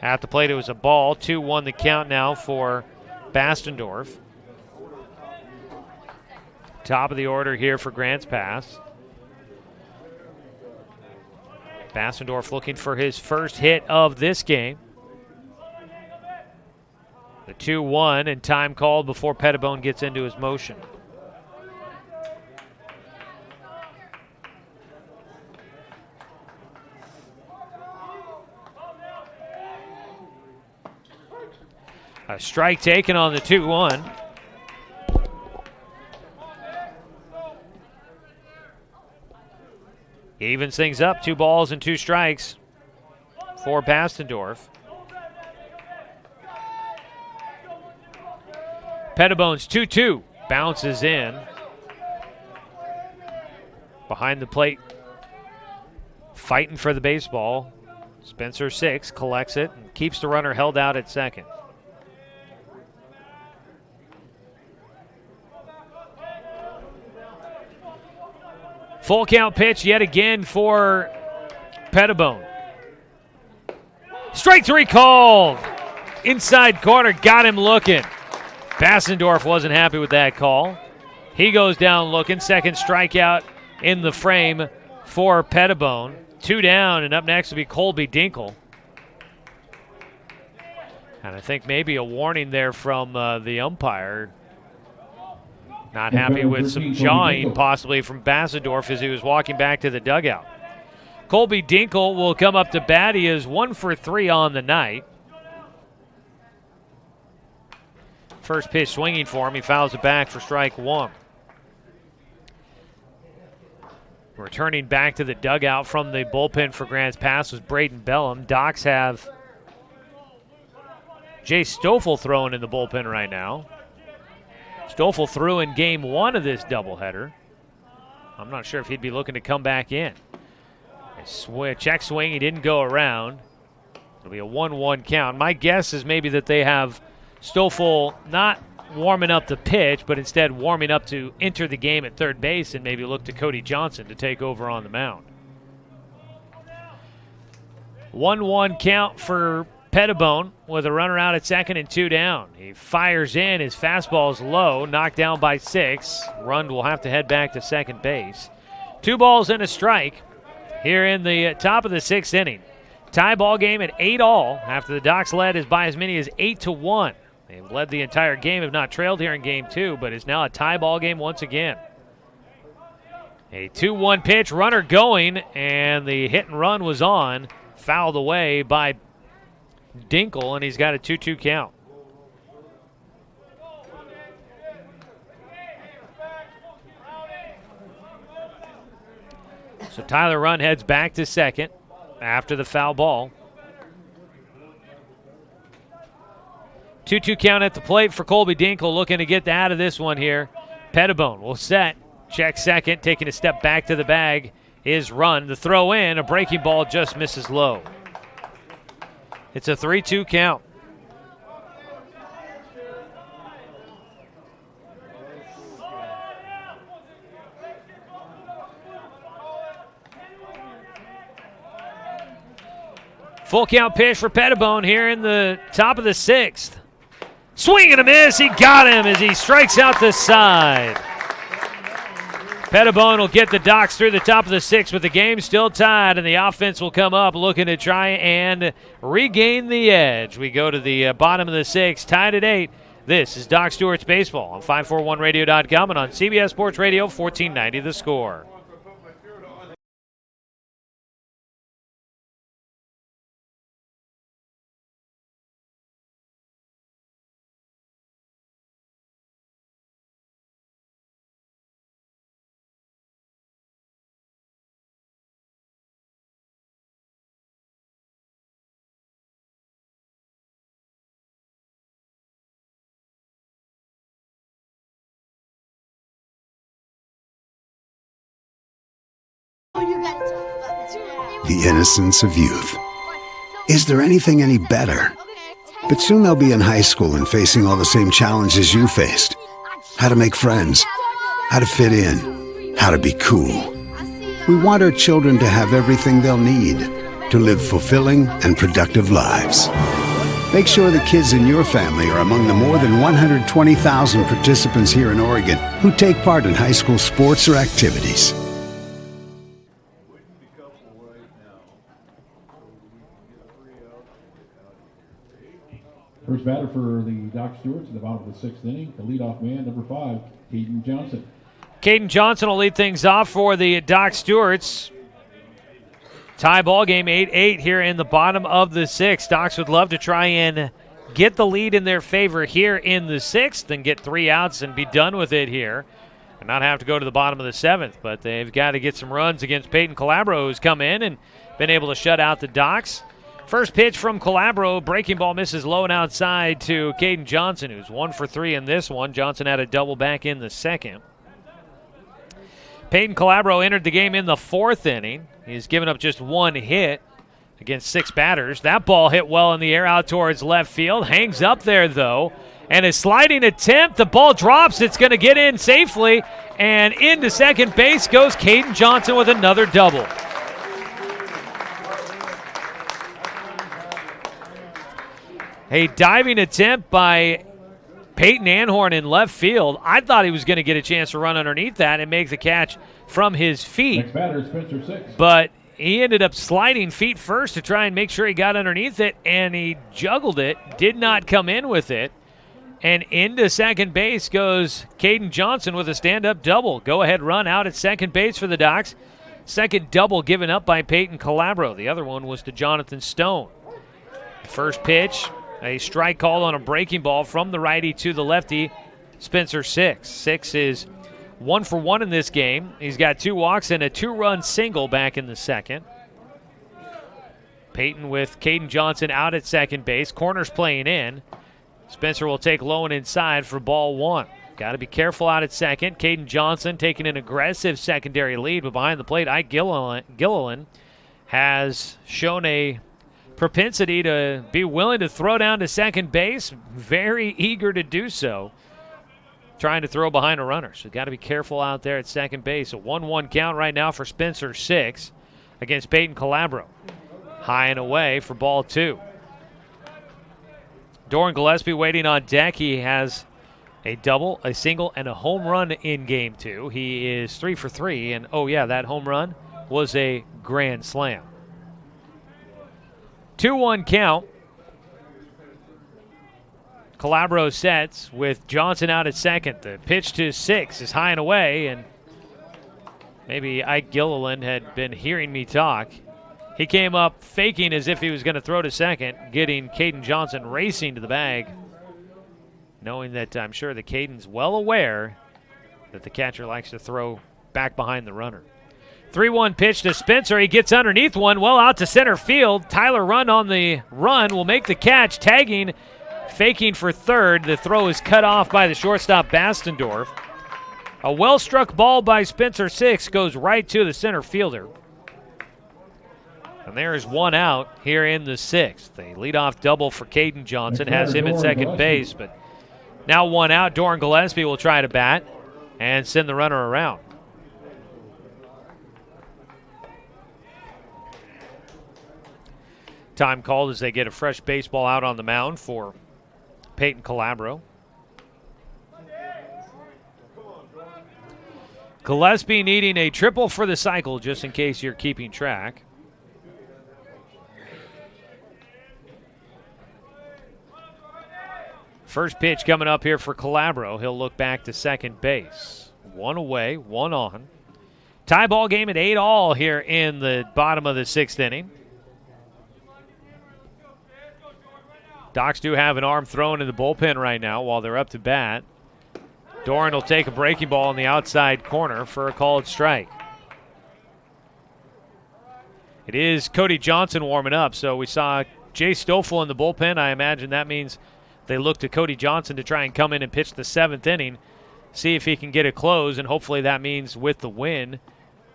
At the plate, it was a ball. 2-1 the count now for Bastendorf. Top of the order here for Grants Pass. Bastendorf looking for his first hit of this game. The 2-1 and time called before Pettibone gets into his motion. A strike taken on the 2-1. Evens things up, 2 balls and 2 strikes for Bastendorf. Pettibone's 2-2 bounces in. Behind the plate, fighting for the baseball. Spencer 6 collects it and keeps the runner held out at second. Full count pitch yet again for Pettibone. Strike 3 called. Inside corner, got him looking. Bastendorf wasn't happy with that call. He goes down looking. Second strikeout in the frame for Pettibone. 2 down, and up next will be Colby Dinkle. And I think maybe a warning there from the umpire. Not happy with some jawing possibly from Bastendorf as he was walking back to the dugout. Colby Dinkle will come up to bat. He is 1 for 3 on the night. First pitch swinging for him. He fouls it back for strike 1. Returning back to the dugout from the bullpen for Grants Pass was Braden Bellum. Docs have Jay Stoffel throwing in the bullpen right now. Stoffel threw in Game 1 of this doubleheader. I'm not sure if he'd be looking to come back in. Check swing, he didn't go around. It'll be a 1-1 count. My guess is maybe that they have Stoffel not warming up the pitch, but instead warming up to enter the game at third base and maybe look to Cody Johnson to take over on the mound. 1-1 count for Pettibone with a runner out at second and 2 down. He fires in. His fastball is low, knocked down by 6. Rund will have to head back to second base. 2 balls and a strike here in the top of the 6th inning. Tie ball game at 8-all after the Docs led as by as many as 8-1. They've led the entire game, have not trailed here in Game 2, but it's now a tie ball game once again. A 2-1 pitch, runner going, and the hit and run was on. Fouled away by Dinkle, and he's got a 2-2 count. So Tyler Rund heads back to second after the foul ball. 2-2 count at the plate for Colby Dinkle, looking to get out of this one here. Pettibone will set. Check second, taking a step back to the bag is Run. The throw in, a breaking ball just misses low. It's a 3-2 count. Full count pitch for Pettibone here in the top of the 6th. Swing and a miss. He got him as he strikes out the side. Pettibone will get the Docs through the top of the 6th with the game still tied, and the offense will come up looking to try and regain the edge. We go to the bottom of the 6th, tied at 8. This is Doc Stewart's Baseball on 541radio.com and on CBS Sports Radio 1490 The Score. The innocence of youth. Is there anything any better? But soon they'll be in high school and facing all the same challenges you faced. How to make friends, how to fit in, how to be cool. We want our children to have everything they'll need to live fulfilling and productive lives. Make sure the kids in your family are among the more than 120,000 participants here in Oregon who take part in high school sports or activities. First batter for the Doc Stewarts at the bottom of the 6th inning, the leadoff man, number 5, Caden Johnson. Caden Johnson will lead things off for the Doc Stewarts. Tie ball game, 8-8 here in the bottom of the 6th. Docs would love to try and get the lead in their favor here in the 6th and get 3 outs and be done with it here and not have to go to the bottom of the 7th. But they've got to get some runs against Peyton Calabro, who's come in and been able to shut out the Docs. First pitch from Calabro, breaking ball misses low and outside to Caden Johnson, who's 1 for 3 in this one. Johnson had a double back in the 2nd. Peyton Calabro entered the game in the 4th inning. He's given up just 1 hit against 6 batters. That ball hit well in the air out towards left field. Hangs up there, though. And a sliding attempt. The ball drops. It's going to get in safely. And into second base goes Caden Johnson with another double. A diving attempt by Peyton Anhorn in left field. I thought he was going to get a chance to run underneath that and make the catch from his feet. Next batter, Spencer 6. But he ended up sliding feet first to try and make sure he got underneath it, and he juggled it, did not come in with it. And into second base goes Caden Johnson with a stand-up double. Go-ahead run out at second base for the Docs. Second double given up by Peyton Calabro. The other one was to Jonathan Stone. First pitch, a strike call on a breaking ball from the righty to the lefty, Spencer 6. 6 is 1 for 1 in this game. He's got 2 walks and a 2-run single back in the 2nd. Peyton with Caden Johnson out at second base. Corners playing in. Spencer will take low and inside for ball 1. Got to be careful out at 2nd. Caden Johnson taking an aggressive secondary lead, but behind the plate, Ike Gilliland has shown a propensity to be willing to throw down to second base. Very eager to do so. Trying to throw behind a runner. So got to be careful out there at second base. A 1-1 count right now for Spencer 6 against Peyton Calabro. High and away for ball 2. Doran Gillespie waiting on deck. He has a double, a single, and a home run in game 2. He is 3 for 3, and oh yeah, that home run was a grand slam. 2-1 count. Calabro sets with Johnson out at second. The pitch to 6 is high and away, and maybe Ike Gilliland had been hearing me talk. He came up faking as if he was going to throw to second, getting Caden Johnson racing to the bag, knowing that I'm sure that Caden's well aware that the catcher likes to throw back behind the runner. 3-1 pitch to Spencer. He gets underneath one, well out to center field. Tyler Run on the run will make the catch, tagging faking for third. The throw is cut off by the shortstop, Bastendorf. A well-struck ball by Spencer Six goes right to the center fielder. And there's one out here in the sixth. A leadoff double for Caden Johnson has him at second base, but now one out. Doran Gillespie will try to bat and send the runner around. Time called as they get a fresh baseball out on the mound for Peyton Calabro. Gillespie needing a triple for the cycle, just in case you're keeping track. First pitch coming up here for Calabro. He'll look back to second base. One away, one on. Tie ball game at 8-all here in the bottom of the sixth inning. Docs do have an arm thrown in the bullpen right now while they're up to bat. Doran will take a breaking ball in the outside corner for a called strike. It is Cody Johnson warming up, so we saw Jay Stoffel in the bullpen. I imagine that means they look to Cody Johnson to try and come in and pitch the seventh inning, see if he can get a close, and hopefully that means with the win,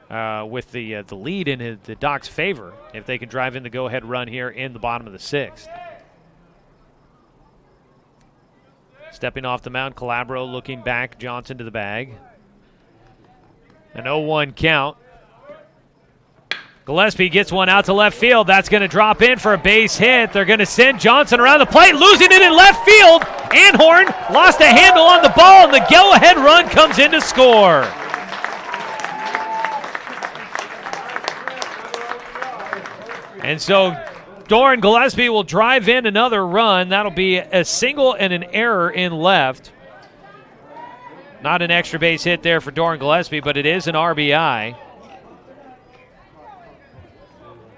with the lead in the Docs' favor, if they can drive in the go-ahead run here in the bottom of the sixth. Stepping off the mound, Calabro looking back, Johnson to the bag. An 0-1 count. Gillespie gets one out to left field. That's going to drop in for a base hit. They're going to send Johnson around the plate, losing it in left field. Anhorn lost a handle on the ball, and the go-ahead run comes in to score. And so Doran Gillespie will drive in another run. That'll be a single and an error in left. Not an extra base hit there for Doran Gillespie, but it is an RBI.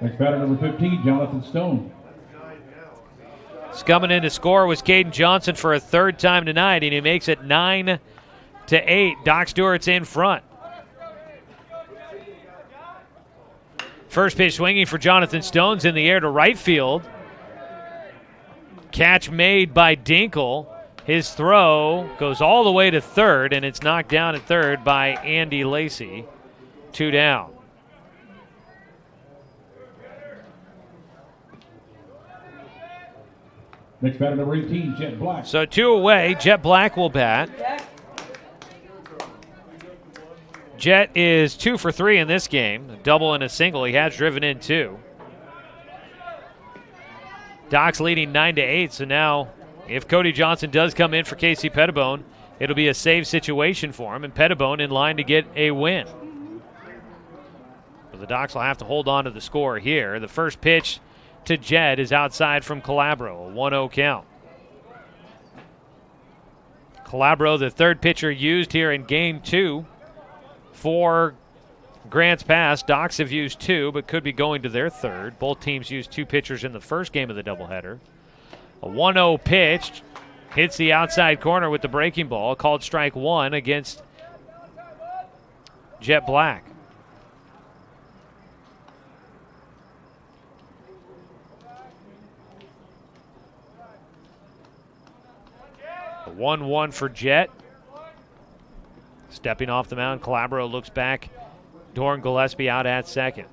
Next batter, number 15, Jonathan Stone. Coming in to score was Caden Johnson for a third time tonight, and he makes it 9-8. Doc Stewart's in front. First pitch swinging for Jonathan Stone's in the air to right field. Catch made by Dinkle. His throw goes all the way to third, and it's knocked down at third by Andy Lacey. 2 down. Next batter, number 18, Jet Black. So 2 away. Jet Black will bat. Jet is 2 for 3 in this game, a double and a single. He has driven in 2. Doc's leading 9-8, so now if Cody Johnson does come in for Casey Pettibone, it'll be a save situation for him, and Pettibone in line to get a win. But the Docs will have to hold on to the score here. The first pitch to Jet is outside from Calabro, a 1-0 count. Calabro, the third pitcher used here in Game 2. For Grants Pass, Docs have used 2, but could be going to their third. Both teams used 2 pitchers in the first game of the doubleheader. A 1-0 pitch hits the outside corner with the breaking ball. Called strike 1 against Jet Black. A 1-1 for Jet. Stepping off the mound, Calabro looks back. Doran Gillespie out at second.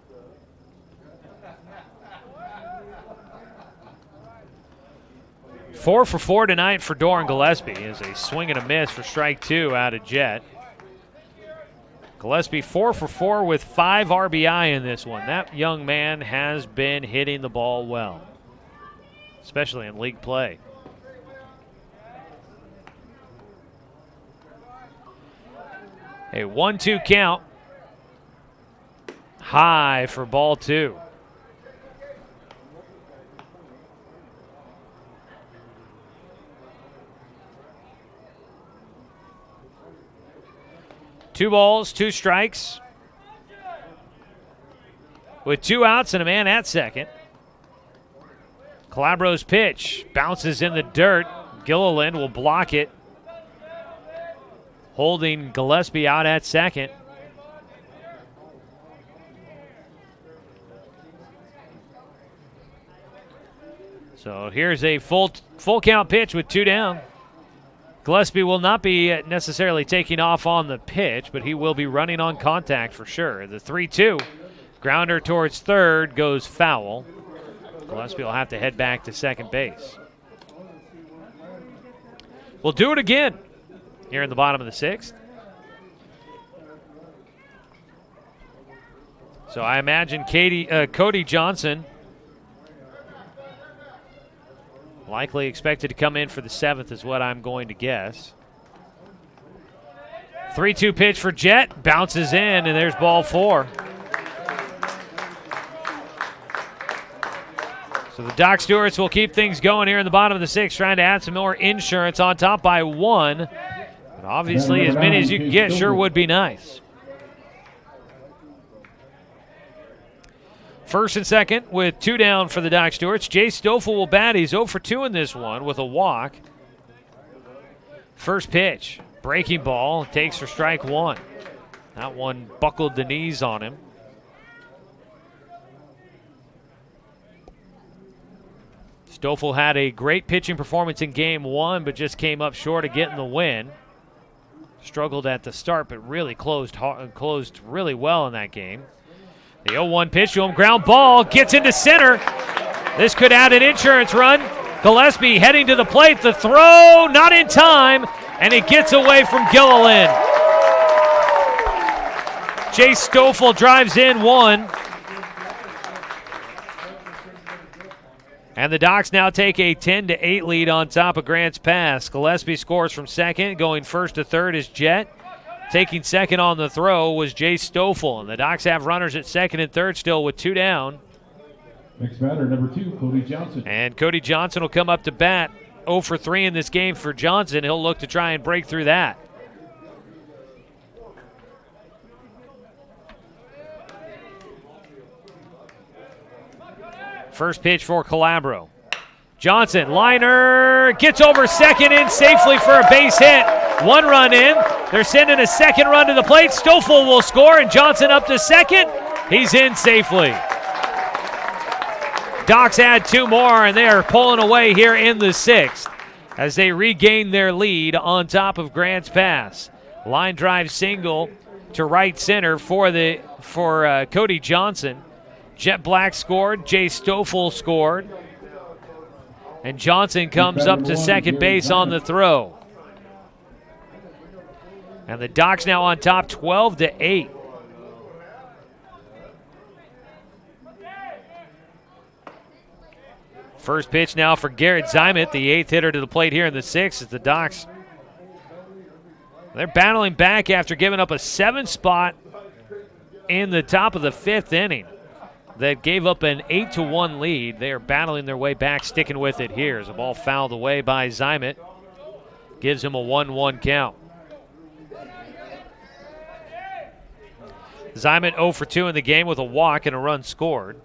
Four for 4 tonight for Doran Gillespie is a swing and a miss for strike 2 out of Jet. Gillespie 4 for 4 with 5 RBI in this one. That young man has been hitting the ball well, especially in league play. A 1-2 count. High for ball 2. Two balls, 2 strikes. With 2 outs and a man at second. Calabro's pitch bounces in the dirt. Gilliland will block it, holding Gillespie out at second. So here's a full count pitch with 2 down. Gillespie will not be necessarily taking off on the pitch, but he will be running on contact for sure. The 3-2. Grounder towards third goes foul. Gillespie will have to head back to second base. We'll do it again here in the bottom of the 6th. So I imagine Cody Johnson likely expected to come in for the 7th is what I'm going to guess. 3-2 pitch for Jet. Bounces in, and there's ball 4. So the Doc Stewarts will keep things going here in the bottom of the 6th, trying to add some more insurance, on top by 1. But obviously, as many as you can get sure would be nice. First and second with 2 down for the Doc Stewarts. Jay Stoffel will bat. He's 0 for 2 in this one with a walk. First pitch, breaking ball, takes for strike 1. That one buckled the knees on him. Stoffel had a great pitching performance in game 1, but just came up short of getting the win. Struggled at the start, but really closed really well in that game. The 0-1 pitch to him, ground ball, gets into center. This could add an insurance run. Gillespie heading to the plate. The throw, not in time, and it gets away from Gilliland. Jay Stoffel drives in 1. And the Docs now take a 10-8 lead on top of Grants Pass. Gillespie scores from second. Going first to third is Jet. Taking second on the throw was Jay Stoffel. And the Docs have runners at second and third still with 2 down. Next batter, number 2, Cody Johnson. And Cody Johnson will come up to bat. 0 for 3 in this game for Johnson. He'll look to try and break through that. First pitch for Calabro. Johnson, liner, gets over second in safely for a base hit. 1 run in. They're sending a second run to the plate. Stoffel will score, and Johnson up to second. He's in safely. Docs add 2 more, and they are pulling away here in the 6th as they regain their lead on top of Grants Pass. Line drive single to right center for Cody Johnson. Jet Black scored. Jay Stoffel scored. And Johnson comes up to second base on the throw. And the Docs now on top 12-8. First pitch now for Garrett Zimet, the 8th hitter to the plate here in the 6th as the Docs. They're battling back after giving up a 7 spot in the top of the 5th inning that gave up an 8-1 lead. They are battling their way back, sticking with it here as a ball fouled away by Zimet. Gives him a 1-1 count. Zimet 0 for 2 in the game with a walk and a run scored.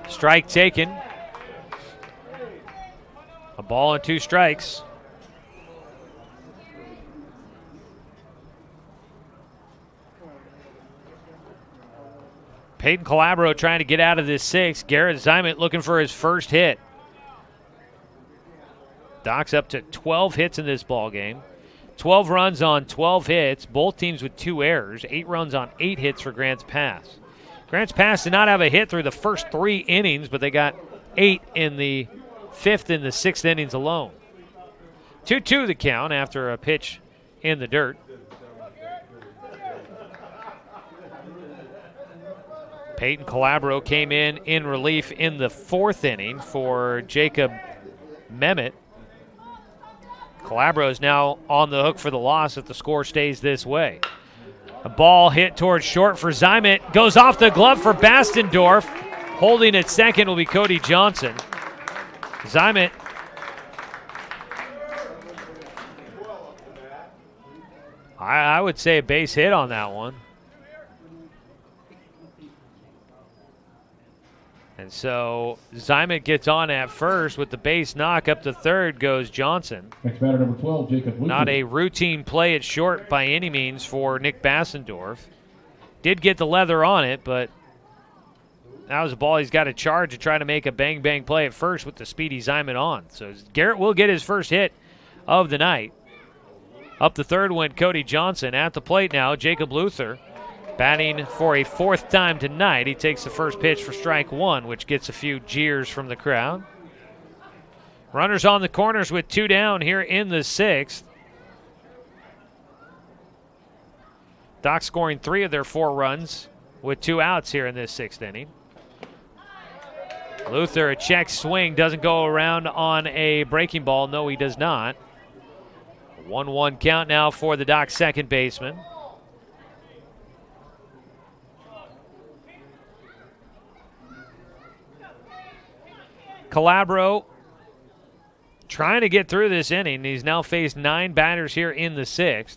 Strike taken. A ball and 2 strikes. Peyton Calabro trying to get out of this 6th. Garrett Zimet looking for his first hit. Doc's up to 12 hits in this ball game. 12 runs on 12 hits. Both teams with 2 errors. 8 runs on 8 hits for Grants Pass. Grants Pass did not have a hit through the first 3 innings, but they got 8 in the 5th and the 6th innings alone. 2-2 the count after a pitch in the dirt. Peyton Calabro came in relief in the 4th inning for Jacob Mehmet. Calabro is now on the hook for the loss if the score stays this way. A ball hit towards short for Zimet. Goes off the glove for Bastendorf. Holding at second will be Cody Johnson. Zimet I would say a base hit on that one. And so Zymet gets on at first with the base knock. Up to third goes Johnson. Next batter, number 12, Jacob Luther. Not a routine play at short by any means for Nick Bassendorf. Did get the leather on it, but that was a ball he's got to charge to try to make a bang-bang play at first with the speedy Zymet on. So Garrett will get his first hit of the night. Up the third went Cody Johnson. At the plate now, Jacob Luther batting for a fourth time tonight. He takes the first pitch for strike one, which gets a few jeers from the crowd. Runners on the corners with 2 down here in the sixth. Docs scoring 3 of their 4 runs with 2 outs here in this 6th inning. Luther, a check swing, doesn't go around on a breaking ball. No, he does not. 1-1 count now for the Docs second baseman. Calabro trying to get through this inning. He's now faced 9 batters here in the 6th.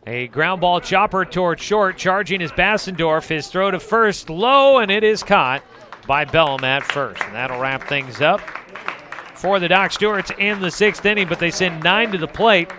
A ground ball chopper toward short, charging is Bassendorf. His throw to first low, and it is caught by Bellum at first. And that'll wrap things up for the Doc Stewarts in the 6th inning, but they send 9 to the plate,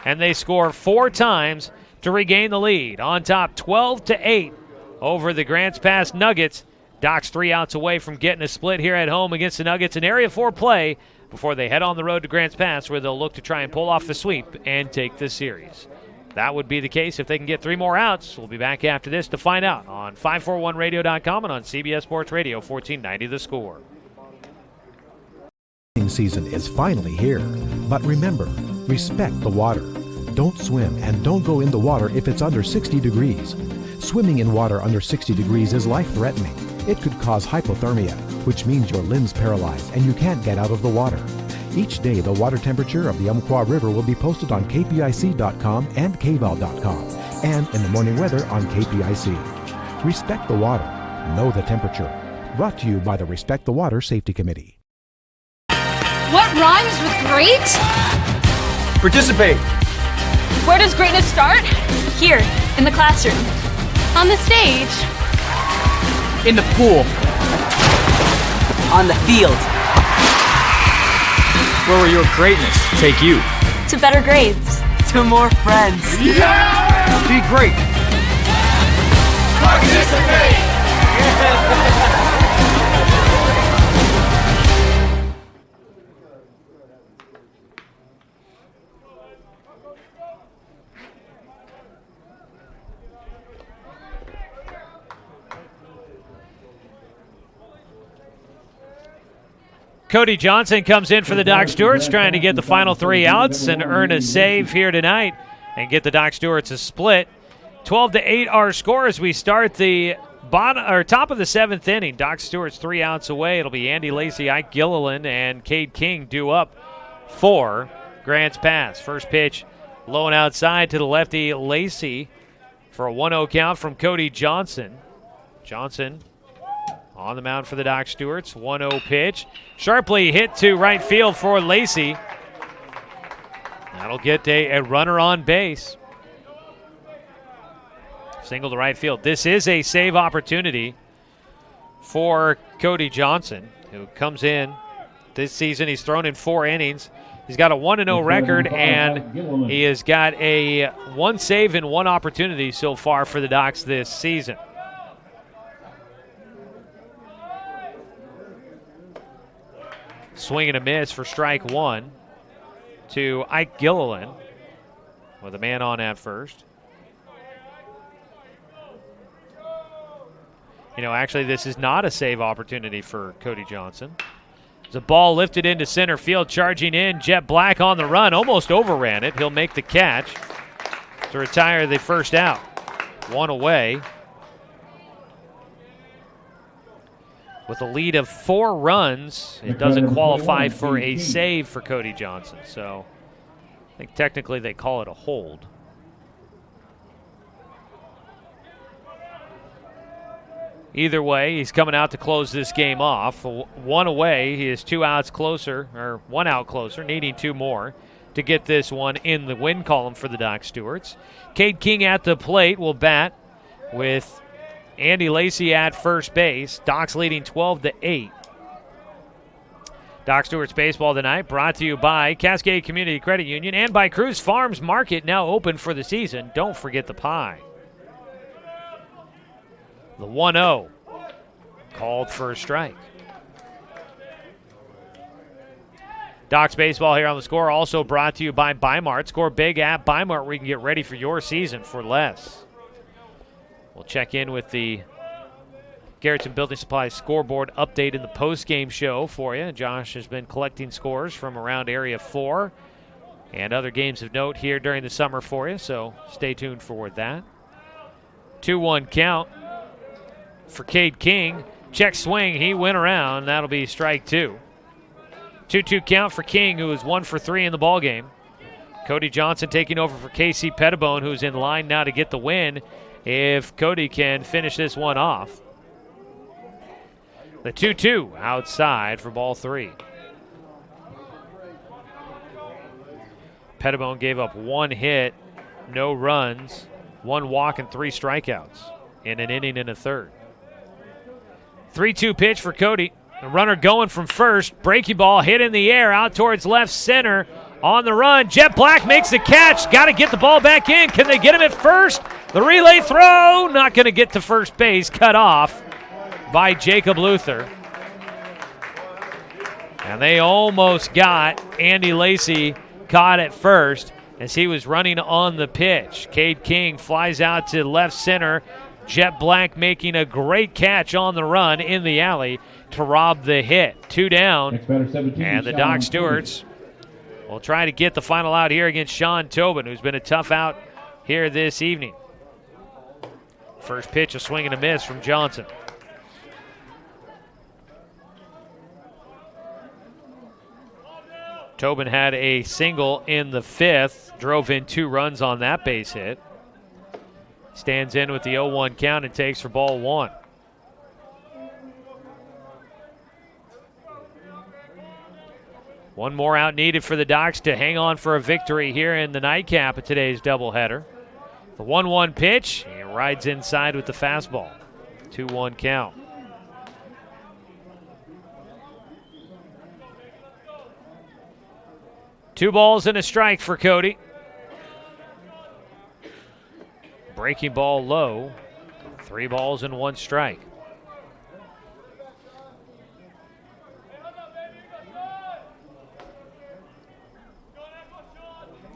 and they score 4 times to regain the lead. On top, 12-8 over the Grants Pass Nuggets. Docs 3 outs away from getting a split here at home against the Nuggets in Area 4 play before they head on the road to Grants Pass, where they'll look to try and pull off the sweep and take the series. That would be the case if they can get 3 more outs. We'll be back after this to find out on 541radio.com and on CBS Sports Radio 1490 The Score. Season is finally here, but remember, respect the water. Don't swim and don't go in the water if it's under 60 degrees. Swimming in water under 60 degrees is life-threatening. It could cause hypothermia, which means your limbs paralyzed and you can't get out of the water. Each day, the water temperature of the Umpqua River will be posted on kpic.com and kval.com, and in the morning weather on KPIC. Respect the water. Know the temperature. Brought to you by the Respect the Water Safety Committee. What rhymes with great? Participate. Where does greatness start? Here, in the classroom. On the stage. In the pool. On the field. Where will your greatness take you? To better grades. To more friends. Yeah! Be great. Participate! Cody Johnson comes in for the Doc Stewarts, trying to get the final 3 outs and earn a save here tonight and get the Doc Stewarts a split. 12-8 our score as we start the top of the 7th inning. Doc Stewart's 3 outs away. It'll be Andy Lacey, Ike Gilliland, and Cade King due up for Grants Pass. First pitch low and outside to the lefty Lacey for a 1-0 count from Cody Johnson. Johnson on the mound for the Doc Stewarts. 1-0 pitch. Sharply hit to right field for Lacey. That'll get a runner on base. Single to right field. This is a save opportunity for Cody Johnson, who comes in this season. He's thrown in 4 innings. He's got a 1-0 record, and he has got a 1 save and 1 opportunity so far for the Docs this season. Swing and a miss for strike 1 to Ike Gilliland with a man on at first. You know, actually, this is not a save opportunity for Cody Johnson. There's a ball lifted into center field, charging in. Jet Black on the run, almost overran it. He'll make the catch to retire the first out. 1 away. With a lead of 4 runs, it doesn't qualify for a save for Cody Johnson. So I think technically they call it a hold. Either way, he's coming out to close this game off. 1 away, he is 2 outs closer, or 1 out closer, needing 2 more to get this one in the win column for the Doc Stewarts. Cade King at the plate will bat with Andy Lacey at first base. Docs leading 12-8. Doc Stewart's Baseball tonight brought to you by Cascade Community Credit Union and by Cruz Farms Market, now open for the season. Don't forget the pie. The 1-0 called for a strike. Docs Baseball here on the Score, also brought to you by Bimart. Score big at Bimart where you can get ready for your season for less. We'll check in with the Garrettson Building Supplies scoreboard update in the post-game show for you. Josh has been collecting scores from around Area 4 and other games of note here during the summer for you, so stay tuned for that. 2-1 count for Cade King. Check swing, he went around. That'll be strike 2. 2-2 count for King, who is 1 for 3 in the ballgame. Cody Johnson taking over for Casey Pettibone, who's in line now to get the win if Cody can finish this one off. The 2-2 outside for ball 3. Pettibone gave up 1 hit, no runs, 1 walk, and 3 strikeouts in an inning and a third. 3-2 pitch for Cody. The runner going from first. Breaking ball hit in the air out towards left center. On the run, Jet Black makes the catch. Got to get the ball back in. Can they get him at first? The relay throw, not going to get to first base. Cut off by Jacob Luther. And they almost got Andy Lacey caught at first as he was running on the pitch. Cade King flies out to left center. Jet Black making a great catch on the run in the alley to rob the hit. 2 down, and the Doc Stewarts will try to get the final out here against Sean Tobin, who's been a tough out here this evening. First pitch, a swing and a miss from Johnson. Tobin had a single in the 5th, drove in 2 runs on that base hit. Stands in with the 0-1 count and takes for ball 1. One more out needed for the Docs to hang on for a victory here in the nightcap of today's doubleheader. The 1-1 pitch, he rides inside with the fastball. 2-1 count. Two balls and a strike for Cody. Breaking ball low. 3 balls and 1 strike.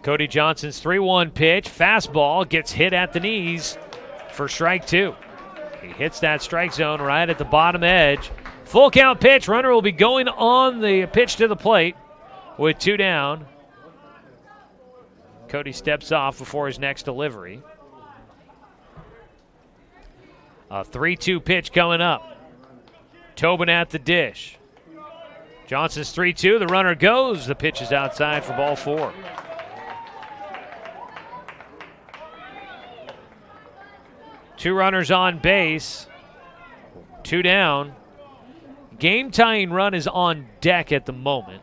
Cody Johnson's 3-1 pitch. Fastball gets hit at the knees for strike 2. He hits that strike zone right at the bottom edge. Full count pitch. Runner will be going on the pitch to the plate with 2 down. Cody steps off before his next delivery. A 3-2 pitch coming up. Tobin at the dish. Johnson's 3-2. The runner goes. The pitch is outside for ball 4. Two runners on base. 2 down. Game-tying run is on deck at the moment.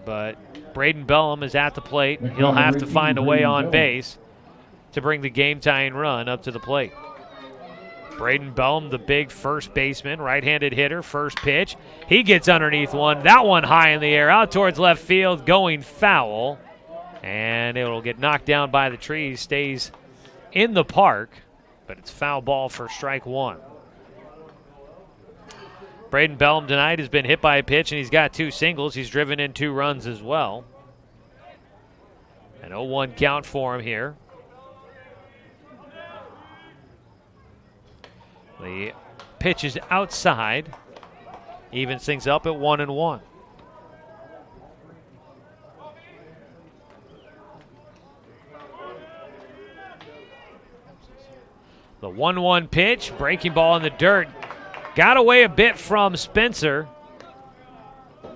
But Braden Bellum is at the plate. He'll have to find a way on base to bring the game-tying run up to the plate. Braden Bellum, the big first baseman, right-handed hitter, first pitch. He gets underneath one. That one high in the air, out towards left field, going foul. And it'll get knocked down by the trees, stays in the park, but it's foul ball for strike 1. Braden Bellum tonight has been hit by a pitch, and he's got 2 singles. He's driven in 2 runs as well. An 0-1 count for him here. The pitch is outside. Evens things up at 1-1. The 1-1 pitch, breaking ball in the dirt. Got away a bit from Spencer,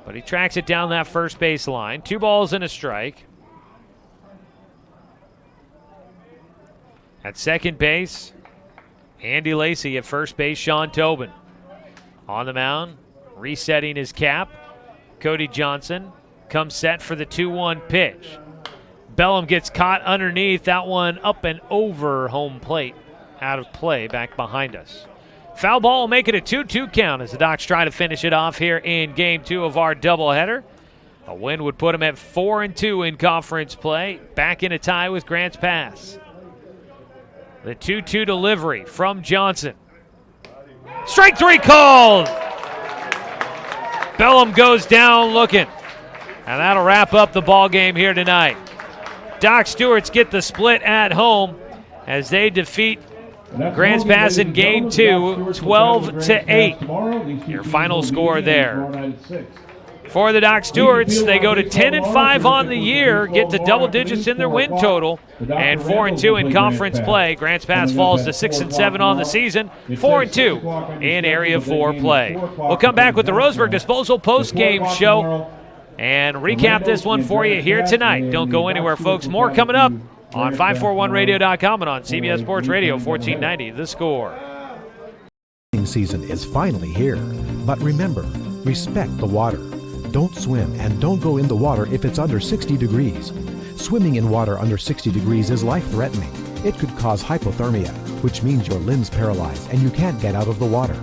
but he tracks it down that first base line. 2 balls and a strike. At second base, Andy Lacey. At first base, Sean Tobin. On the mound, resetting his cap, Cody Johnson comes set for the 2-1 pitch. Bellum gets caught underneath. That one up and over home plate out of play back behind us. Foul ball will make it a 2-2 count as the Docs try to finish it off here in Game 2 of our doubleheader. A win would put them at 4-2 in conference play, back in a tie with Grants Pass. The 2-2 delivery from Johnson. Strike 3 called! Bellum goes down looking. And that'll wrap up the ball game here tonight. Doc Stewarts get the split at home as they defeat Grants Pass in Game 2, 12-8. Your final score there. For the Doc Stewarts, they go to 10-5 on the year, get to double digits in their win total, and 4-2 in conference play. Grants Pass falls to 6-7 on the season, 4-2 in Area 4 play. We'll come back with the Roseburg Disposal post-game show and recap this one for you here tonight. Don't go anywhere, folks. More coming up on 541radio.com and on CBS Sports Radio 1490. The Score. Season is finally here, but remember, respect the water. Don't swim and don't go in the water if it's under 60 degrees. Swimming in water under 60 degrees is life-threatening. It could cause hypothermia, which means your limbs paralyzed and you can't get out of the water.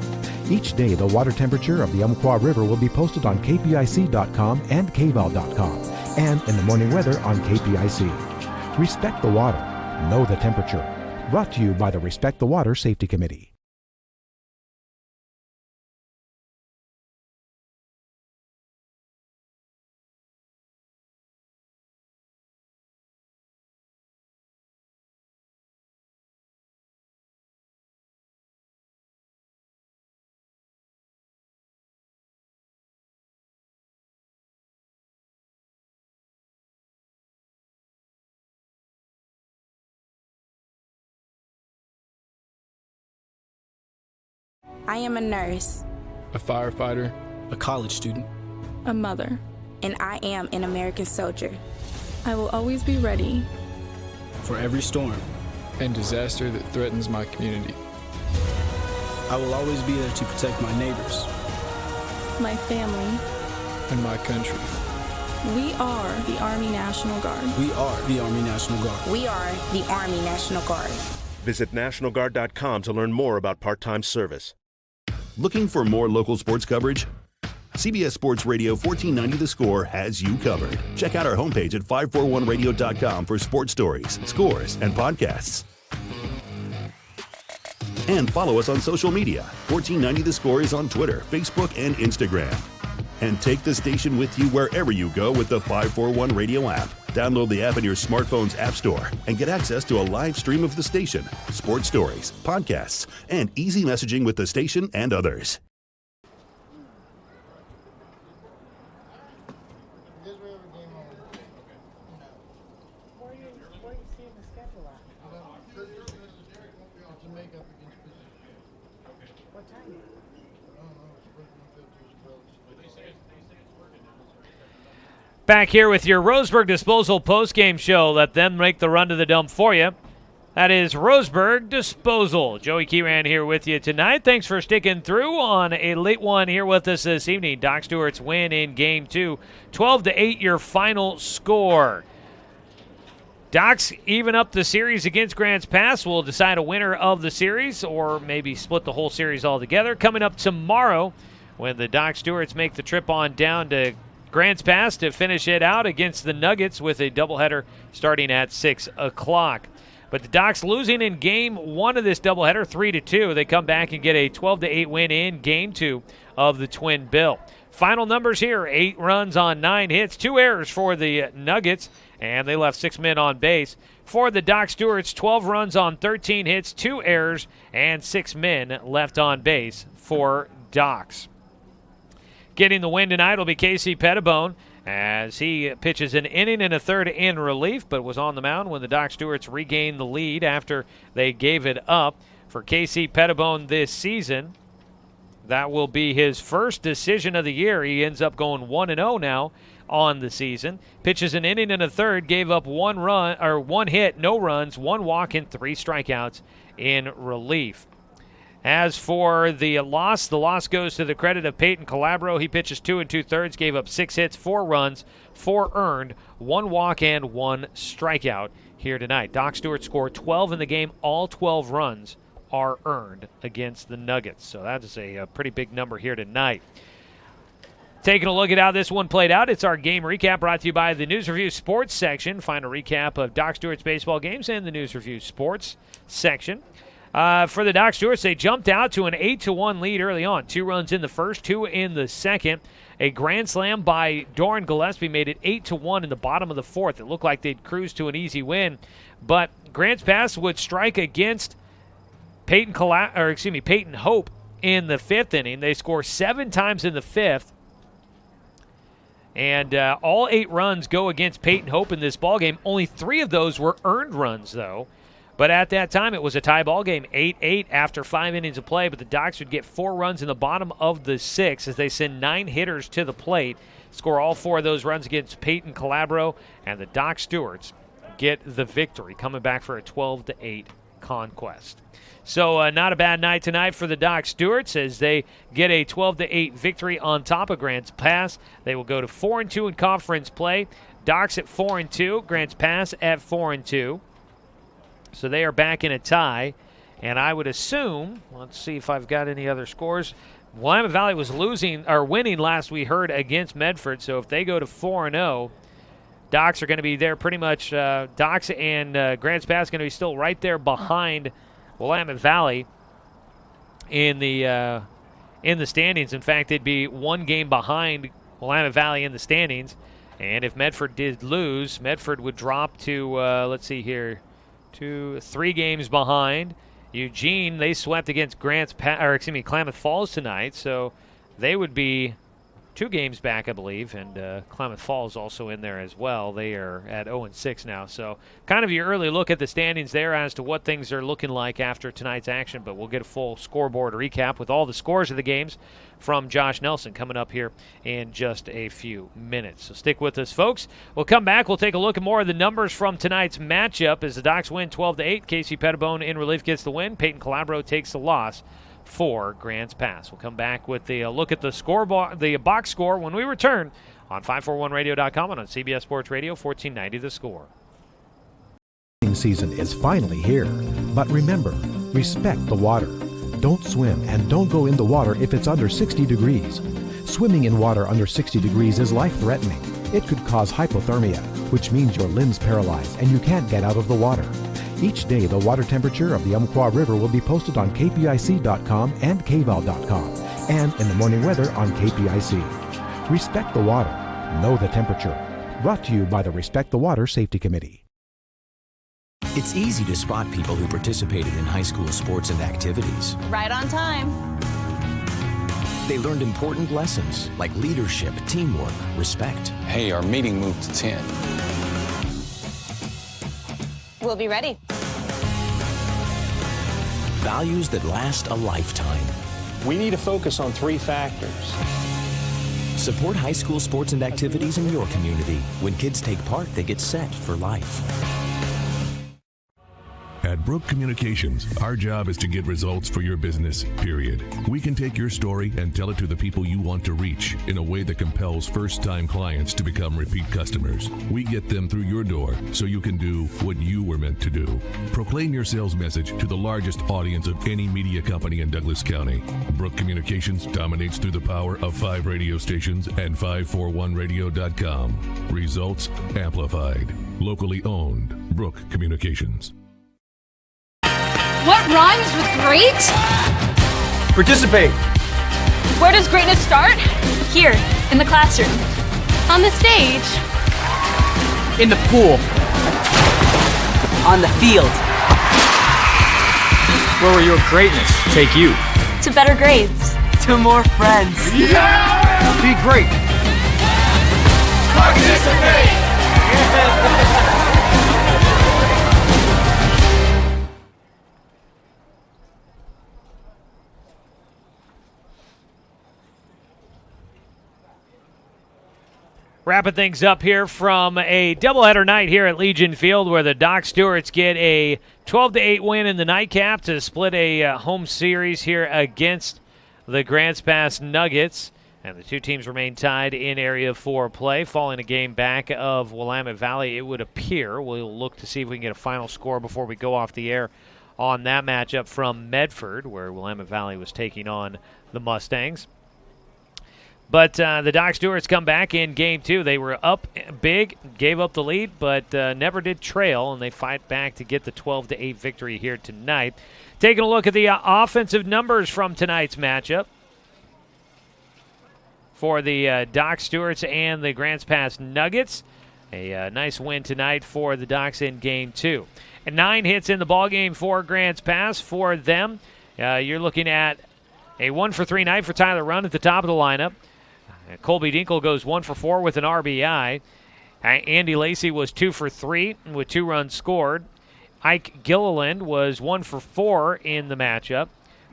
Each day, the water temperature of the Umpqua River will be posted on kpic.com and kval.com, and in the morning weather on KPIC. Respect the water. Know the temperature. Brought to you by the Respect the Water Safety Committee. I am a nurse, a firefighter, a college student, a mother, and I am an American soldier. I will always be ready for every storm and disaster that threatens my community. I will always be there to protect my neighbors, my family, and my country. We are the Army National Guard. We are the Army National Guard. We are the Army National Guard. Visit nationalguard.com to learn more about part-time service. Looking for more local sports coverage? CBS Sports Radio 1490 The Score has you covered. Check out our homepage at 541radio.com for sports stories, scores, and podcasts. And follow us on social media. 1490 The Score is on Twitter, Facebook, and Instagram. And take the station with you wherever you go with the 541 Radio app. Download the app in your smartphone's app store and get access to a live stream of the station, sports stories, podcasts, and easy messaging with the station and others. Back here with your Roseburg Disposal postgame show. Let them make the run to the dump for you. That is Roseburg Disposal. Joey Keyran here with you tonight. Thanks for sticking through on a late one here with us this evening. Doc Stewart's win in Game 2. 12-8 your final score. Docs even up the series against Grants Pass. Will decide a winner of the series or maybe split the whole series altogether. Coming up tomorrow when the Doc Stewarts make the trip on down to Grants Pass to finish it out against the Nuggets with a doubleheader starting at 6 o'clock. But the Docs losing in Game 1 of this doubleheader, 3-2. They come back and get a 12-8 win in Game 2 of the Twin Bill. Final numbers here, 8 runs on 9 hits, 2 errors for the Nuggets, and they left 6 men on base. For the Doc Stewarts, 12 runs on 13 hits, 2 errors, and 6 men left on base for Docs. Getting the win tonight will be Casey Pettibone as he pitches an inning and a third in relief, but was on the mound when the Doc Stewarts regained the lead after they gave it up. For Casey Pettibone this season, that will be his first decision of the year. He ends up going 1-0 now on the season. Pitches an inning and a third, gave up 1 hit, no runs, 1 walk, and 3 strikeouts in relief. As for the loss goes to the credit of Peyton Calabro. He pitches 2 2/3, gave up 6 hits, 4 runs, 4 earned, 1 walk, and 1 strikeout here tonight. Doc Stewart scored 12 in the game, all 12 runs are earned against the Nuggets. So that is a pretty big number here tonight. Taking a look at how this one played out, it's our game recap brought to you by the News Review Sports section. Find a recap of Doc Stewart's baseball games in the News Review Sports section. For the Doc Stewarts, they jumped out to an 8-1 lead early on. 2 runs in the first, 2 in the second. A grand slam by Doran Gillespie made it 8-1 in the bottom of the fourth. It looked like they'd cruise to an easy win, but Grants Pass would strike against Peyton Hope in the 5th inning. They score 7 times in the 5th. And all 8 runs go against Peyton Hope in this ballgame. Only 3 of those were earned runs, though. But at that time, it was a tie ball game, 8-8 after 5 innings of play. But the Docs would get 4 runs in the bottom of the 6th as they send 9 hitters to the plate, score all 4 of those runs against Peyton Calabro, and the Doc Stewarts get the victory, coming back for a 12-8 conquest. So not a bad night tonight for the Doc Stewarts as they get a 12-8 victory on top of Grants Pass. They will go to 4-2 in conference play. Docs at 4-2, Grants Pass at 4-2. So they are back in a tie, and I would assume, let's see if I've got any other scores. Willamette Valley was winning last we heard against Medford, so if they go to 4-0, Docs are going to be there pretty much. Docs and Grants Pass going to be still right there behind Willamette Valley in the standings. In fact, they'd be 1 game behind Willamette Valley in the standings, and if Medford did lose, Medford would drop to let's see here. 3 games behind. Eugene, they swept against Klamath Falls tonight, so they would be 2 games back, I believe, and Klamath Falls also in there as well. They are at 0-6 now, so kind of your early look at the standings there as to what things are looking like after tonight's action, but we'll get a full scoreboard recap with all the scores of the games from Josh Nelson coming up here in just a few minutes. So stick with us, folks. We'll come back. We'll take a look at more of the numbers from tonight's matchup as the Docs win 12-8. Casey Pettibone in relief gets the win. Peyton Calabro takes the loss for Grants Pass. We'll come back with the look at the scoreboard, the box score when we return on 541radio.com and on CBS Sports Radio 1490 The Score. Season is finally here, but remember, respect the water. Don't swim and don't go in the water if it's under 60 degrees. Swimming in water under 60 degrees is life-threatening. It could cause hypothermia, which means your limbs paralyzed and you can't get out of the water. Each day, the water temperature of the Umpqua River will be posted on kpic.com and kval.com, and in the morning weather on KPIC. Respect the water. Know the temperature. Brought to you by the Respect the Water Safety Committee. It's easy to spot people who participated in high school sports and activities. Right on time. They learned important lessons like leadership, teamwork, respect. Hey, our meeting moved to 10. We'll be ready. Values that last a lifetime. We need to focus on 3 factors. Support high school sports and activities in your community. When kids take part, they get set for life. At Brook Communications, our job is to get results for your business, period. We can take your story and tell it to the people you want to reach in a way that compels first-time clients to become repeat customers. We get them through your door so you can do what you were meant to do. Proclaim your sales message to the largest audience of any media company in Douglas County. Brook Communications dominates through the power of 5 radio stations and 541radio.com. Results amplified. Locally owned. Brook Communications. What rhymes with great? Participate. Where does greatness start? Here, in the classroom. On the stage. In the pool. On the field. Where will your greatness take you? To better grades. To more friends. Yeah! Be great. Participate. Wrapping things up here from a doubleheader night here at Legion Field where the Doc Stewarts get a 12-8 win in the nightcap to split a home series here against the Grants Pass Nuggets. And the 2 teams remain tied in Area 4 play, falling a game back of Willamette Valley, it would appear. We'll look to see if we can get a final score before we go off the air on that matchup from Medford, where Willamette Valley was taking on the Mustangs. But the Doc Stewarts come back in Game 2. They were up big, gave up the lead, but never did trail, and they fight back to get the 12-8 victory here tonight. Taking a look at the offensive numbers from tonight's matchup for the Doc Stewarts and the Grants Pass Nuggets. A nice win tonight for the Docs in Game 2. And 9 hits in the ballgame for Grants Pass for them. You're looking at a 1-for-3 night for Tyler Runn at the top of the lineup. Colby Dinkle goes 1-for-4 with an RBI. Andy Lacey was 2-for-3 with 2 runs scored. Ike Gilliland was 1-for-4 in the matchup.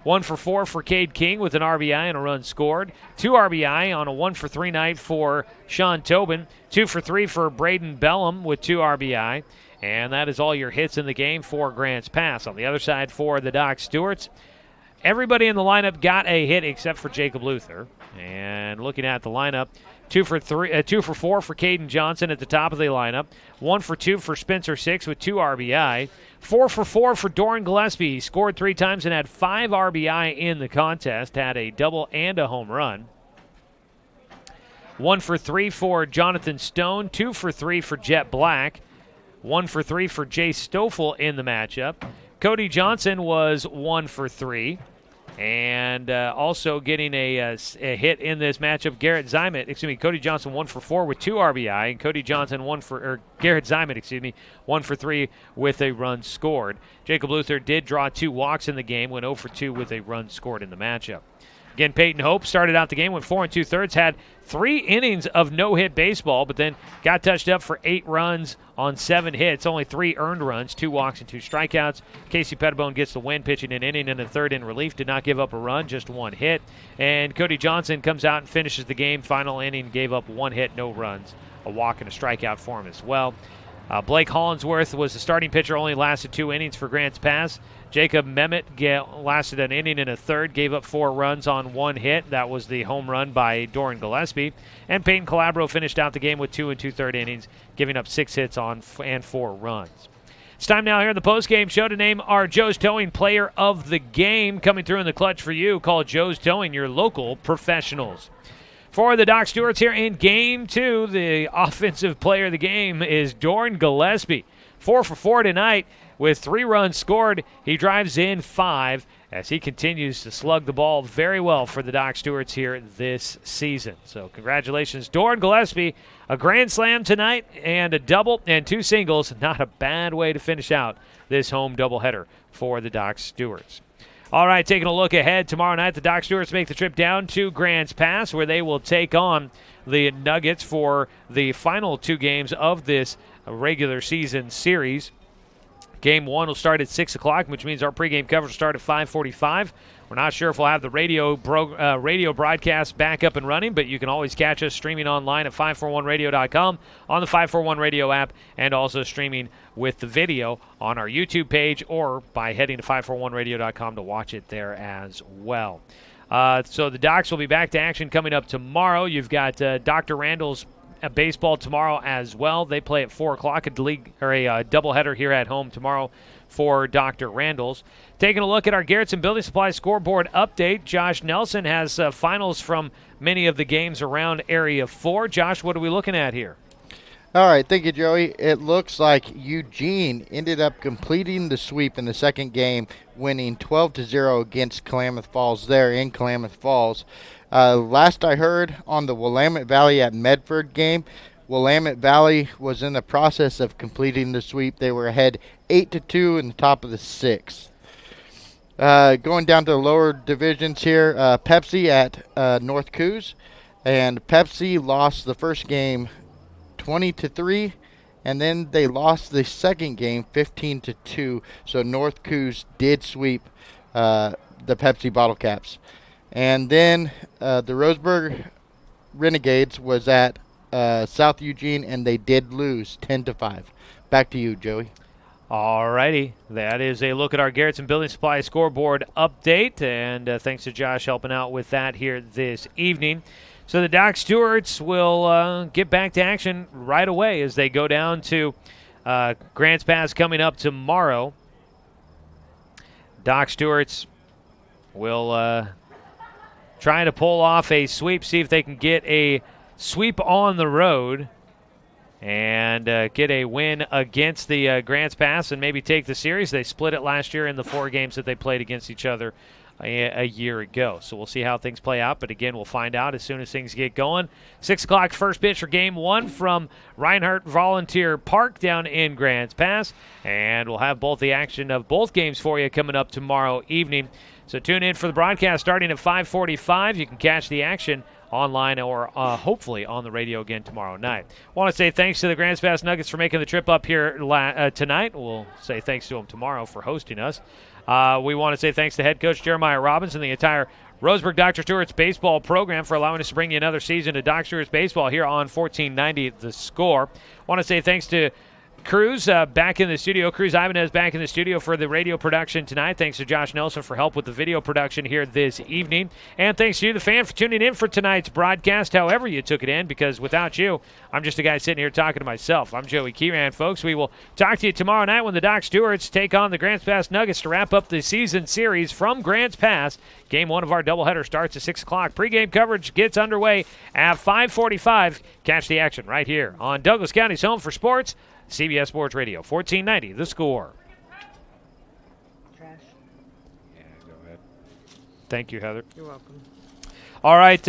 1-for-4 for Cade King with an RBI and a run scored. 2 RBI on a 1-for-3 night for Sean Tobin. 2-for-3 for Braden Bellum with 2 RBI. And that is all your hits in the game for Grants Pass. On the other side for the Doc Stewarts, everybody in the lineup got a hit except for Jacob Luther. And looking at the lineup, 2-for-4 for Caden Johnson at the top of the lineup. 1-for-2 for Spencer Six with 2 RBI. 4-for-4 for Doran Gillespie. He scored 3 times and had 5 RBI in the contest. Had a double and a home run. 1-for-3 for Jonathan Stone. 2-for-3 for Jet Black. 1-for-3 for Jay Stoffel in the matchup. Cody Johnson was 1-for-3. And also getting a hit in this matchup, Cody Johnson 1-for-4 with 2 RBI, and Garrett Zymet, 1-for-3 with a run scored. Jacob Luther did draw 2 walks in the game, went 0-for-2 with a run scored in the matchup. Again, Peyton Hope started out the game with 4 2/3, had 3 innings of no-hit baseball, but then got touched up for 8 runs on 7 hits, only 3 earned runs, 2 walks and 2 strikeouts. Casey Pettibone gets the win, pitching an inning and a third in relief, did not give up a run, just 1 hit. And Cody Johnson comes out and finishes the game. Final inning, gave up 1 hit, no runs, a walk and a strikeout for him as well. Blake Hollinsworth was the starting pitcher, only lasted 2 innings for Grants Pass. Jacob Mehmet lasted an inning and a third, gave up 4 runs on 1 hit. That was the home run by Doran Gillespie. And Peyton Calabro finished out the game with 2 2/3 innings, giving up 6 hits and 4 runs. It's time now here in the postgame show to name our Joe's Towing Player of the Game. Coming through in the clutch for you, call Joe's Towing your local professionals. For the Doc Stewarts here in Game 2, the offensive player of the game is Doran Gillespie. 4-for-4 tonight with 3 runs scored. He drives in 5 as he continues to slug the ball very well for the Doc Stewarts here this season. So congratulations, Doran Gillespie. A grand slam tonight and a double and 2 singles. Not a bad way to finish out this home doubleheader for the Doc Stewarts. All right, taking a look ahead, tomorrow night the Doc Stewarts make the trip down to Grants Pass, where they will take on the Nuggets for the final 2 games of this regular season series. Game 1 will start at 6 o'clock, which means our pregame coverage will start at 5:45. We're not sure if we'll have the radio broadcast back up and running, but you can always catch us streaming online at 541radio.com, on the 541 Radio app, and also streaming with the video on our YouTube page or by heading to 541radio.com to watch it there as well. So the Docs will be back to action coming up tomorrow. You've got Dr. Randall's baseball tomorrow as well. They play at 4 o'clock, a doubleheader here at home tomorrow for Dr. Randall's. Taking a look at our Garrettson Building Supply scoreboard update, Josh Nelson has finals from many of the games around Area 4. Josh, what are we looking at here? All right, thank you, Joey. It looks like Eugene ended up completing the sweep in the second game, winning 12-0 against Klamath Falls there in Klamath Falls. Last I heard on the Willamette Valley at Medford game, Willamette Valley was in the process of completing the sweep. They were ahead 8-2 in the top of the 6th. Going down to the lower divisions here, Pepsi at North Coos, and Pepsi lost the first game 20-3, and then they lost the second game 15-2. So North Coos did sweep the Pepsi Bottle Caps. And then the Roseburg Renegades was at South Eugene, and they did lose 10-5. Back to you, Joey. All righty. That is a look at our Garrettson Building Supply scoreboard update, and thanks to Josh helping out with that here this evening. So the Doc Stewarts will get back to action right away as they go down to Grants Pass coming up tomorrow. Doc Stewart's will try to pull off a sweep, see if they can get a sweep on the road and get a win against the Grants Pass and maybe take the series. They split it last year in the 4 games that they played against each other a year ago. So we'll see how things play out, but again, we'll find out as soon as things get going. 6 o'clock first pitch for game 1 from Reinhardt Volunteer Park down in Grants Pass, and we'll have both the action of both games for you coming up tomorrow evening. So tune in for the broadcast starting at 5:45. You can catch the action online or hopefully on the radio again tomorrow night. Want to say thanks to the Grants Pass Nuggets for making the trip up here tonight. We'll say thanks to them tomorrow for hosting us. We want to say thanks to head coach Jeremiah Robbins and the entire Roseburg Dr. Stewart's baseball program for allowing us to bring you another season of Dr. Stewart's baseball here on 1490 The Score. Want to say thanks to Cruz back in the studio. Cruz Ibanez back in the studio for the radio production tonight. Thanks to Josh Nelson for help with the video production here this evening. And thanks to you, the fan, for tuning in for tonight's broadcast, however you took it in, because without you, I'm just a guy sitting here talking to myself. I'm Joey Kieran, folks. We will talk to you tomorrow night when the Doc Stewarts take on the Grants Pass Nuggets to wrap up the season series from Grants Pass. Game 1 of our doubleheader starts at 6 o'clock. Pre-game coverage gets underway at 5:45. Catch the action right here on Douglas County's home for sports, CBS Sports Radio, 1490 The Score. Trash. Yeah, go ahead. Thank you, Heather. You're welcome. All right,